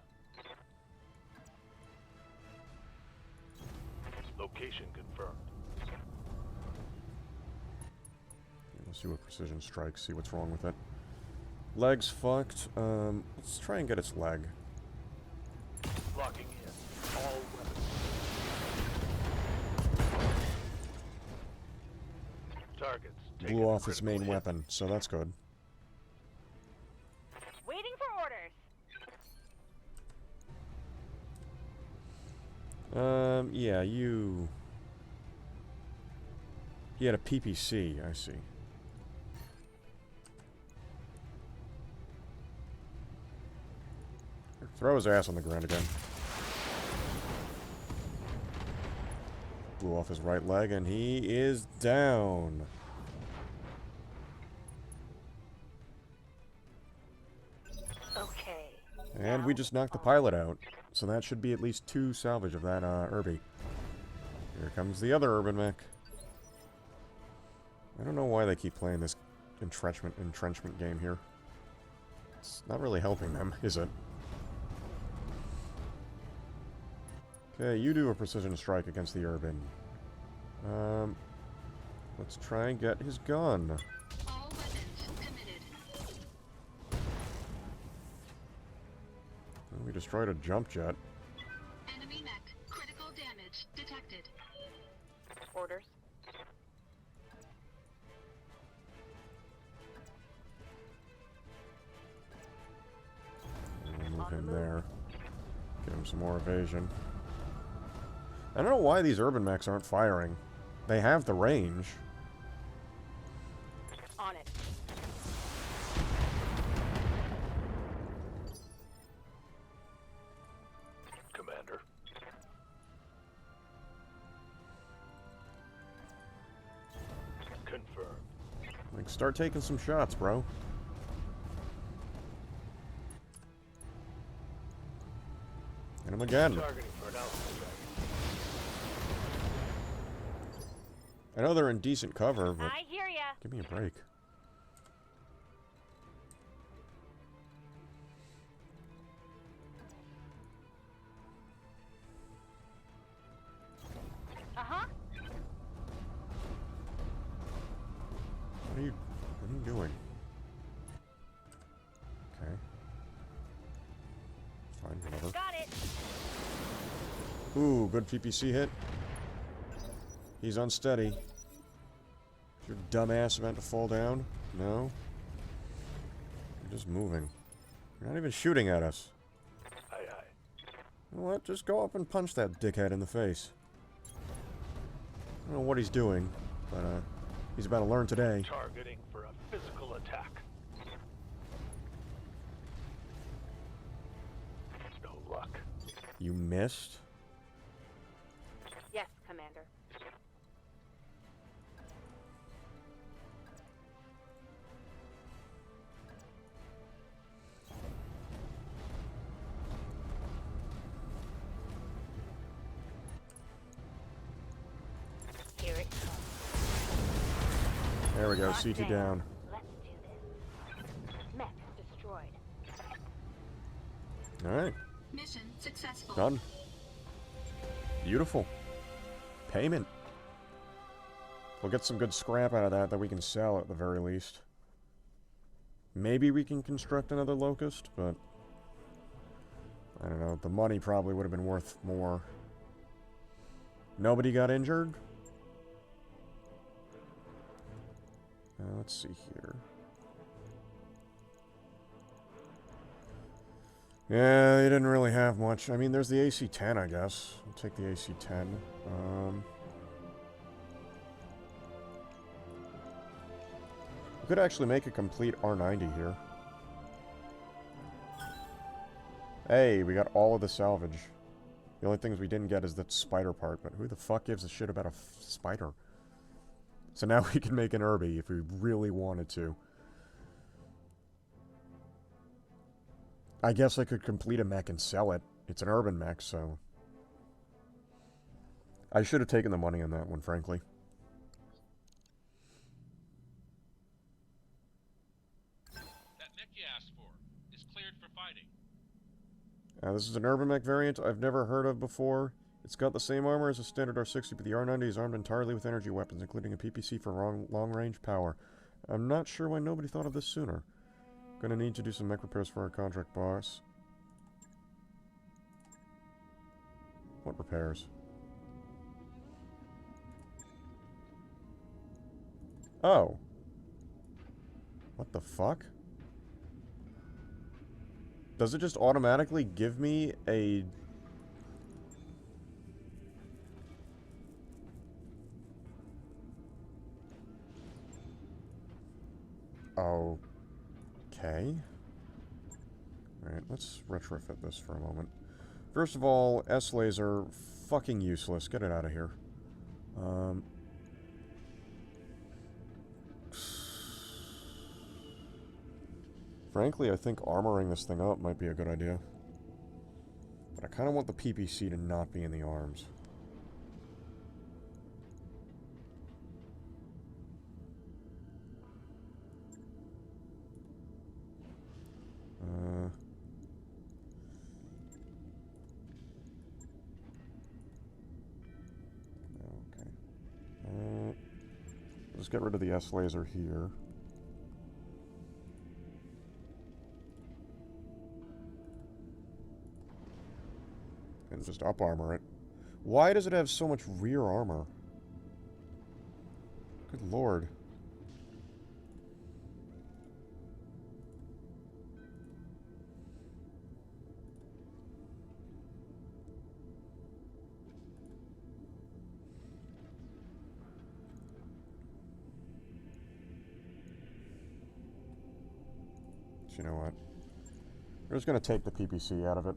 Location confirmed. We'll see what precision strikes, see what's wrong with it. Leg's fucked. Let's try and get its leg. Locking in. All weapons. Targets. taking Blew off its critical main hit. weapon, so that's good. Waiting for orders. Yeah, you... He had a PPC, I see. Throw his ass on the ground again. Blew off his right leg, and he is down. Okay. And we just knocked the pilot out. So that should be at least 2 salvage of that Irby. Here comes the other urban mech. I don't know why they keep playing this entrenchment game here. It's not really helping them, is it? Okay, you do a precision strike against the urban. Let's try and get his gun. All weapons committed. We destroyed a jump jet. Enemy mech. Critical damage detected. Orders. We'll move him there. Give him some more evasion. I don't know why these urban mechs aren't firing. They have the range. On it. Commander. Confirmed. Like, start taking some shots, bro. Hit him again. Targeting for an outlet strike. I know they're in decent cover, but I hear ya. give me a break. Uh-huh. What are you doing? Okay. Fine, whatever. Got it. Ooh, good PPC hit. He's unsteady. Is your dumbass about to fall down? No? You're just moving. You're not even shooting at us. Aye, aye. You know what? Just go up and punch that dickhead in the face. I don't know what he's doing, but he's about to learn today. Targeting for a physical attack. You missed? Yes, Commander. Here it comes. There we go, Locked CT down. Let's do this. Mech destroyed. Alright, Mission successful. done. Beautiful. Payment. We'll get some good scrap out of that we can sell at the very least. Maybe we can construct another locust, but I don't know. The money probably would have been worth more. Nobody got injured? Let's see here. Yeah, they didn't really have much. I mean, there's the AC-10, I guess. I'll take the AC-10. We could actually make a complete R90 here. Hey, we got all of the salvage. The only things we didn't get is that spider part, but who the fuck gives a shit about a spider? So now we can make an Irby if we really wanted to. I guess I could complete a mech and sell it. It's an urban mech, so... I should have taken the money on that one, frankly. That mech you asked for is cleared for fighting. This is an urban mech variant I've never heard of before. It's got the same armor as a standard R60, but the R90 is armed entirely with energy weapons, including a PPC for long-range power. I'm not sure why nobody thought of this sooner. Gonna need to do some mech repairs for our contract boss. What repairs? Oh. What the fuck? Does it just automatically give me a... Okay. Alright, let's retrofit this for a moment. First of all, S-Laser, fucking useless. Get it out of here. Frankly, I think armoring this thing up might be a good idea. But I kind of want the PPC to not be in the arms. Okay. Let's get rid of the S-Laser here. And just up-armor it. Why does it have so much rear armor? Good lord. You know what? We're just going to take the PPC out of it.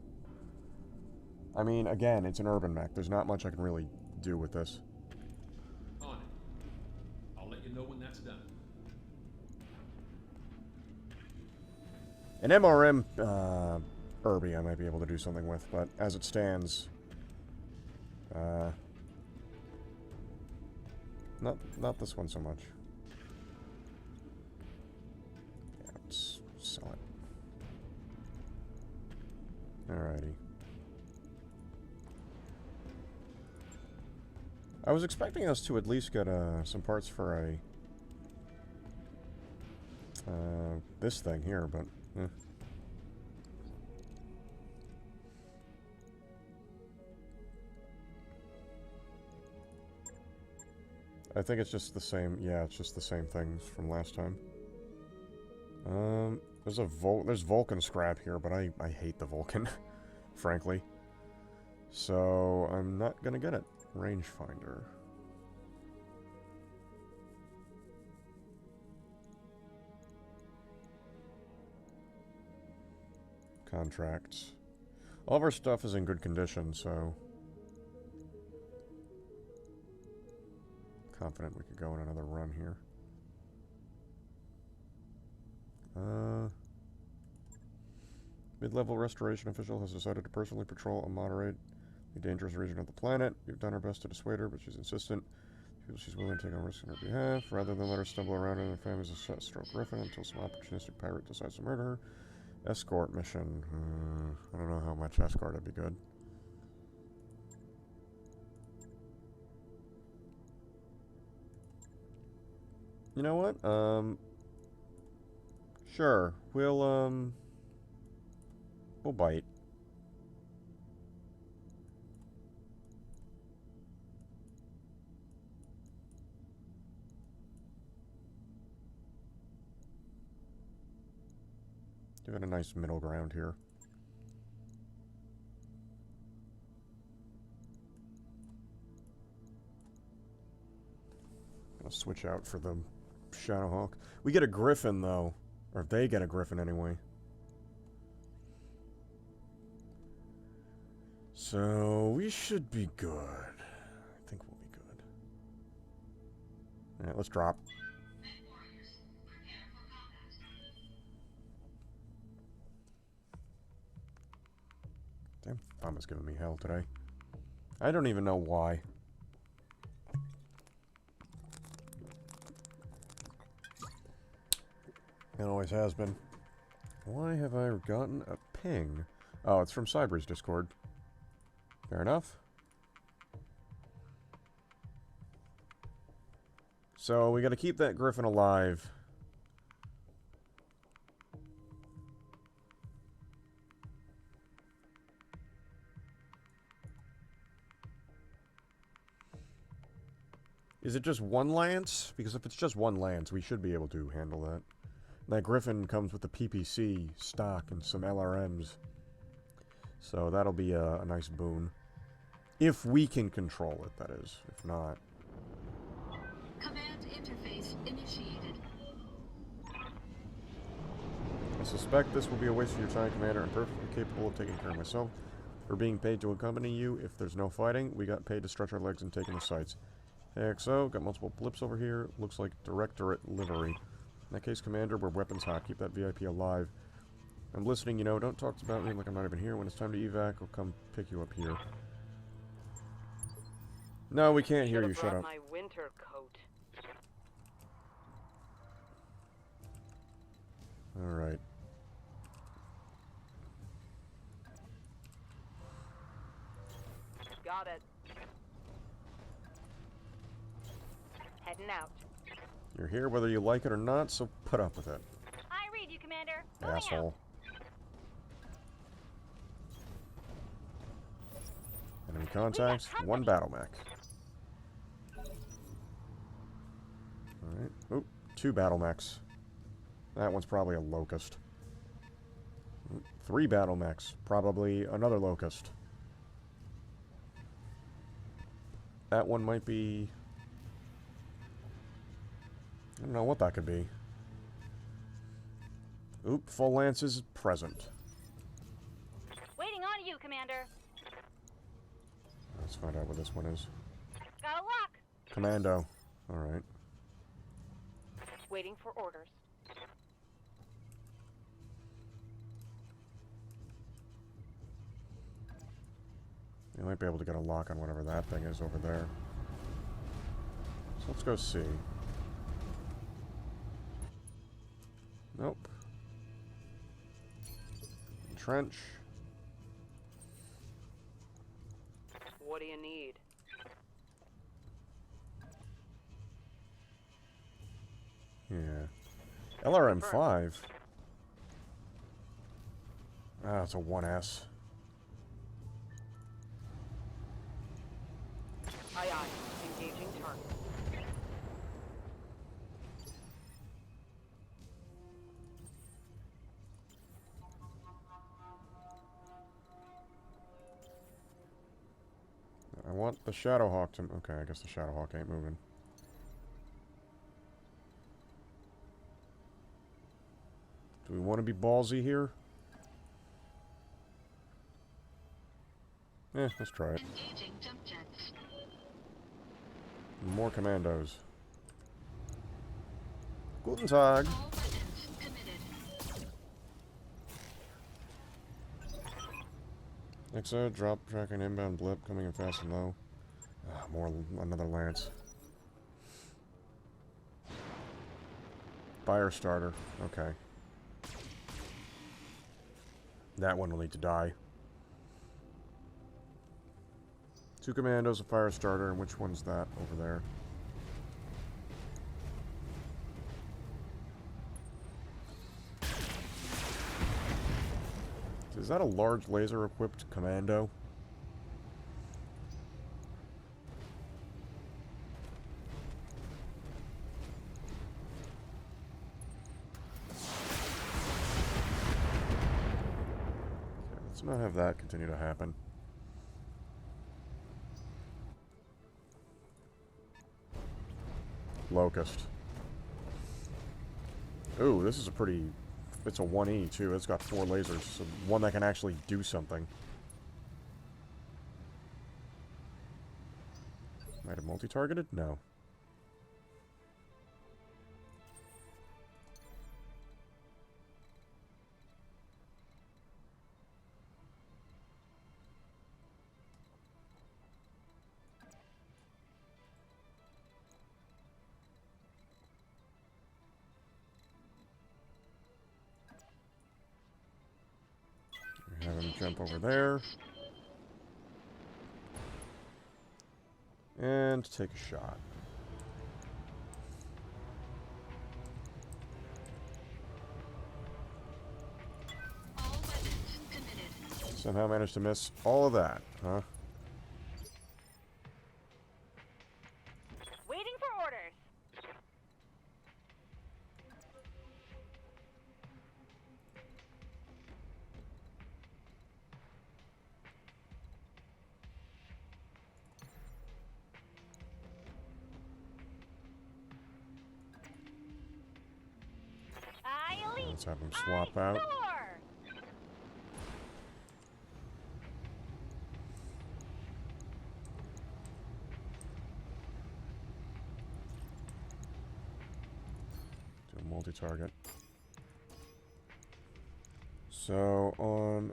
I mean, again, it's an urban mech. There's not much I can really do with this. On it. I'll let you know when that's done. An MRM Irby I might be able to do something with, but as it stands... Not this one so much. Yeah, let's sell it. Alrighty. I was expecting us to at least get some parts for a this thing here, but I think it's just the same. Yeah, it's just the same things from last time. There's Vulcan scrap here, but I hate the Vulcan, frankly. So I'm not gonna get it. Rangefinder. Contracts. All of our stuff is in good condition, so... confident we could go on another run here. Mid-level restoration official has decided to personally patrol a moderately dangerous region of the planet. We've done our best to dissuade her, but she's insistent. She's willing to take on risks on her behalf, rather than let her stumble around in her family's stroke griffin until some opportunistic pirate decides to murder her. Escort mission. I don't know how much escort would be good. You know what? Sure. We'll bite. Give it a nice middle ground here. I'll switch out for the Shadowhawk. We get a Griffin, though. Or they get a Griffin, anyway. So, we should be good. I think we'll be good. Alright, let's drop. Damn, thumb is giving me hell today. I don't even know why. It always has been. Why have I gotten a ping? Oh, it's from Cyber's Discord. Fair enough. So, we gotta keep that Griffin alive. Is it just one lance? Because if it's just one lance, we should be able to handle that. That Griffin comes with the PPC stock and some LRMs. So that'll be a nice boon. If we can control it, that is. If not... Command interface initiated. I suspect this will be a waste of your time, Commander. I'm perfectly capable of taking care of myself. We're being paid to accompany you. If there's no fighting, we got paid to stretch our legs and take in the sights. XO, got multiple blips over here. Looks like Directorate livery. In that case, Commander, we're weapons hot. Keep that VIP alive. I'm listening, you know. Don't talk about me like I'm not even here. When it's time to evac, I'll come pick you up here. No, we can't hear you. Shut up. My winter coat. Alright. Got it. Heading out. You're here whether you like it or not, so put up with it. I read you, Commander. Moving Asshole. Enemy contacts, one battle mech. Alright. Oop, two battle mechs. That one's probably a locust. Oop, three battle mechs. Probably another locust. That one might be... I don't know what that could be. Oop, full lance is present. Waiting on you, Commander. Let's find out what this one is. Got a lock. Commando. Alright. Waiting for orders. You might be able to get a lock on whatever that thing is over there. So let's go see. Nope. Trench. What do you need? Yeah. LRM-5. Ah, it's a 1S. Aye, aye. Engaging target. I want the Shadowhawk to... Okay, I guess the Shadowhawk ain't moving. Do we want to be ballsy here? Let's try it. Engaging jump jets. More commandos. Guten Tag. All weapons committed. Exo, drop tracking inbound blip coming in fast and low. Another lance. Fire starter. Okay. That one will need to die. 2 commandos, a fire starter, and which one's that over there? Is that a large laser-equipped commando? Okay, let's not have that continue to happen. Locust. Ooh, this is a pretty... It's a 1E, too. It's got 4 lasers, so one that can actually do something. Might have multi-targeted? No. Have him jump over there. And take a shot. All weapons committed. Somehow managed to miss all of that, huh? Waiting for orders. Let's have him swap out. Do a multi-target. So, on...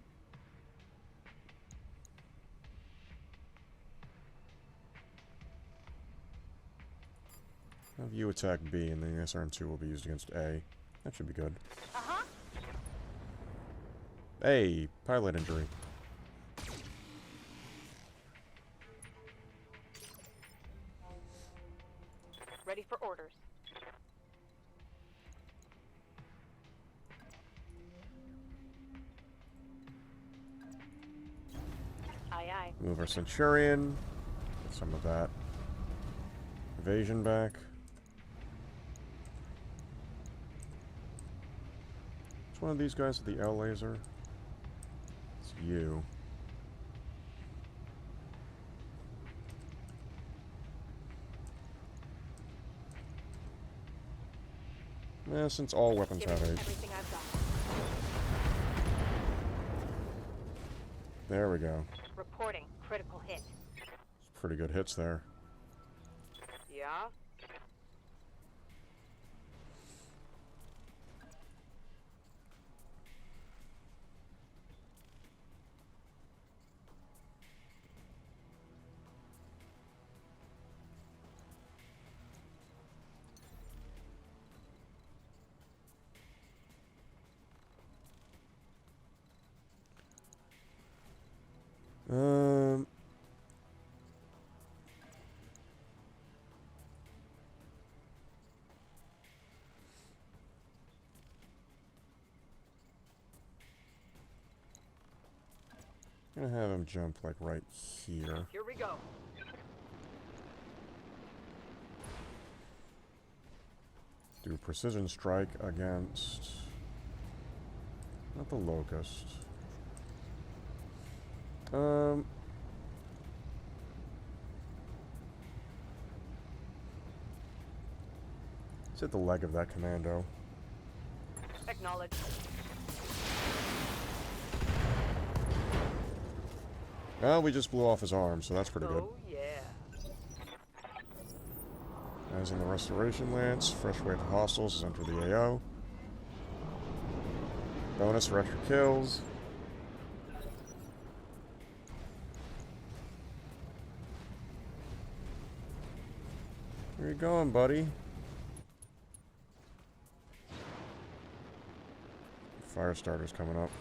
Have you attack B, and then the SRM2 will be used against A. That should be good. Uh-huh. Hey, pilot injury. Ready for orders. Aye, aye. Move our Centurion. Get some of that. Evasion back. Which one of these guys with the L laser? It's you. Yeah, since all weapons have H. Everything I've got. There we go. Reporting critical hit. Pretty good hits there. Yeah? I'm gonna have him jump like right here. Here we go. Do precision strike against... Not the Locust. Let's hit the leg of that commando. Acknowledge. Well, we just blew off his arm, so that's pretty good. Oh, yeah. As in the Restoration Lance, fresh wave of hostiles has entered the AO. Bonus for extra kills. Where you going, buddy? Firestarter's coming up.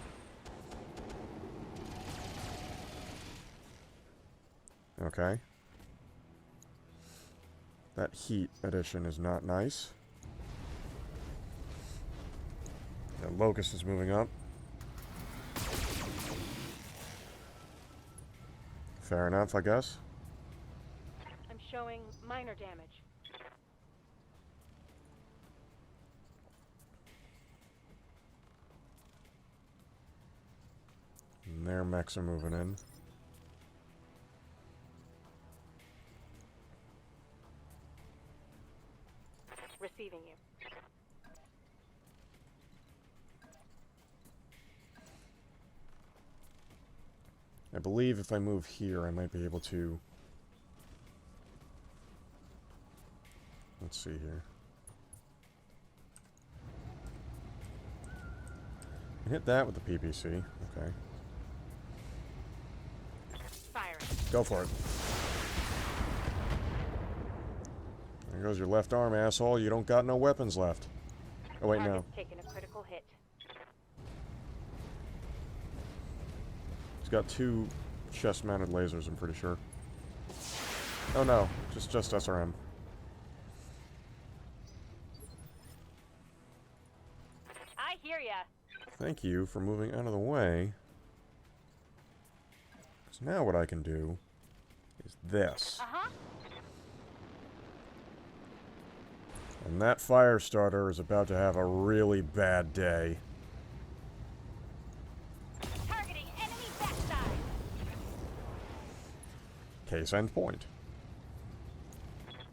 Okay. That heat addition is not nice. The Locust is moving up. Fair enough, I guess. I'm showing minor damage. And their mechs are moving in. Receiving you. I believe if I move here, I might be able to... Let's see here. I hit that with the PPC. Okay. Firing. Go for it. There goes your left arm, asshole. You don't got no weapons left. Oh, wait, no. Target's taking a critical hit. He's got 2 chest-mounted lasers, I'm pretty sure. Oh, no. Just SRM. I hear ya. Thank you for moving out of the way. Because now what I can do is this. Uh-huh. And that Firestarter is about to have a really bad day. Targeting enemy backside. Case end point.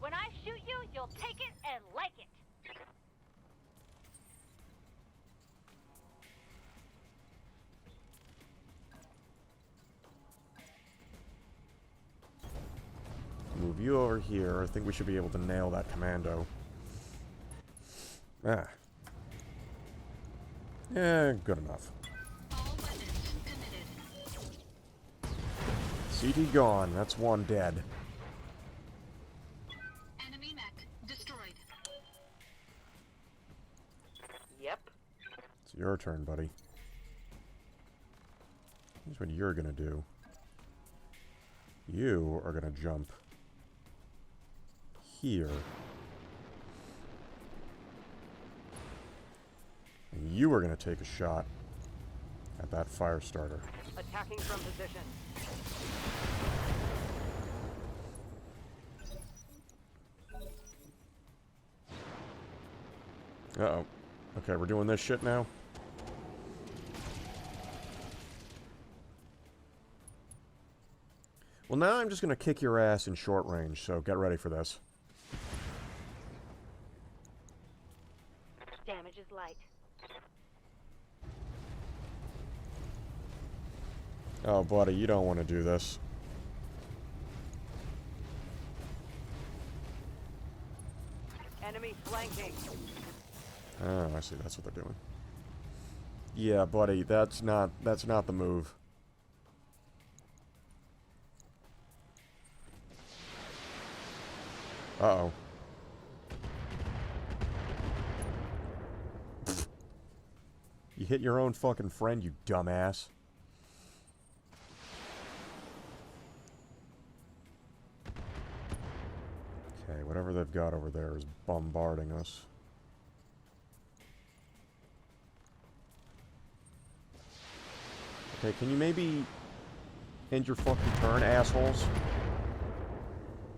When I shoot you, you'll take it and like it. Move you over here. I think we should be able to nail that commando. Ah. Yeah, good enough. All weapons committed. CT gone. That's 1 dead. Enemy mech destroyed. Yep. It's your turn, buddy. Here's what you're gonna do. You are gonna jump here. And you are going to take a shot at that Firestarter. Attacking from position. Uh-oh. Okay, we're doing this shit now? Well, now I'm just going to kick your ass in short range, so get ready for this. Damage is light. Oh, buddy, you don't want to do this. Enemy flanking. Oh, I see. That's what they're doing. Yeah, buddy, that's not the move. Uh-oh. You hit your own fucking friend, you dumbass. Okay, whatever they've got over there is bombarding us. Okay, can you maybe end your fucking turn, assholes?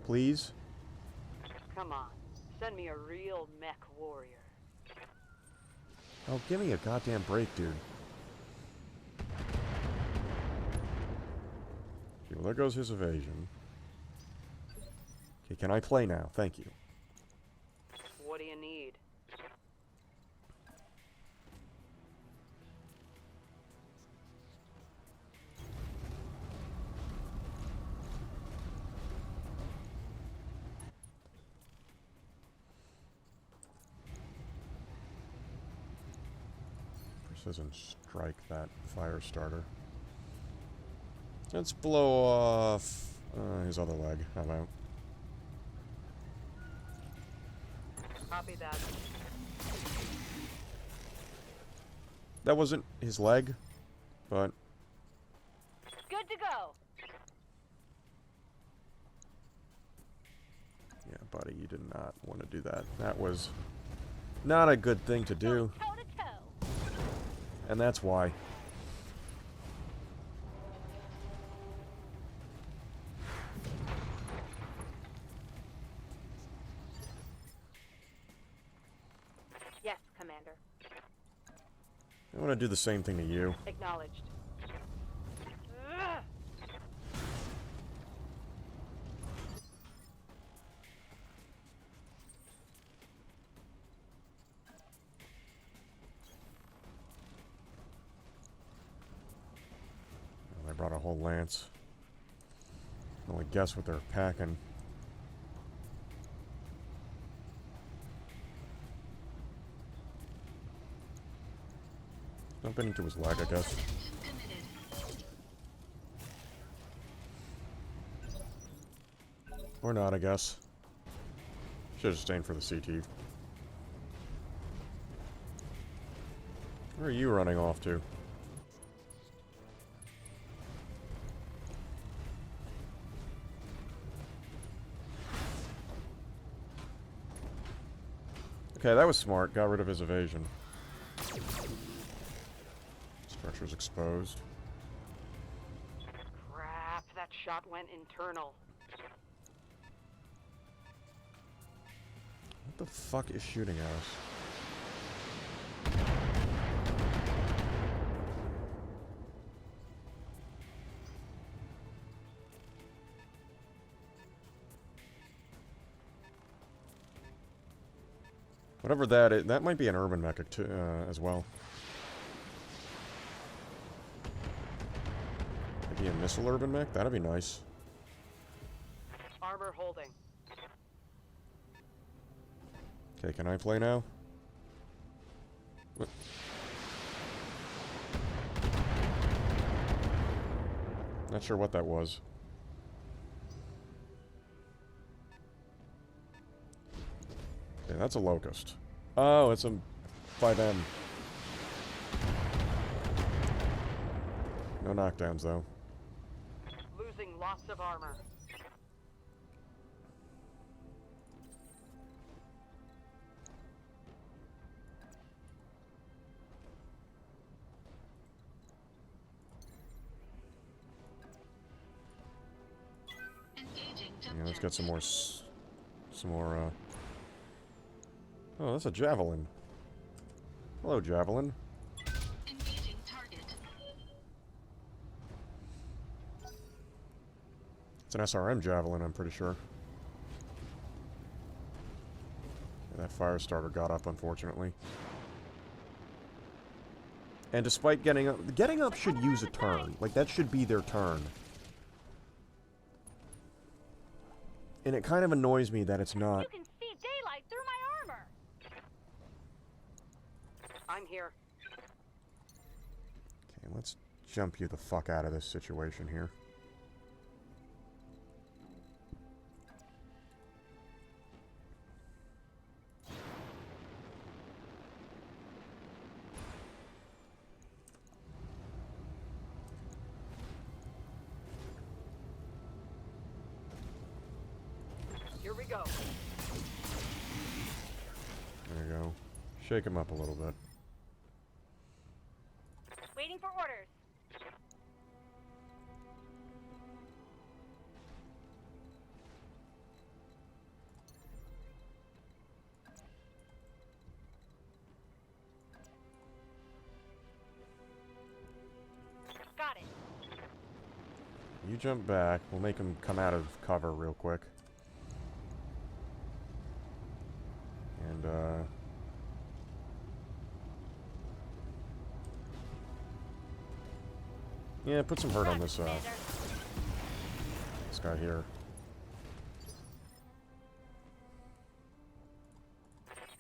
Please? Come on. Send me a real mech warrior. Oh, give me a goddamn break, dude. Okay, well, there goes his evasion. Okay, can I play now? Thank you. What do you need? doesn't strike that fire starter. Let's blow off his other leg. How about? Copy that. That wasn't his leg, but... Good to go. Yeah, buddy, you did not want to do that. That was not a good thing to do. Toe to toe. And that's why. Yes, Commander. I want to do the same thing to you. Acknowledged. They brought a whole lance. I can only guess what they're packing. Jumping into his leg, I guess. Or not, I guess. Should have stayed for the CT. Where are you running off to? Okay, that was smart. Got rid of his evasion. Structure's exposed. Crap, that shot went internal. What the fuck is shooting at us? Whatever that is, that might be an urban mech too, as well. Maybe a missile urban mech? That'd be nice. Armor holding. Okay, can I play now? What? Not sure what that was. Okay, that's a locust. Oh, it's a 5M. No knockdowns, though. Losing lots of armor. Yeah, let's get some more, Oh, that's a javelin. Hello, javelin. Engaging target. It's an SRM javelin, I'm pretty sure. Yeah, that fire starter got up, unfortunately. And despite getting up should use a turn. Like, that should be their turn. And it kind of annoys me that it's not. You can see daylight through my armor. I'm here. Okay, let's jump you the fuck out of this situation here. Here we go. There you go. Shake him up a little bit. Waiting for orders. Got it. You jump back. We'll make him come out of cover real quick. And, yeah, put some hurt on this guy here.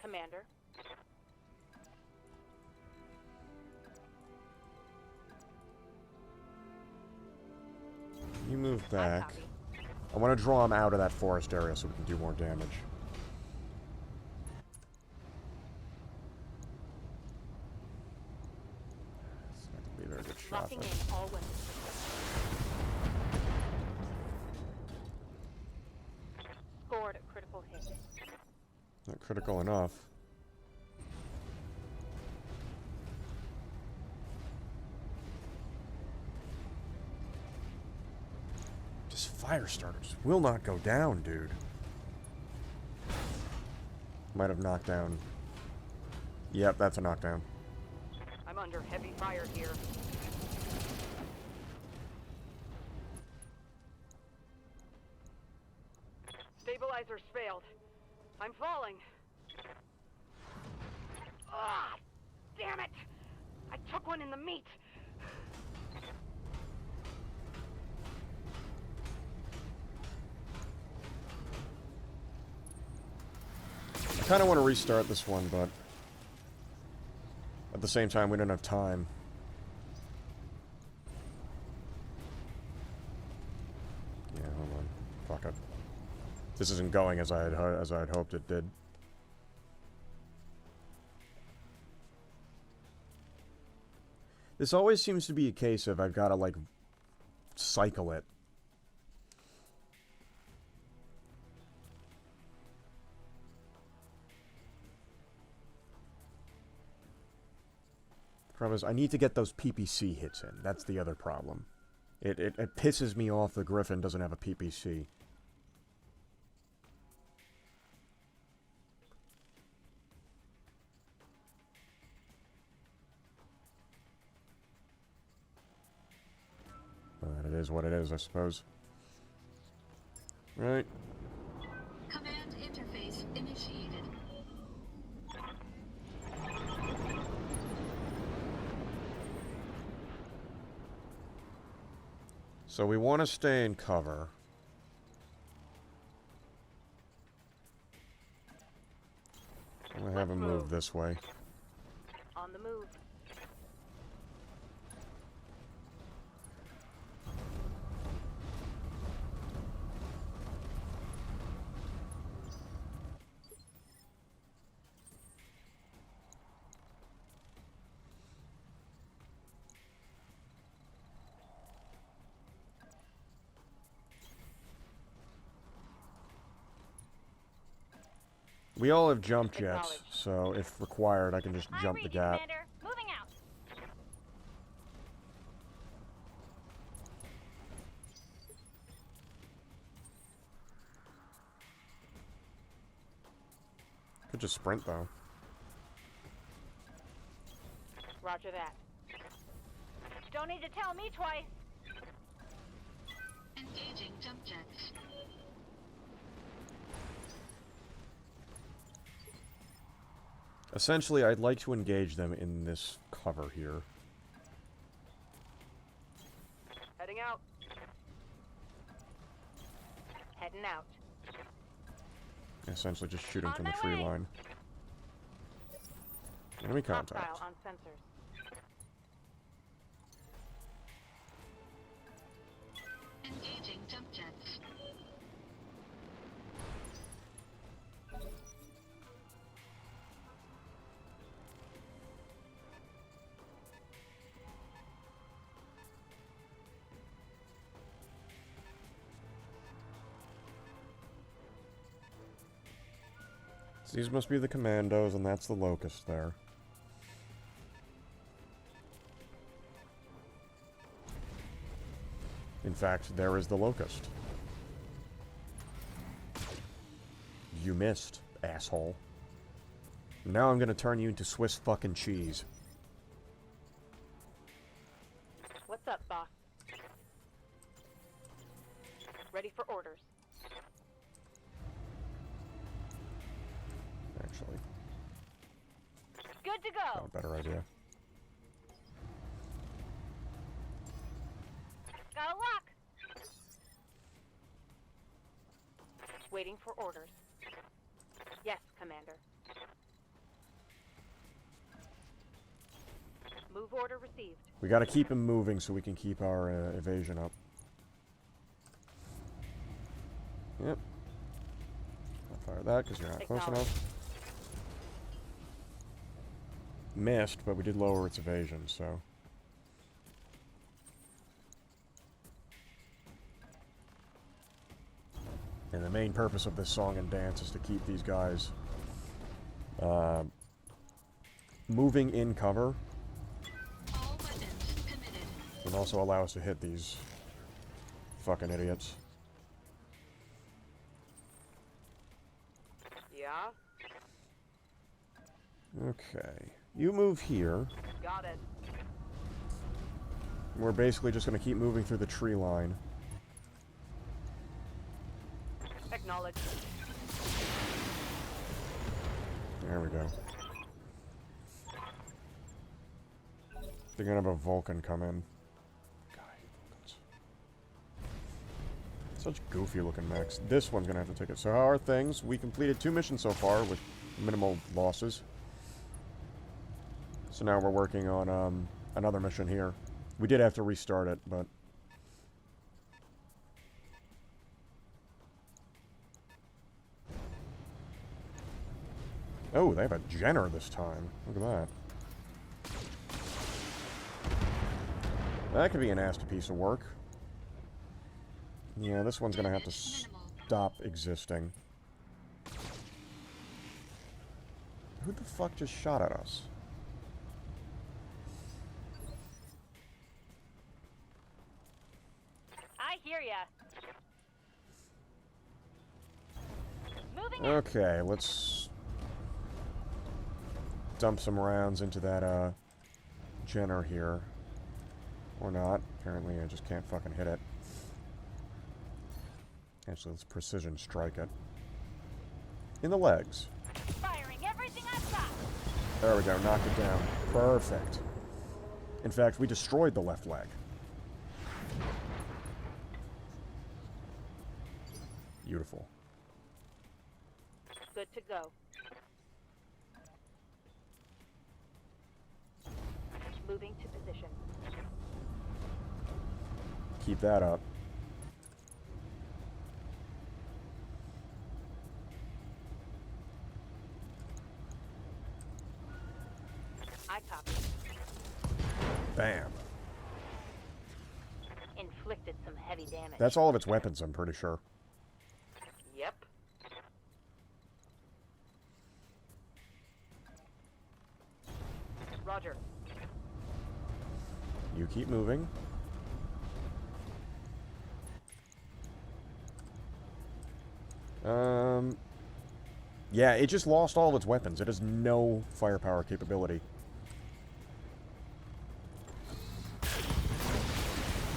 Commander. You move I back. copy. I want to draw him out of that forest area so we can do more damage. It's not gonna be a very good shot, Locking though. in all weapons. Scored a critical hit. Not critical enough. This fire starter just will not go down, dude. Might have knocked down. Yep, that's a knockdown. I'm under heavy fire here. Stabilizers failed. I'm falling. Ah! Damn it! I took one in the meat. I kind of want to restart this one, but at the same time, we don't have time. Yeah, hold on. Fuck it. This isn't going as I had hoped it did. This always seems to be a case of I've got to, like, cycle it. The problem is I need to get those PPC hits in. That's the other problem. It pisses me off the Griffin doesn't have a PPC. But it is what it is, I suppose. Right. Command interface initiated. So we want to stay in cover. I'm going to have him move this way. On the move. We all have jump jets, so if required, I can just jump the gap. Commander. Moving out. Could just sprint, though. Roger that. Don't need to tell me twice. Engaging jump jets. Essentially, I'd like to engage them in this cover here. Heading out. Heading out. Essentially, just shoot him On from the my tree way. line. Enemy contact. Hostile on sensors. Engaging jump jets. So these must be the commandos, and that's the locust there. In fact, there is the locust. You missed, asshole. Now I'm gonna turn you into Swiss fucking cheese. What's up, boss? Ready for orders. Actually, Good to not go. a better idea. Got a lock. Waiting for orders. Yes, Commander. Move order received. We gotta keep him moving so we can keep our evasion up. Yep. I'll fire that because you're not close enough. Missed, but we did lower its evasion, so... And the main purpose of this song and dance is to keep these guys moving in cover. All weapons committed. And also allow us to hit these fucking idiots. Yeah? Okay. You move here. Got it. We're basically just going to keep moving through the tree line. Acknowledged. There we go. They're going to have a Vulcan come in. God, I hate Vulcans. Such goofy looking mechs. This one's going to have to take it. So how are things? We completed 2 missions so far with minimal losses. So now we're working on another mission here. We did have to restart it, but... Oh, they have a Jenner this time. Look at that. That could be a nasty piece of work. Yeah, this one's gonna have to stop existing. Who the fuck just shot at us? I hear ya. Moving Okay, let's dump some rounds into that Jenner here. Or not. Apparently I just can't fucking hit it. Actually, let's precision strike it. In the legs. firing everything I've got. There we go, knocked it down. Perfect. In fact, we destroyed the left leg. Beautiful. Good to go. Moving to position. Keep that up. I copy. Bam. Inflicted some heavy damage. That's all of its weapons, I'm pretty sure. Yep. Roger. You keep moving. Yeah, it just lost all of its weapons. It has no firepower capability.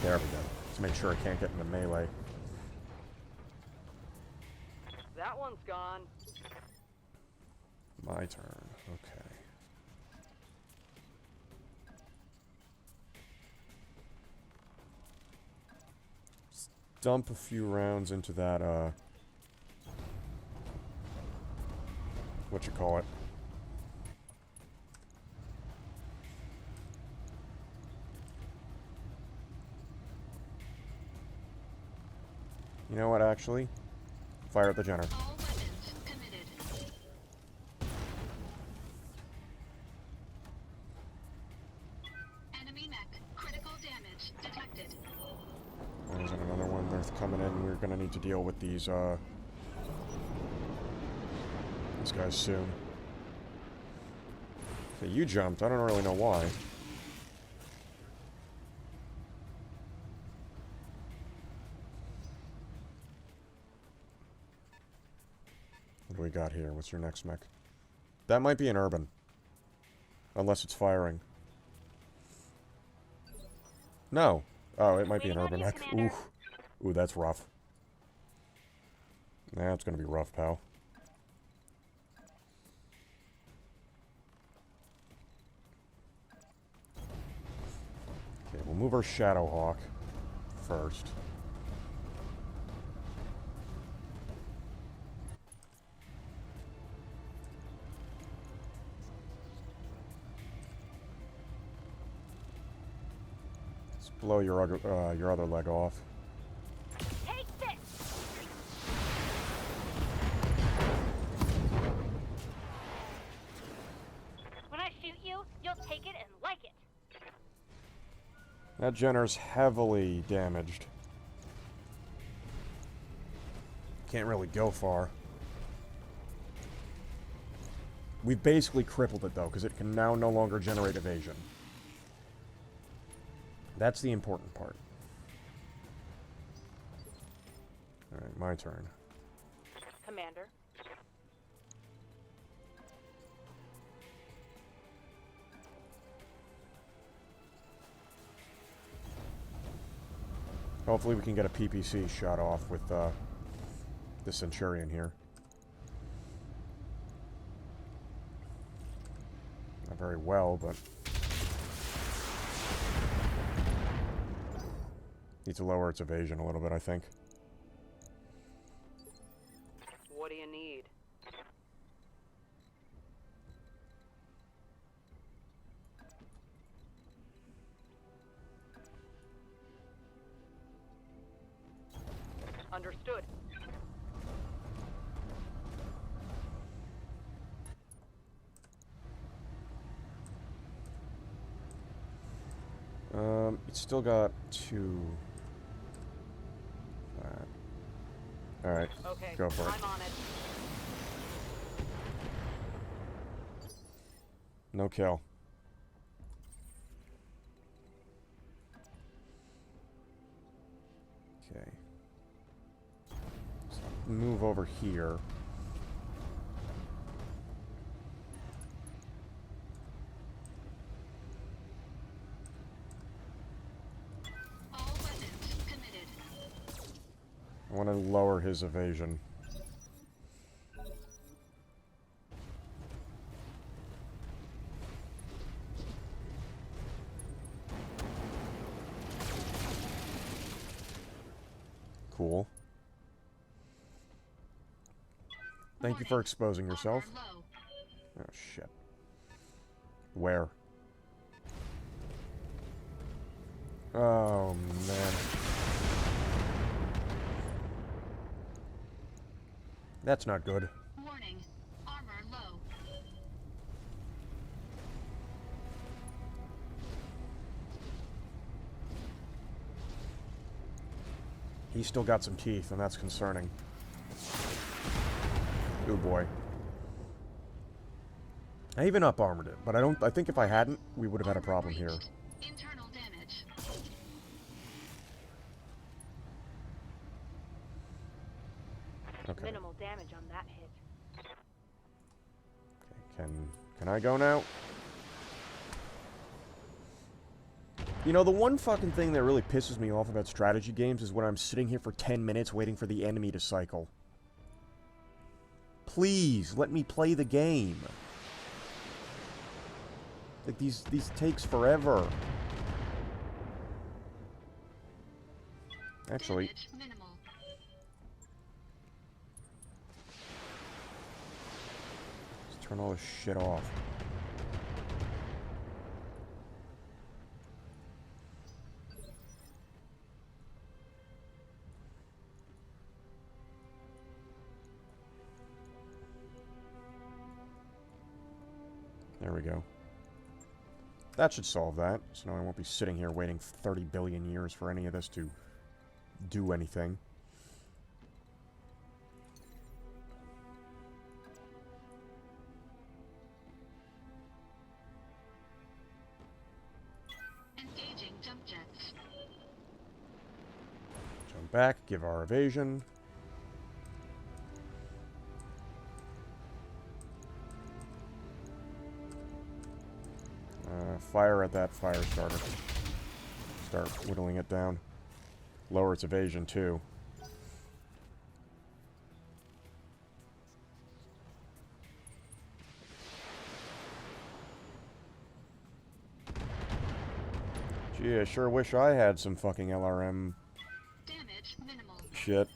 There we go. Let's make sure it can't get into melee. That one's gone. My turn. Okay. Just dump a few rounds into that, what you call it? You know what, actually? Fire at the Jenner. All weapons committed. Enemy mech. Critical damage detected. There's another one. They're coming in. We're gonna need to deal with these guys soon. Okay, you jumped. I don't really know why. What do we got here? What's your next mech? That might be an urban. Unless it's firing. No. Oh, it might be an urban mech. Ooh. Ooh, that's rough. That's gonna be rough, pal. Okay, we'll move our Shadowhawk first. Let's blow your other leg off. Take this. That Jenner's heavily damaged. Can't really go far. We've basically crippled it, though, because it can now no longer generate evasion. That's the important part. Alright, my turn. Commander. Hopefully we can get a PPC shot off with the Centurion here. Not very well, but... need to lower its evasion a little bit, I think. What do you need? Understood. It's still got 2... Alright, Okay, go for it. I'm on it. No kill. Okay. So move over here. All weapons committed. I want to lower his evasion. Cool. Thank you for exposing yourself. Armor low. Oh, shit. Where? Oh, man. That's not good. Warning. Armor low. He's still got some teeth, and that's concerning. Oh boy. I even up-armored it, but I think if I hadn't, we would have had a problem here. Internal damage. Okay. Minimal damage on that hit. Okay, can I go now? You know, the one fucking thing that really pisses me off about strategy games is when I'm sitting here for 10 minutes waiting for the enemy to cycle. Please, let me play the game. Like, these takes forever. Actually... Damage minimal. let's turn all this shit off. There we go. That should solve that. So now I won't be sitting here waiting 30 billion years for any of this to do anything. Engaging jump jets. Jump back, give our evasion. Fire at that fire starter. Start whittling it down. Lower its evasion, too. Gee, I sure wish I had some fucking LRM Damage minimal. shit.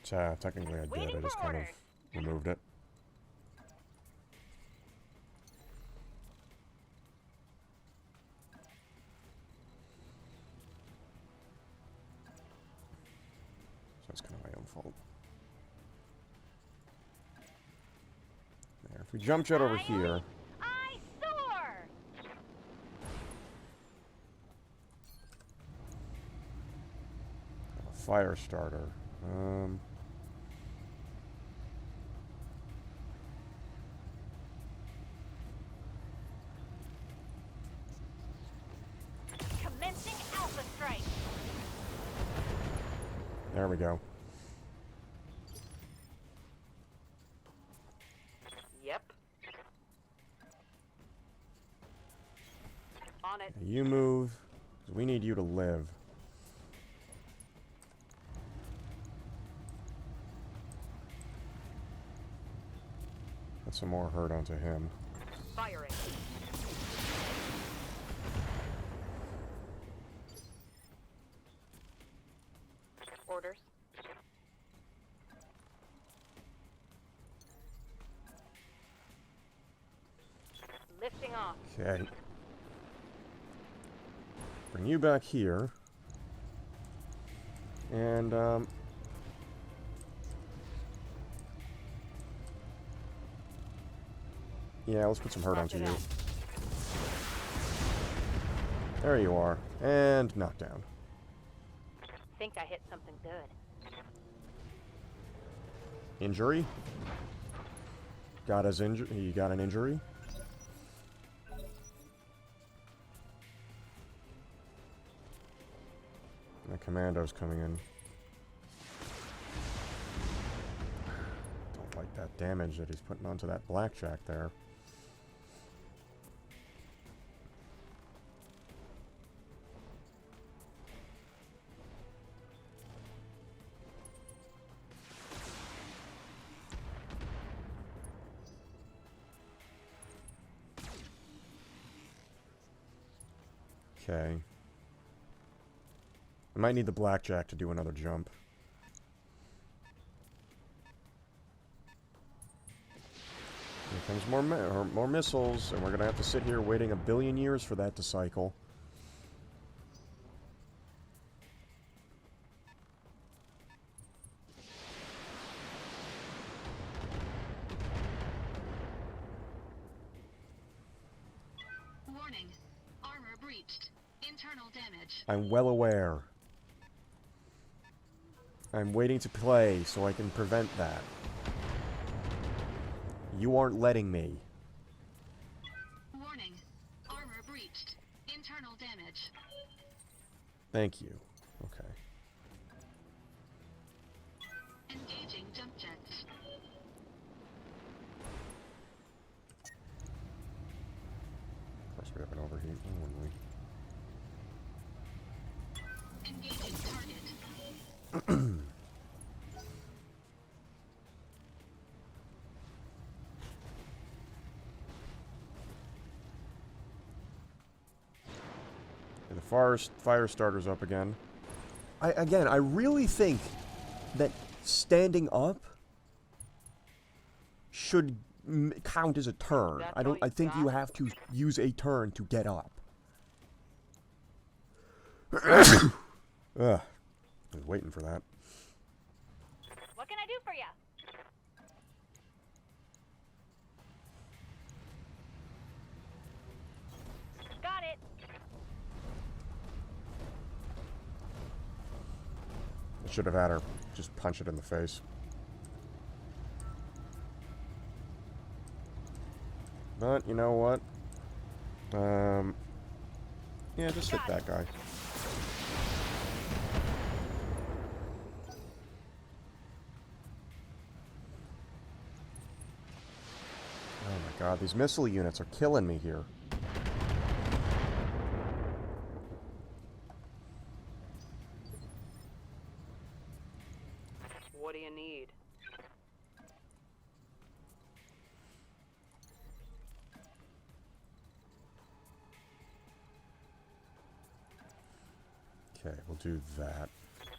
Technically I did, I just kind of removed it. So that's kind of my own fault. There, if we jump jet over here... I soar! Fire starter. Commencing Alpha Strike. There we go. Yep. On it. You move. 'Cause we need you to live. Put some more hurt onto him. Firing. Orders. Lifting off. Okay. Bring you back here. And, yeah, let's put some hurt onto you. There you are. And knockdown. Think I hit something good. Injury? Got his injury. He got an injury. The commando's coming in. Don't like that damage that he's putting onto that blackjack there. Okay. I might need the blackjack to do another jump. Here comes more missiles, and we're gonna have to sit here waiting 1 billion years for that to cycle. Warning. Armor breached. Internal damage. I'm well aware. I'm waiting to play so I can prevent that. You aren't letting me. Warning. Armor breached. Internal damage. Thank you. Okay. Engaging jump jets. Of course we have an overheat, wouldn't we? Engaging target. The fire starter's up again. I really think that standing up should count as a turn. I think you have to use a turn to get up. Ugh. I was waiting for that. What can I do for you? Got it. I should have had her just punch it in the face. But, you know what? Yeah, just hit that guy. Oh my god, these missile units are killing me here. What do you need? Okay, we'll do that.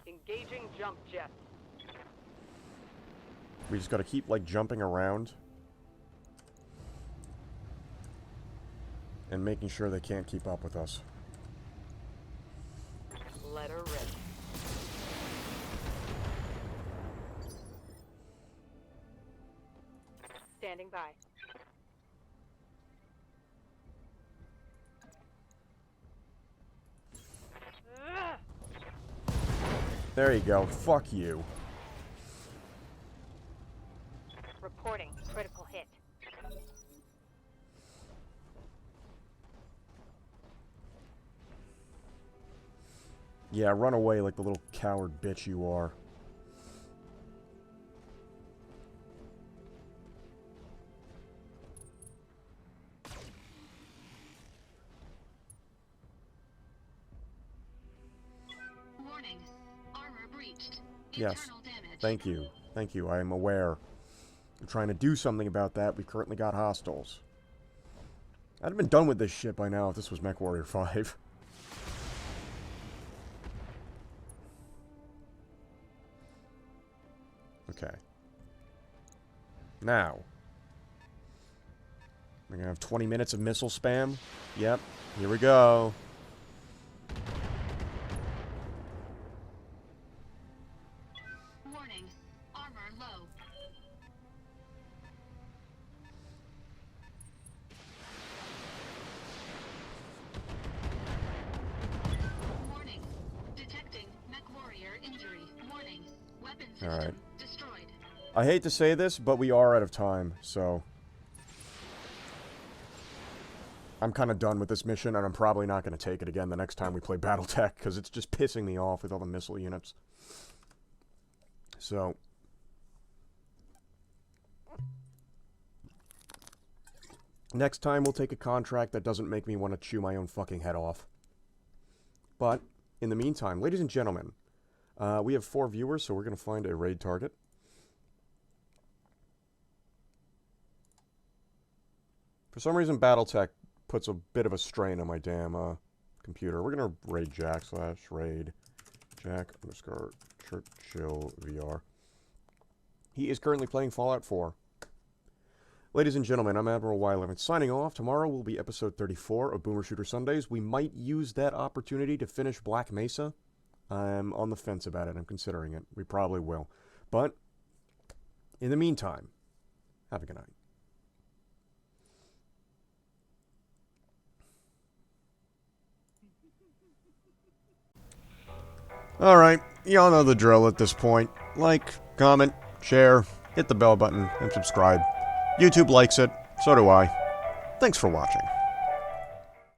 Engaging jump jet. We just gotta keep, like, jumping around. And making sure they can't keep up with us. Letter ready. Standing by. There you go. Fuck you. Reporting critical hit. Yeah, run away like the little coward bitch you are. Warning. Armor breached. Yes. Internal damage. Thank you. Thank you. I am aware. I'm trying to do something about that. We've currently got hostiles. I'd have been done with this shit by now if this was MechWarrior 5. Okay. Now. We're gonna have 20 minutes of missile spam. Yep. Here we go. Warning. Armor low. Warning. Detecting MechWarrior injury. Warning. Weapon system Alright. destroyed. I hate to say this, but we are out of time, so... I'm kind of done with this mission, and I'm probably not going to take it again the next time we play BattleTech, because it's just pissing me off with all the missile units. So... next time we'll take a contract that doesn't make me want to chew my own fucking head off. But, in the meantime, ladies and gentlemen, we have 4 viewers, so we're going to find a raid target. For some reason, BattleTech puts a bit of a strain on my damn computer. We're going to raid Jack / raid Jack _ Churchill VR. He is currently playing Fallout 4. Ladies and gentlemen, I'm Admiral Y11 signing off. Tomorrow will be episode 34 of Boomer Shooter Sundays. We might use that opportunity to finish Black Mesa. I'm on the fence about it. I'm considering it. We probably will. But, in the meantime, have a good night. Alright, y'all know the drill at this point. Like, comment, share, hit the bell button, and subscribe. YouTube likes it, so do I. Thanks for watching.